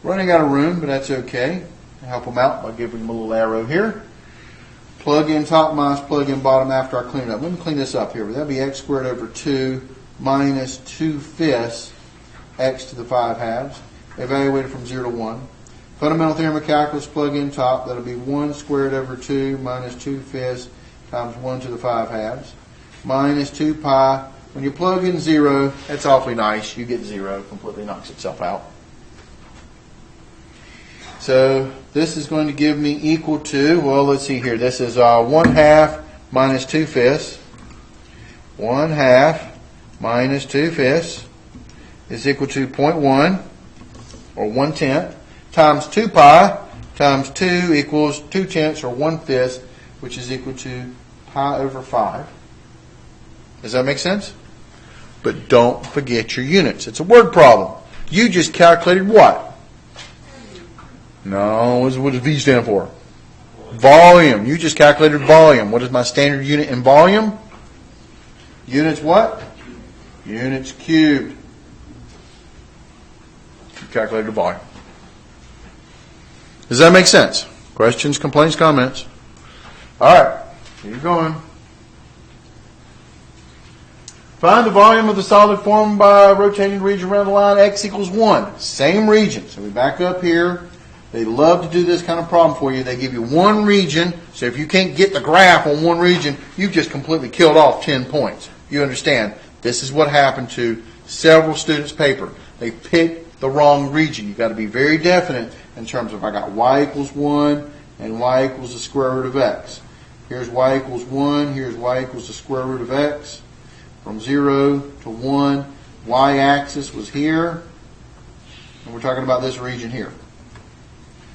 Running out of room, but that's okay. I'll help them out by giving them a little arrow here. Plug in top minus plug in bottom after I clean it up. Let me clean this up here. That'd be x squared over 2 minus 2/5 x to the 5 halves. Evaluated from 0 to 1. Fundamental theorem of calculus, plug in top. That'll be 1 squared over 2 minus 2/5 times 1 to the 5 halves. Minus 2 pi. When you plug in 0, that's awfully nice. You get 0. Completely knocks itself out. So this is going to give me equal to, well, let's see here. This is 1/2 minus 2/5. 1/2 minus 2/5 is equal to 0.1 or 1/10 times 2 pi times 2 equals 2/10 or 1/5, which is equal to pi over 5. Does that make sense? But don't forget your units. It's a word problem. You just calculated what? No, what does V stand for? Volume. You just calculated volume. What is my standard unit in volume? Units what? Units cubed. You calculated volume. Does that make sense? Questions, complaints, comments? All right. Keep going. Find the volume of the solid formed by rotating the region around the line x equals 1. Same region. So we back up here. They love to do this kind of problem for you. They give you one region. So if you can't get the graph on one region, you've just completely killed off 10 points. You understand? This is what happened to several students' paper. They picked the wrong region. You've got to be very definite in terms of I got y equals 1 and y equals the square root of x. Here's y equals 1. Here's y equals the square root of x. From 0 to 1, y-axis was here, and we're talking about this region here.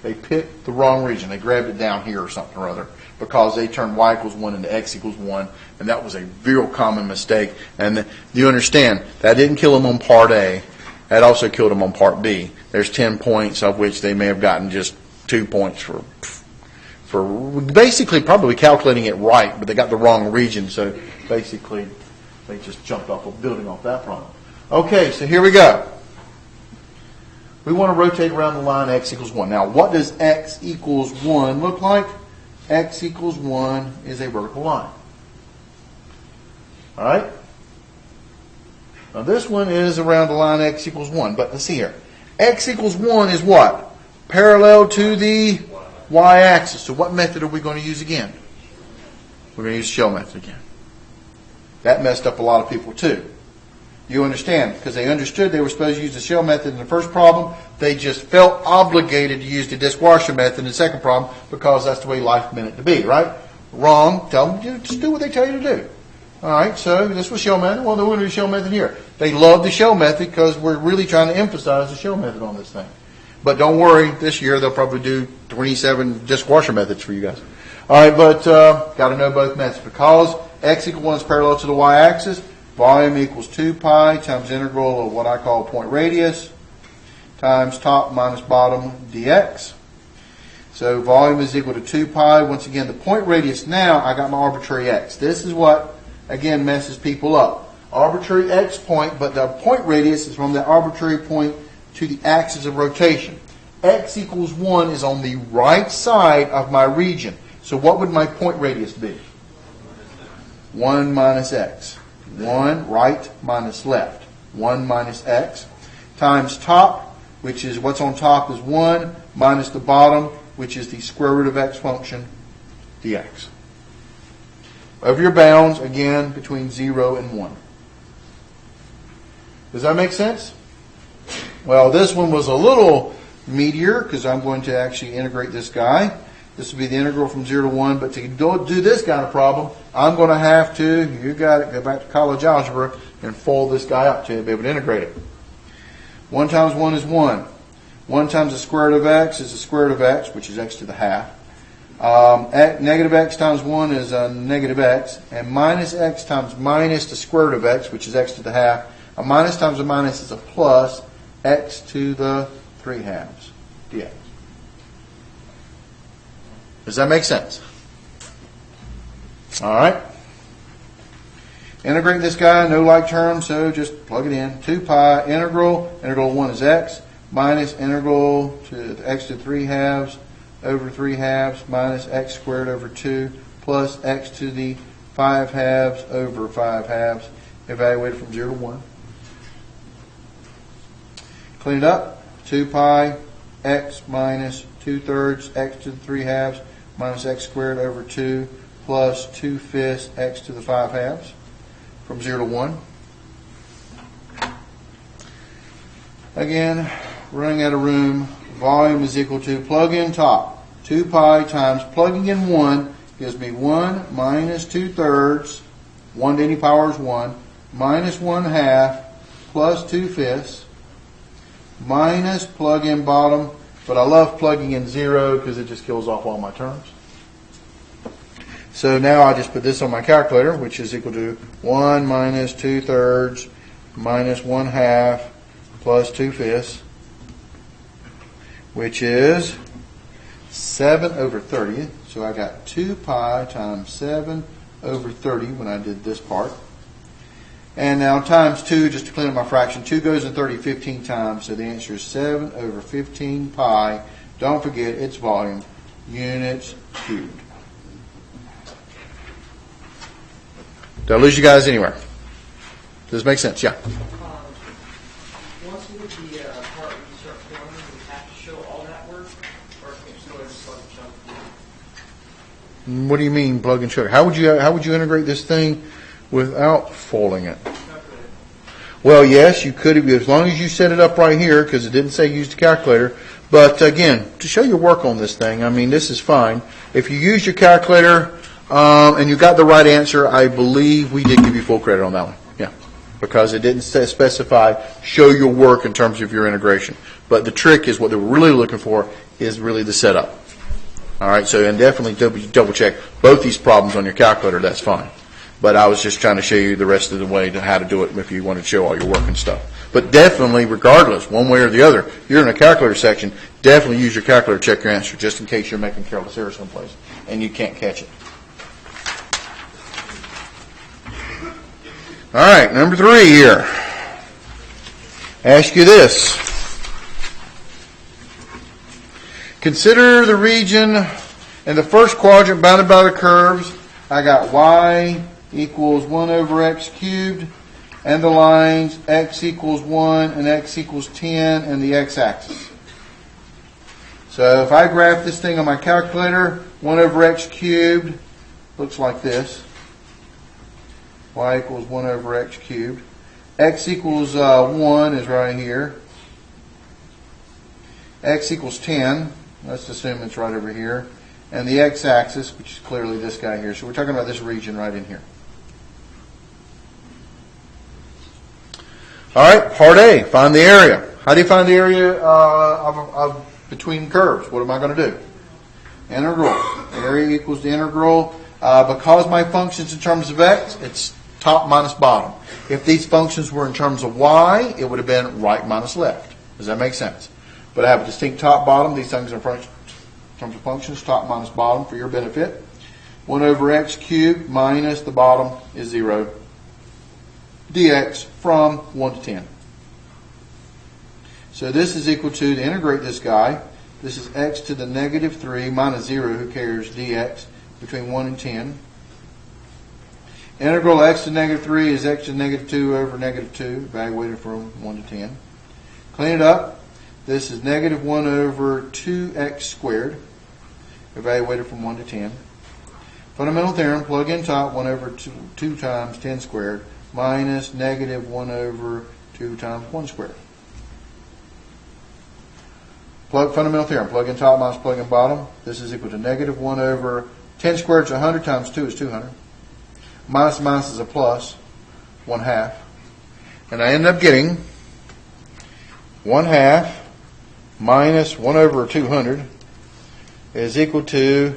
They picked the wrong region. They grabbed it down here or something or other because they turned y equals 1 into x equals 1, and that was a real common mistake. And you understand, that didn't kill them on part A. That also killed them on part B. There's 10 points, of which they may have gotten just 2 points for basically probably calculating it right, but they got the wrong region, so basically they just jumped off of building off that problem. Okay, so here we go. We want to rotate around the line x equals 1. Now, what does x equals 1 look like? X equals 1 is a vertical line. All right? Now, this one is around the line x equals 1. But let's see here. X equals 1 is what? Parallel to the y-axis. So what method are we going to use again? We're going to use the shell method again. That messed up a lot of people too. You understand, because they understood they were supposed to use the shell method in the first problem. They just felt obligated to use the dishwasher method in the second problem because that's the way life meant it to be, right? Wrong. Tell them, just do what they tell you to do. All right, so this was shell method. Well, they're going to do shell method here. They love the shell method because we're really trying to emphasize the shell method on this thing. But don't worry, this year they'll probably do 27 dishwasher methods for you guys. All right, but got to know both methods because x equals 1 is parallel to the y-axis. Volume equals 2 pi times integral of what I call point radius times top minus bottom dx. So volume is equal to 2 pi. Once again, the point radius now, I got my arbitrary x. This is what, again, messes people up. Arbitrary x point, but the point radius is from the arbitrary point to the axis of rotation. X equals 1 is on the right side of my region. So what would my point radius be? 1 minus x. 1 right minus left. 1 minus x, times top, which is what's on top is 1, minus the bottom, which is the square root of x function, dx. Over your bounds, again, between 0 and 1. Does that make sense? Well, this one was a little meatier because I'm going to actually integrate this guy. This will be the integral from 0 to 1, but to do this kind of problem, I'm going to have to, you got it, go back to college algebra and fold this guy up to be able to integrate it. 1 times 1 is 1. 1 times the square root of x is the square root of x, which is x to the half. Negative x times 1 is negative x, and minus x times minus the square root of x, which is x to the half. A minus times a minus is a plus, x to the 3 halves, dx. Does that make sense? All right. Integrate this guy, no like term, so just plug it in. 2 pi integral of 1 is x, minus integral to x to 3 halves over 3 halves minus x squared over 2 plus x to the 5 halves over 5 halves, evaluated from 0 to 1. Clean it up. 2 pi x minus 2/3 x to the 3 halves minus x squared over 2 plus 2/5 x to the 5 halves from 0 to 1. Again, running out of room. Volume is equal to, plug in top. 2 pi times plugging in 1 gives me 1 minus 2/3, 1 to any power is 1, minus 1/2 plus 2/5 minus plug in bottom, but I love plugging in 0 because it just kills off all my terms. So now I just put this on my calculator, which is equal to 1 minus 2/3 minus 1/2 plus 2/5, which is 7 over 30. So I got 2 pi times 7 over 30 when I did this part. And now times 2, just to clean up my fraction. 2 goes in 30 15 times, so the answer is 7 over 15 pi. Don't forget its volume, units cubed. Did I lose you guys anywhere? Does this make sense? Yeah. Once we get the part where you start forming, do we have to show all that work, or can we still just plug and chunk? What do you mean plug and chug? How would you integrate this thing without folding it? Well, yes, you could, as long as you set it up right here, because it didn't say use the calculator. But again, to show your work on this thing, I mean, this is fine. If you use your calculator and you got the right answer, I believe we did give you full credit on that one. Yeah, because it didn't specify show your work in terms of your integration. But the trick is what they were really looking for is really the setup. All right, so and definitely double check both these problems on your calculator. That's fine. But I was just trying to show you the rest of the way to how to do it if you want to show all your work and stuff. But definitely, regardless, one way or the other, you're in a calculator section, definitely use your calculator to check your answer just in case you're making careless errors someplace and you can't catch it. All right, number 3 here. Ask you this. Consider the region in the first quadrant bounded by the curves. I got y equals 1 over x cubed, and the lines x equals 1 and x equals 10 and the x-axis. So if I graph this thing on my calculator, 1 over x cubed looks like this. Y equals 1 over x cubed. X equals 1 is right here. X equals 10. Let's assume it's right over here. And the x-axis, which is clearly this guy here. So we're talking about this region right in here. All right, part A, find the area. How do you find the area of between curves? What am I going to do? Integral. Area equals the integral. Because my function's in terms of x, it's top minus bottom. If these functions were in terms of y, it would have been right minus left. Does that make sense? But I have a distinct top bottom. These things are in terms of functions, top minus bottom for your benefit. 1 over x cubed minus the bottom is 0. Dx from 1 to 10. So this is equal to integrate this guy. This is x to the negative 3 minus 0, who cares, dx between 1 and 10. Integral x to negative 3 is x to negative 2 over negative 2, evaluated from 1 to 10. Clean it up. This is negative 1 over 2x squared, evaluated from 1 to 10. Fundamental theorem, plug in top, 1 over 2 times 10 squared, minus negative 1 over 2 times 1 squared. Plug fundamental theorem, plug in top minus plug in bottom. This is equal to negative 1 over 10 squared is 100 times 2 is 200. Minus minus is a plus, 1/2. And I end up getting 1/2 minus 1 over 200 is equal to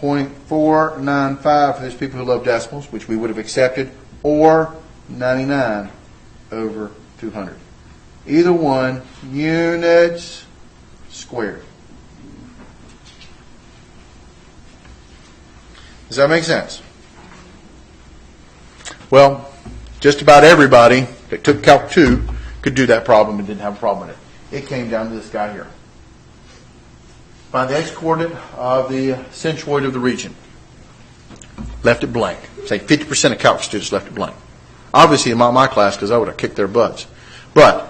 0.495 for those people who love decimals, which we would have accepted, or 99 over 200. Either one, units squared. Does that make sense? Well, just about everybody that took Calc 2 could do that problem and didn't have a problem with it. It came down to this guy here. Find the x-coordinate of the centroid of the region. Left it blank. Say 50% of Calc students left it blank. Obviously, in my class, because I would have kicked their butts. But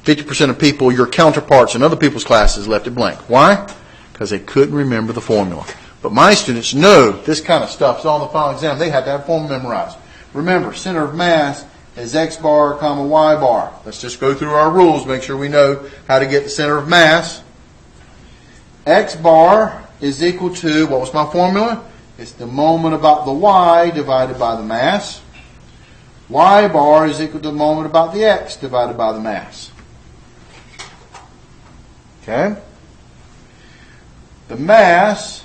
50% of people, your counterparts in other people's classes, left it blank. Why? Because they couldn't remember the formula. But my students know this kind of stuff. So on the final exam, they had to have formula memorized. Remember, center of mass is x bar, comma, y bar. Let's just go through our rules, make sure we know how to get the center of mass. X bar is equal to, what was my formula? It's the moment about the y divided by the mass. Y bar is equal to the moment about the x divided by the mass. Okay? The mass,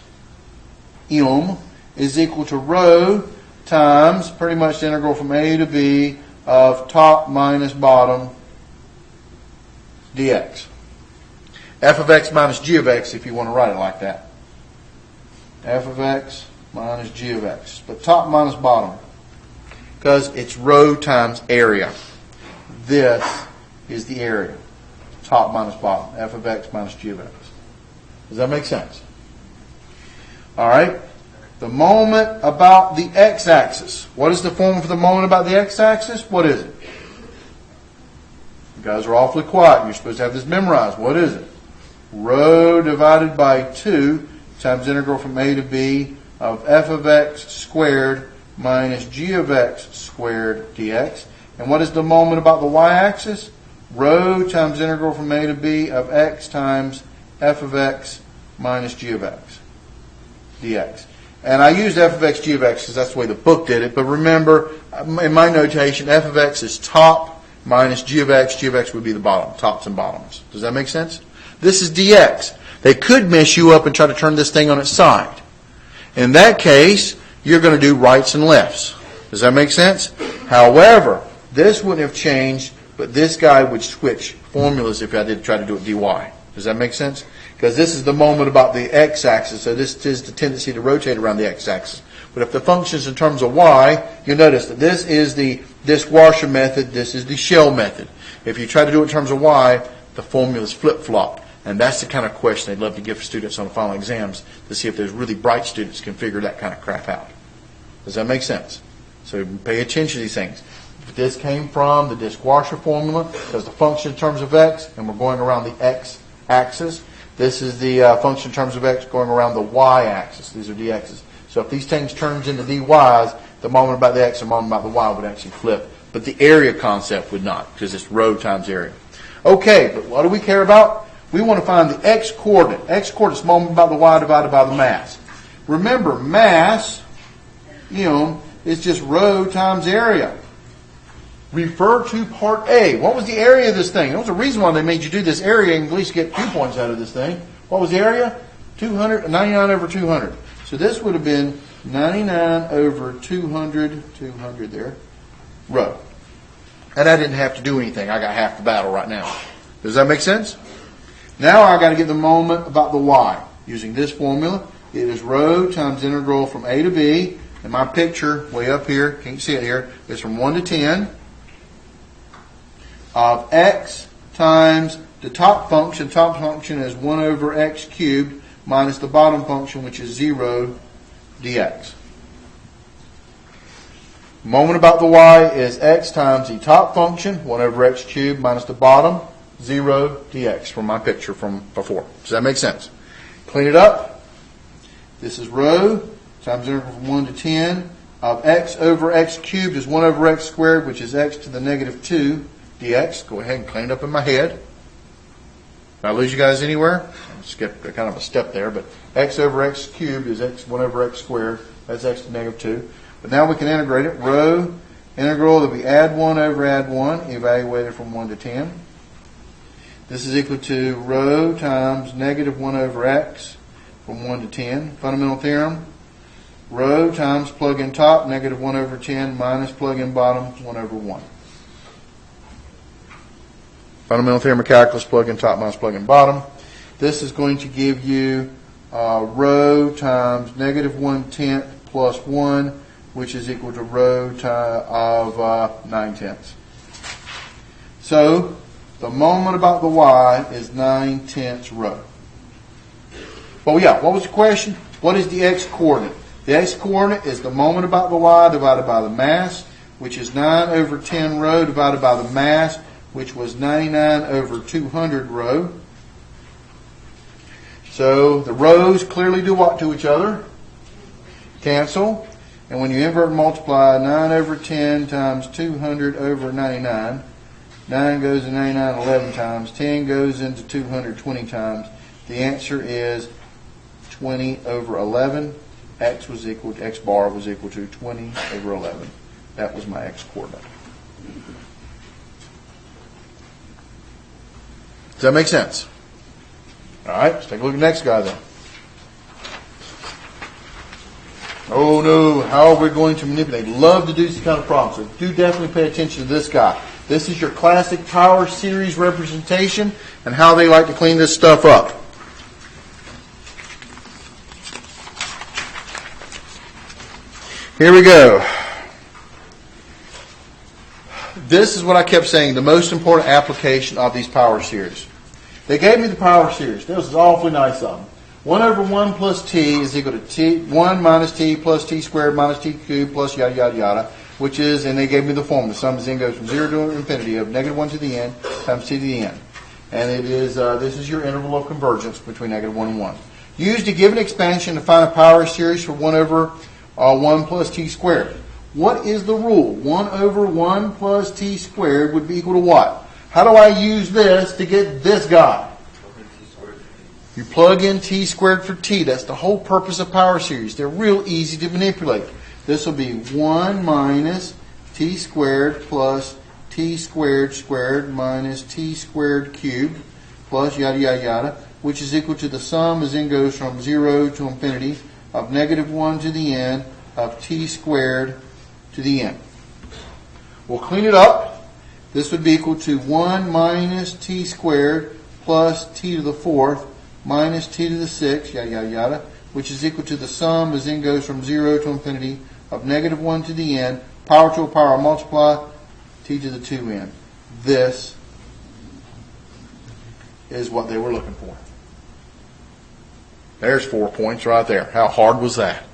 M, is equal to rho times pretty much the integral from A to B of top minus bottom dx. F of x minus g of x, if you want to write it like that. F of x minus g of x. But top minus bottom, because it's rho times area. This is the area. Top minus bottom. F of x minus g of x. Does that make sense? All right. The moment about the x-axis. What is the formula for the moment about the x-axis? What is it? You guys are awfully quiet. You're supposed to have this memorized. What is it? Rho divided by 2 times integral from A to B of f of x squared minus g of x squared dx. And what is the moment about the y-axis? Rho times integral from A to B of x times f of x minus g of x dx. And I used f of x, g of x because that's the way the book did it. But remember, in my notation, f of x is top minus g of x would be the bottom, tops and bottoms. Does that make sense? This is dx. They could mess you up and try to turn this thing on its side. In that case, you're going to do rights and lefts. Does that make sense? However, this wouldn't have changed, but this guy would switch formulas if I did try to do it dy. Does that make sense? Because this is the moment about the x-axis, so this is the tendency to rotate around the x-axis. But if the function is in terms of y, you'll notice that this is the dishwasher method, this is the shell method. If you try to do it in terms of y, the formula is flip-flopped. And that's the kind of question they'd love to give students on the final exams to see if there's really bright students who can figure that kind of crap out. Does that make sense? So pay attention to these things. This came from the dishwasher formula because the function in terms of x, and we're going around the x-axis. This is the function in terms of x going around the y-axis. These are dx's. So if these things turns into dy's, the moment about the x and the moment about the y would actually flip. But the area concept would not because it's rho times area. Okay, but what do we care about? We want to find the x-coordinate. X-coordinate is the moment about the y divided by the mass. Remember, mass, is just rho times area. Refer to part A. What was the area of this thing? There was a reason why they made you do this area and at least get 2 points out of this thing. What was the area? 99 over 200. So this would have been 99 over 200 there, rho. And I didn't have to do anything. I got half the battle right now. Does that make sense? Now I got to get the moment about the y. Using this formula, it is rho times integral from A to B. And my picture, way up here, can't see it here, is from 1 to 10 of x times the top function. Top function is 1 over x cubed minus the bottom function, which is 0 dx. Moment about the y is x times the top function, 1 over x cubed, minus the bottom, 0 dx, from my picture from before. Does that make sense? Clean it up. This is rho times integral from 1 to 10 of x over x cubed is 1 over x squared, which is x to the negative 2 dx. Go ahead and clean it up in my head. Did I lose you guys anywhere? I skipped kind of a step there, but x over x cubed is x 1 over x squared. That's x to the negative 2. But now we can integrate it. Rho integral that we add 1 over add 1, evaluated from 1 to 10. This is equal to rho times negative 1 over x from 1 to 10. Fundamental theorem. Rho times plug in top, negative 1 over 10, minus plug in bottom, 1 over 1. Fundamental theorem of calculus, plug in top minus plug in bottom. This is going to give you rho times negative 1/10 plus 1, which is equal to rho of 9/10. So, the moment about the y is 9/10 rho. Well, yeah, what was the question? What is the x-coordinate? The x-coordinate is the moment about the y divided by the mass, which is 9 over 10 rho divided by the mass, which was 99 over 200 rho. So the rho's clearly do what to each other? Cancel. And when you invert and multiply 9 over 10 times 200 over 99, 9 goes to 99 11 times, 10 goes into 200 20 times. The answer is 20 over 11. X bar was equal to 20 over 11. That was my x-coordinate. Does that make sense? All right, let's take a look at the next guy then. Oh no, how are we going to manipulate? Love to do this kind of problem, so do definitely pay attention to this guy. This is your classic power series representation and how they like to clean this stuff up. Here we go. This is what I kept saying, the most important application of these power series. They gave me the power series. This is awfully nice of them. 1 over 1 plus t is equal to t 1 minus t plus t squared minus t cubed plus yada yada yada, which is, and they gave me the formula. The sum is n goes from 0 to infinity of negative 1 to the n times t to the n. And it is this is your interval of convergence between negative 1 and 1. Use a given expansion to find a power series for 1 over 1 plus t squared. What is the rule? 1 over 1 plus t squared would be equal to what? How do I use this to get this guy? You plug in t squared for t. That's the whole purpose of power series. They're real easy to manipulate. This will be 1 minus t squared plus t squared squared minus t squared cubed plus yada yada yada, which is equal to the sum as n goes from 0 to infinity of negative 1 to the n of t squared to the n. We'll clean it up. This would be equal to 1 minus t squared plus t to the 4th minus t to the 6th, yada yada yada, which is equal to the sum as n goes from 0 to infinity of negative 1 to the n, power to a power multiply, t to the 2n. This is what they were looking for. There's 4 points right there. How hard was that?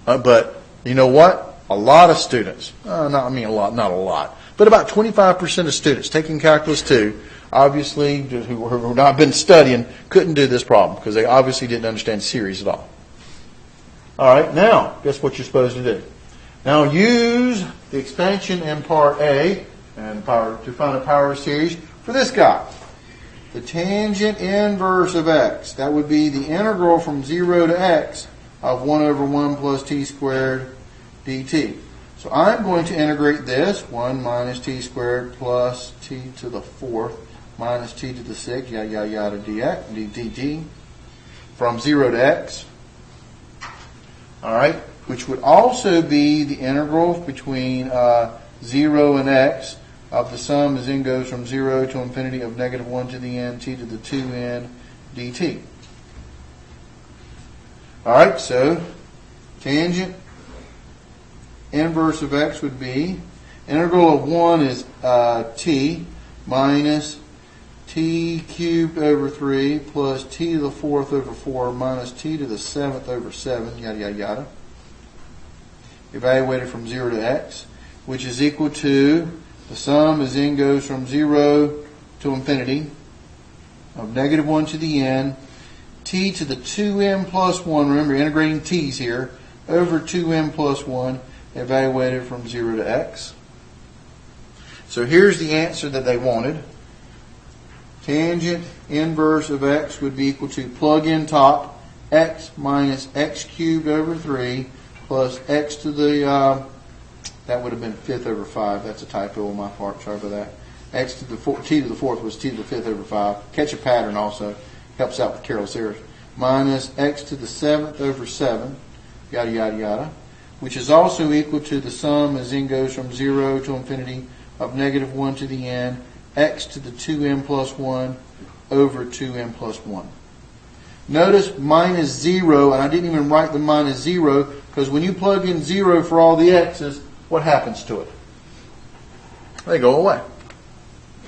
But you know what? A lot of students, not a lot, but about 25% of students taking Calculus 2, obviously, who have not been studying, couldn't do this problem because they obviously didn't understand series at all. All right, now, guess what you're supposed to do? Now use the expansion in part A and to find a power series for this guy. The tangent inverse of x, that would be the integral from 0 to x of 1 over 1 plus t squared dt. So I'm going to integrate this, 1 minus t squared plus t to the 4th minus t to the 6th, yada yada yada dt, from 0 to x. All right, which would also be the integral between 0 and x of the sum as n goes from 0 to infinity of negative 1 to the n, t to the 2n dt. All right, so tangent inverse of x would be integral of 1 is t minus t t cubed over 3 plus t to the 4th over 4 minus t to the 7th over 7, yada, yada, yada. Evaluated from 0 to x, which is equal to, the sum as n goes from 0 to infinity, of negative 1 to the n, t to the 2n plus 1, remember integrating t's here, over 2n plus 1, evaluated from 0 to x. So here's the answer that they wanted. Tangent inverse of x would be equal to plug in top, x minus x cubed over 3 plus x to the, that would have been 5th over 5. That's a typo on my part. Sorry for that. X to the t to the 4th was t to the 5th over 5. Catch a pattern also. Helps out with Carol Series. Minus x to the 7th over 7. Yada, yada, yada. Which is also equal to the sum as n goes from 0 to infinity of negative 1 to the n, x to the 2n plus 1 over 2n plus 1. Notice minus 0, and I didn't even write the minus 0, because when you plug in 0 for all the x's, what happens to it? They go away.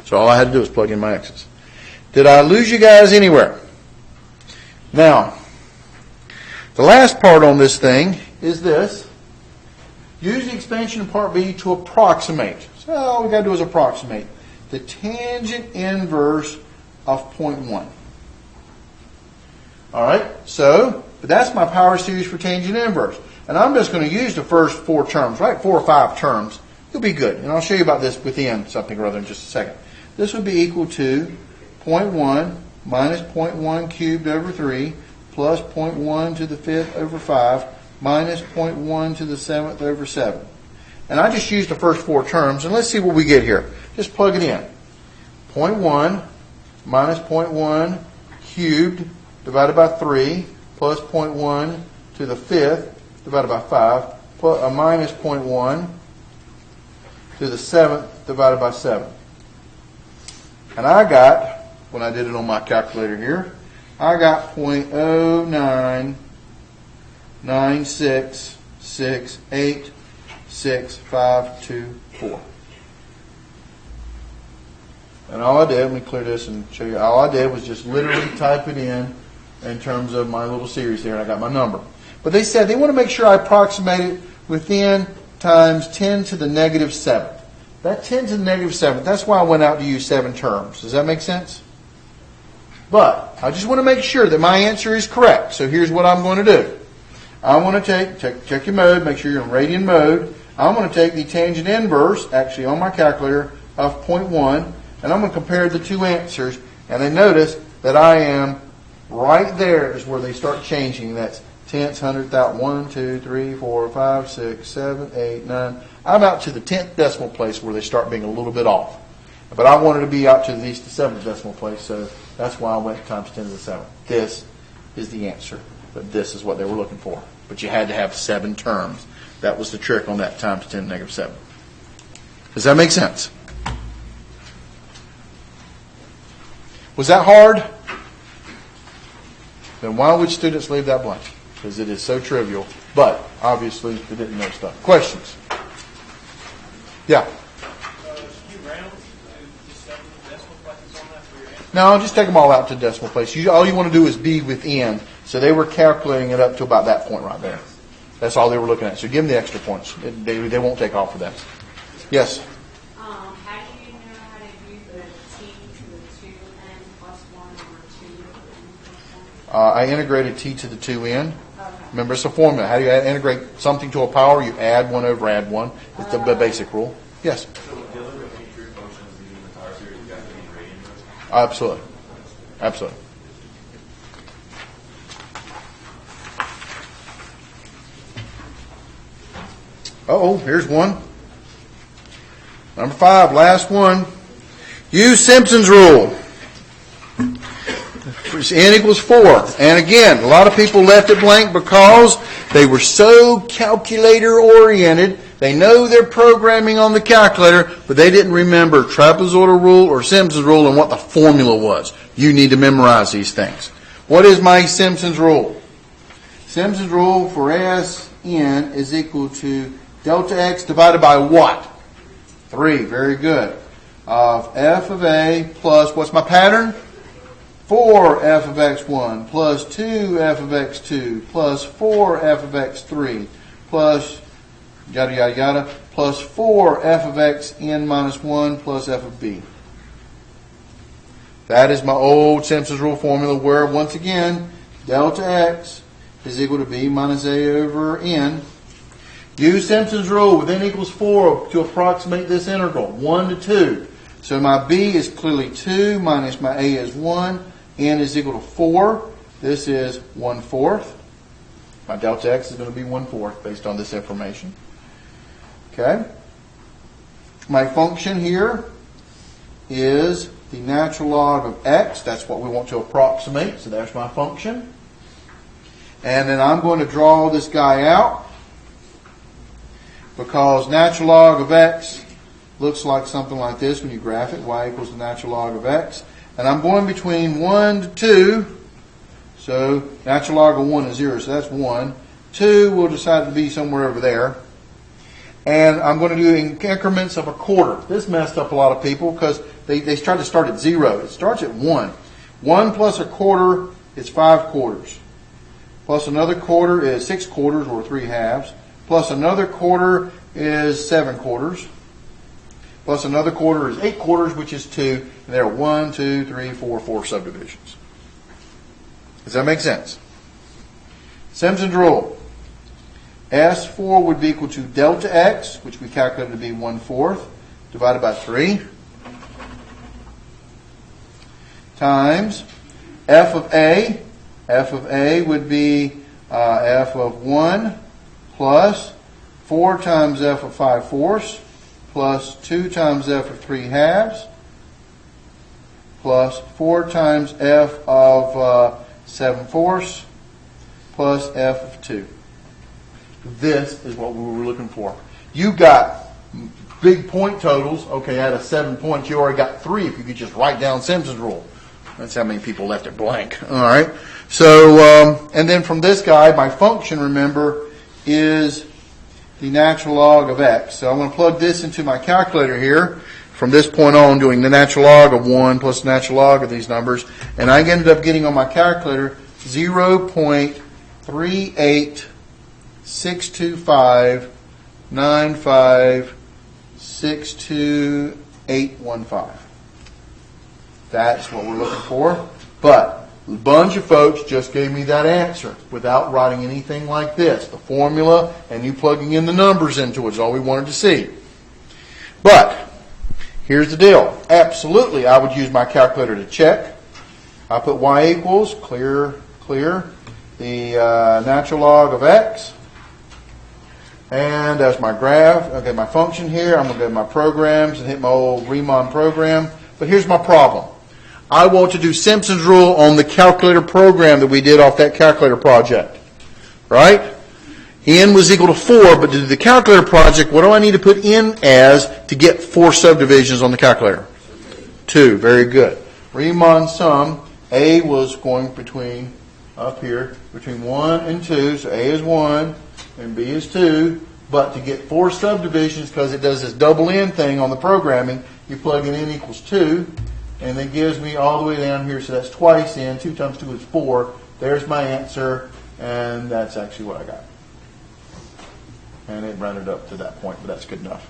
So all I had to do was plug in my x's. Did I lose you guys anywhere? Now, the last part on this thing is this. Use the expansion in part B to approximate. So all we got to do is approximate the tangent inverse of 0.1. All right, so but that's my power series for tangent inverse. And I'm just going to use the first 4 terms, right? 4 or 5 terms. You'll be good. And I'll show you about this within something or other in just a second. This would be equal to 0.1 minus 0.1 cubed over 3 plus 0.1 to the 5th over 5 minus 0.1 to the 7th over 7. And I just used the first 4 terms, and let's see what we get here. Just plug it in. 0.1 minus 0.1 cubed divided by 3 plus 0.1 to the 5th divided by 5 plus, minus 0.1 to the 7th divided by 7. And I got, when I did it on my calculator here, I got 0.09966865524. And all I did, let me clear this and show you, all I did was just literally type it in terms of my little series there, and I got my number. But they said they want to make sure I approximate it within times 10 to the negative 7th. That 10 to the negative 7th, that's why I went out to use 7 terms. Does that make sense? But I just want to make sure that my answer is correct. So here's what I'm going to do. I want to check your mode, make sure you're in radian mode. I'm going to take the tangent inverse, actually on my calculator, of 0.1, and I'm going to compare the 2 answers. And then notice that I am right there is where they start changing. That's tenths, 100,000, 1, 2, 3, 4, 5, 6, 7, 8, 9. I'm out to the 10th decimal place where they start being a little bit off. But I wanted to be out to at least the 7th decimal place, so that's why I went times 10 to the 7th. This is the answer, but this is what they were looking for. But you had to have 7 terms. That was the trick on that times 10 to the negative 7. Does that make sense? Was that hard? Then why would students leave that blank? Because it is so trivial. But obviously they didn't know stuff. Questions? Yeah. No, just take them all out to decimal place. All you want to do is be within. So they were calculating it up to about that point right there. That's all they were looking at. So give them the extra points. They won't take off for that. Yes? How do you know how to do the t to the 2n plus 1 or 2 to the n plus 1? I integrated t to the 2n. Okay. Remember, it's a formula. How do you integrate something to a power? You add 1 over add 1. It's the basic rule. Yes? So the other remaining true functions using the power series, you got to be in radian mode? Absolutely. Absolutely. Uh-oh, here's one. Number 5, last one. Use Simpson's rule. N equals 4. And again, a lot of people left it blank because they were so calculator oriented. They know their programming on the calculator, but they didn't remember trapezoidal rule or Simpson's rule and what the formula was. You need to memorize these things. What is my Simpson's rule? Simpson's rule for Sn is equal to delta x divided by what? 3. Very good. of f of a plus, what's my pattern? 4f of x1 plus 2f of x2 plus 4f of x3 plus yada yada yada plus 4f of x n minus 1 plus f of b. That is my old Simpson's rule formula where, once again, delta x is equal to b minus a over n. Use Simpson's rule with n equals 4 to approximate this integral, 1 to 2. So my b is clearly 2 minus my a is 1. N is equal to 4. This is 1/4. My delta x is going to be 1/4 based on this information. Okay. My function here is the natural log of x. That's what we want to approximate. So there's my function. And then I'm going to draw this guy out because natural log of x looks like something like this when you graph it. Y equals the natural log of x. And I'm going between 1 to 2. So natural log of 1 is 0, so that's 1. 2 will decide to be somewhere over there. And I'm going to do in increments of a quarter. This messed up a lot of people because they tried to start at 0. It starts at 1. 1 plus a quarter is 5 quarters. Plus another quarter is 6 quarters or 3 halves. Plus another quarter is 7 quarters. Plus another quarter is 8 quarters, which is 2. And there are 1, 2, 3, 4, 4 subdivisions. Does that make sense? Simpson's rule. S4 would be equal to delta x, which we calculated to be 1/4, divided by 3, times f of a. F of a would be f of 1 plus 4 times f of 5/4 plus 2 times f of 3 halves plus 4 times f of 7/4 plus f of 2. This is what we were looking for. You got big point totals. Okay, out of 7 points, you already got 3 if you could just write down Simpson's rule. That's how many people left it blank. All right. So, and then from this guy, my function, remember, is the natural log of x. So I'm going to plug this into my calculator here. From this point on, doing the natural log of 1 plus the natural log of these numbers. And I ended up getting on my calculator 0.386259562815. That's what we're looking for. But a bunch of folks just gave me that answer without writing anything like this. The formula and you plugging in the numbers into it is all we wanted to see. But here's the deal. Absolutely, I would use my calculator to check. I put y equals, clear, the natural log of x. And that's my graph. Okay, my function here. I'm going to go to my programs and hit my old Riemann program. But here's my problem. I want to do Simpson's rule on the calculator program that we did off that calculator project. Right? N was equal to 4, but to do the calculator project, what do I need to put in as to get 4 subdivisions on the calculator? 2. Very good. Riemann sum, A was going between, up here, between 1 and 2. So A is 1 and B is 2. But to get 4 subdivisions, because it does this double N thing on the programming, you plug in N equals 2. And it gives me all the way down here, so that's twice N. 2 times 2 is 4. There's my answer, and that's actually what I got. And it rounded up to that point, but that's good enough.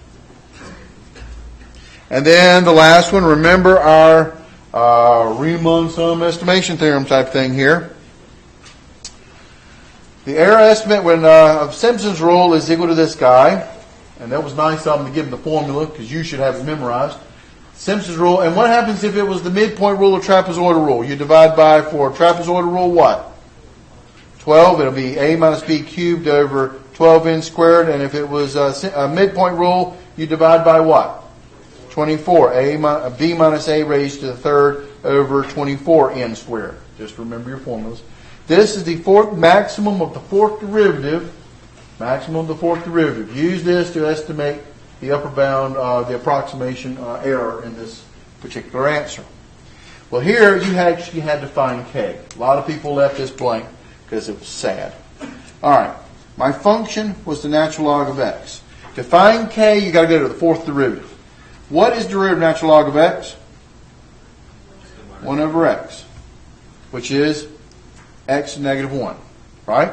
And then the last one, remember our Riemann Sum estimation theorem type thing here. The error estimate of Simpson's rule is equal to this guy. And that was nice of them to give him the formula, because you should have it memorized. Simpson's rule. And what happens if it was the midpoint rule or trapezoidal rule? You divide by, for trapezoidal rule, what? 12. It'll be a minus b cubed over 12n squared. And if it was a midpoint rule, you divide by what? 24. B minus a raised to the third over 24n squared. Just remember your formulas. This is the maximum of the fourth derivative. Maximum of the fourth derivative. Use this to estimate the upper bound, the approximation error in this particular answer. Well, here you actually had to find k. A lot of people left this blank because it was sad. All right. My function was the natural log of x. To find k, you got to go to the fourth derivative. What is derivative natural log of x? 1 over x, which is x to negative 1, right?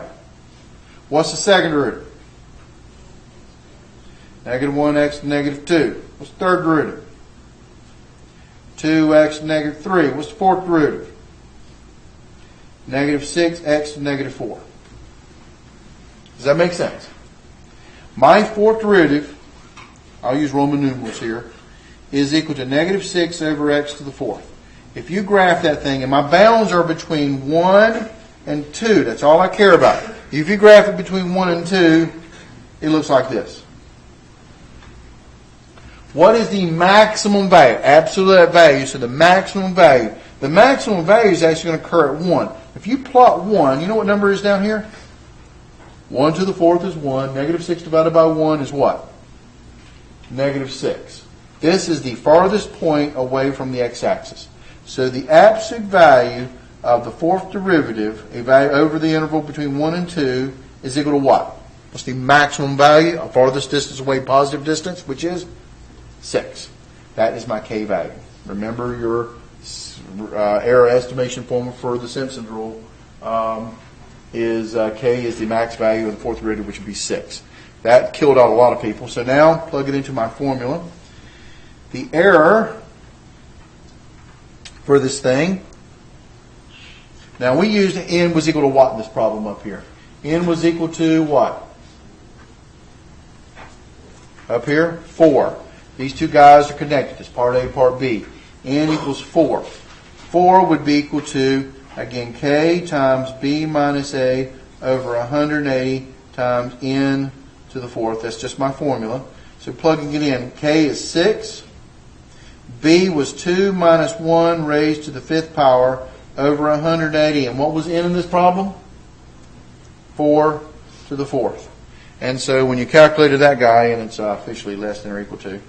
What's the second derivative? Negative 1x to negative 2. What's the third derivative? 2x to negative 3. What's the fourth derivative? Negative 6x to negative 4. Does that make sense? My fourth derivative, I'll use Roman numerals here, is equal to negative 6 over x to the fourth. If you graph that thing, and my bounds are between 1 and 2, that's all I care about. If you graph it between 1 and 2, it looks like this. What is the maximum value? Absolute value, so the maximum value. The maximum value is actually going to occur at 1. If you plot 1, you know what number is down here? 1 to the fourth is 1. Negative 6 divided by 1 is what? Negative 6. This is the farthest point away from the x-axis. So the absolute value of the fourth derivative, a value over the interval between 1 and 2, is equal to what? What's the maximum value of farthest distance away, positive distance, which is 6. That is my k value. Remember your error estimation formula for the Simpsons rule is k is the max value of the fourth derivative, which would be 6. That killed out a lot of people. So now plug it into my formula. The error for this thing, now we used n was equal to what in this problem up here? N was equal to what? Up here, 4. These two guys are connected. It's part A, part B. N equals 4. 4 would be equal to, again, k times b minus a over 180 times n to the fourth. That's just my formula. So plugging it in, k is 6. B was 2 minus 1 raised to the fifth power over 180. And what was n in this problem? 4 to the fourth. And so when you calculated that guy, and it's officially less than or equal to.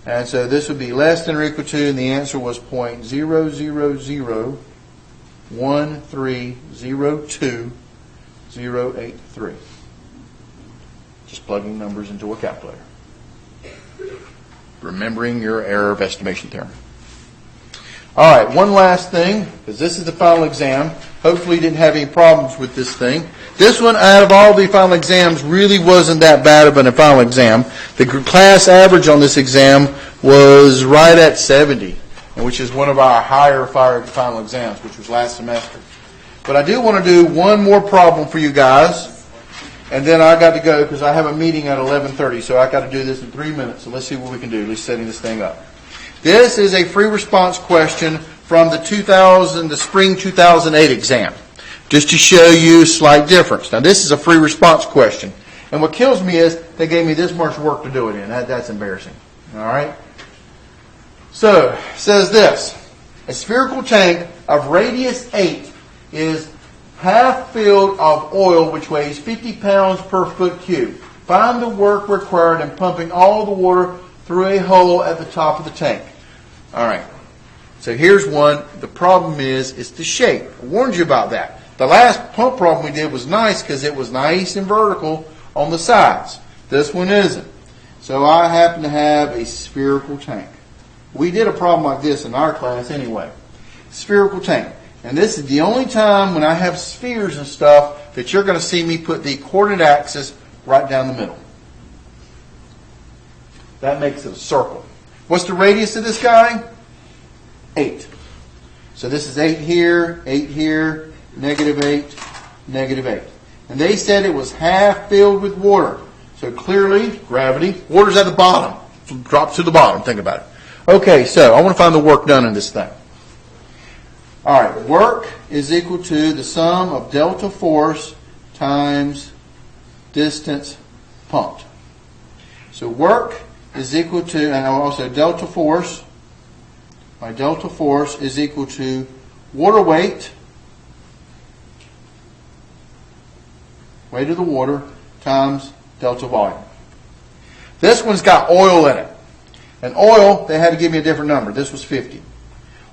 And so this would be less than or equal to, and the answer was 0.0001302,083. Just plugging numbers into a calculator. Remembering your error of estimation theorem. All right, one last thing, because this is the final exam. Hopefully you didn't have any problems with this thing. This one, out of all the final exams, really wasn't that bad of a final exam. The class average on this exam was right at 70, which is one of our higher final exams, which was last semester. But I do want to do one more problem for you guys, and then I got to go because I have a meeting at 11:30, so I got to do this in 3 minutes. So let's see what we can do. At least setting this thing up. This is a free response question from the spring 2008 exam, just to show you a slight difference. Now, this is a free response question. And what kills me is they gave me this much work to do it in. That's embarrassing. All right? So, it says this. A spherical tank of radius 8 is half filled of oil which weighs 50 pounds per foot cube. Find the work required in pumping all the water through a hole at the top of the tank. All right. So here's one. The problem is it's the shape. I warned you about that. The last pump problem we did was nice because it was nice and vertical on the sides. This one isn't. So I happen to have a spherical tank. We did a problem like this in our class anyway. Spherical tank. And this is the only time when I have spheres and stuff that you're going to see me put the coordinate axis right down the middle. That makes it a circle. What's the radius of this guy? 8. So this is 8 here, negative 8, negative 8. And they said it was half filled with water. So clearly, gravity, water's at the bottom. So it drops to the bottom. Think about it. Okay, so I want to find the work done in this thing. All right, work is equal to the sum of delta force times distance pumped. So work is equal to, and also delta force, my delta force is equal to water weight, weight of the water, times delta volume. This one's got oil in it. And oil, they had to give me a different number. This was 50.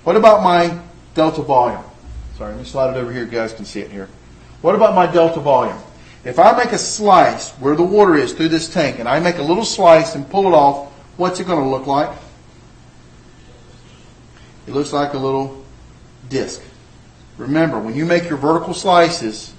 What about my delta volume? Sorry, let me slide it over here. You guys can see it here. What about my delta volume? If I make a slice where the water is through this tank, and I make a little slice and pull it off, what's it going to look like? It looks like a little disc. Remember, when you make your vertical slices,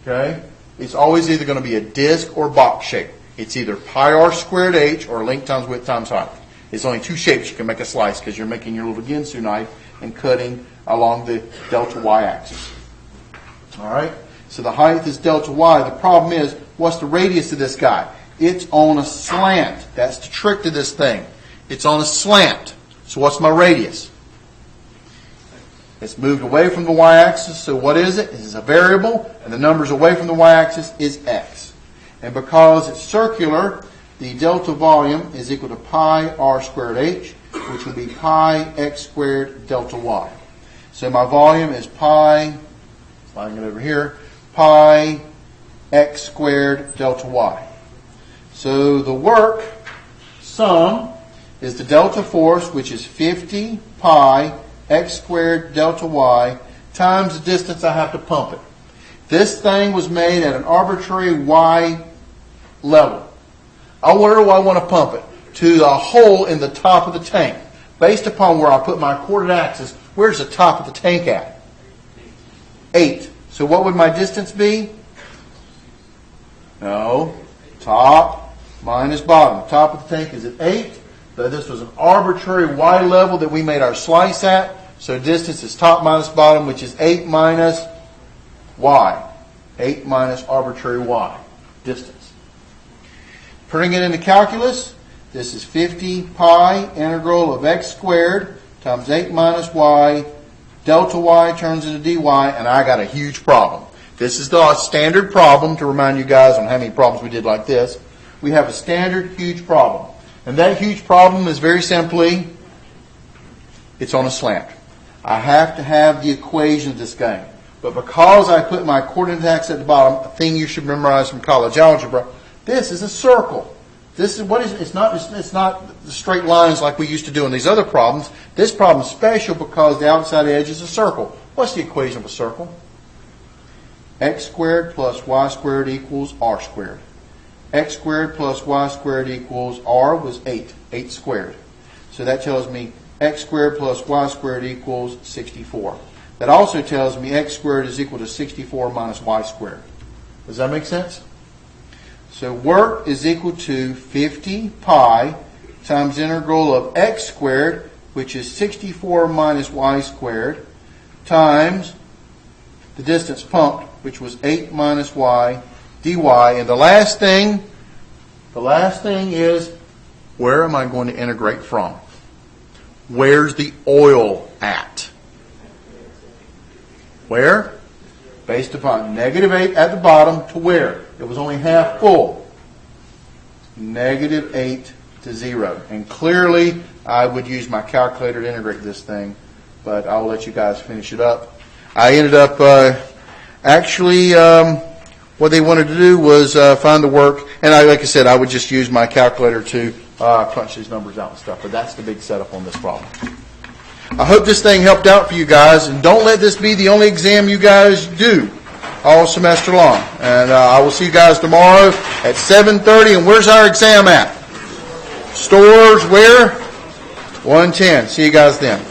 okay, it's always either going to be a disc or box shape. It's either pi r squared h or length times width times height. It's only two shapes you can make a slice because you're making your little Ginsu knife and cutting along the delta y axis. All right? So the height is delta y. The problem is, what's the radius of this guy? It's on a slant. That's the trick to this thing. It's on a slant. So what's my radius? It's moved away from the y-axis, so what is it? It's a variable, and the numbers away from the y-axis is x. And because it's circular, the delta volume is equal to pi r squared h, which would be pi x squared delta y. So my volume is pi, sliding it over here, pi x squared delta y. So the work sum is the delta force, which is 50 pi x squared delta y times the distance I have to pump it. This thing was made at an arbitrary y level. Where do I want to pump it? To the hole in the top of the tank. Based upon where I put my coordinate axis, where's the top of the tank at? 8. So what would my distance be? No. Top minus bottom. Top of the tank is at 8. But this was an arbitrary y level that we made our slice at. So distance is top minus bottom, which is 8 minus y. 8 minus arbitrary y. Distance. Putting it into calculus, this is 50 pi integral of x squared times 8 minus y. Delta y turns into dy, and I got a huge problem. This is the standard problem, to remind you guys on how many problems we did like this. We have a standard huge problem. And that huge problem is very simply, it's on a slant. I have to have the equation of this game. But because I put my coordinate axis at the bottom, a thing you should memorize from college algebra, this is a circle. This is what is it's not the straight lines like we used to do in these other problems. This problem is special because the outside edge is a circle. What's the equation of a circle? X squared plus y squared equals r squared. X squared plus y squared equals r was 8. 8 squared. So that tells me x squared plus y squared equals 64. That also tells me x squared is equal to 64 minus y squared. Does that make sense? So work is equal to 50 pi times integral of x squared, which is 64 minus y squared, times the distance pumped, which was 8 minus y dy. And the last thing is, where am I going to integrate from? Where's the oil at? Where? Based upon negative 8 at the bottom to where? It was only half full. Negative 8 to 0. And clearly, I would use my calculator to integrate this thing, but I'll let you guys finish it up. I ended up, what they wanted to do was find the work, and like I said, I would just use my calculator to crunch these numbers out and stuff, but that's the big setup on this problem. I hope this thing helped out for you guys, and don't let this be the only exam you guys do all semester long. And I will see you guys tomorrow at 7:30, and where's our exam at? Stores where? 110. See you guys then.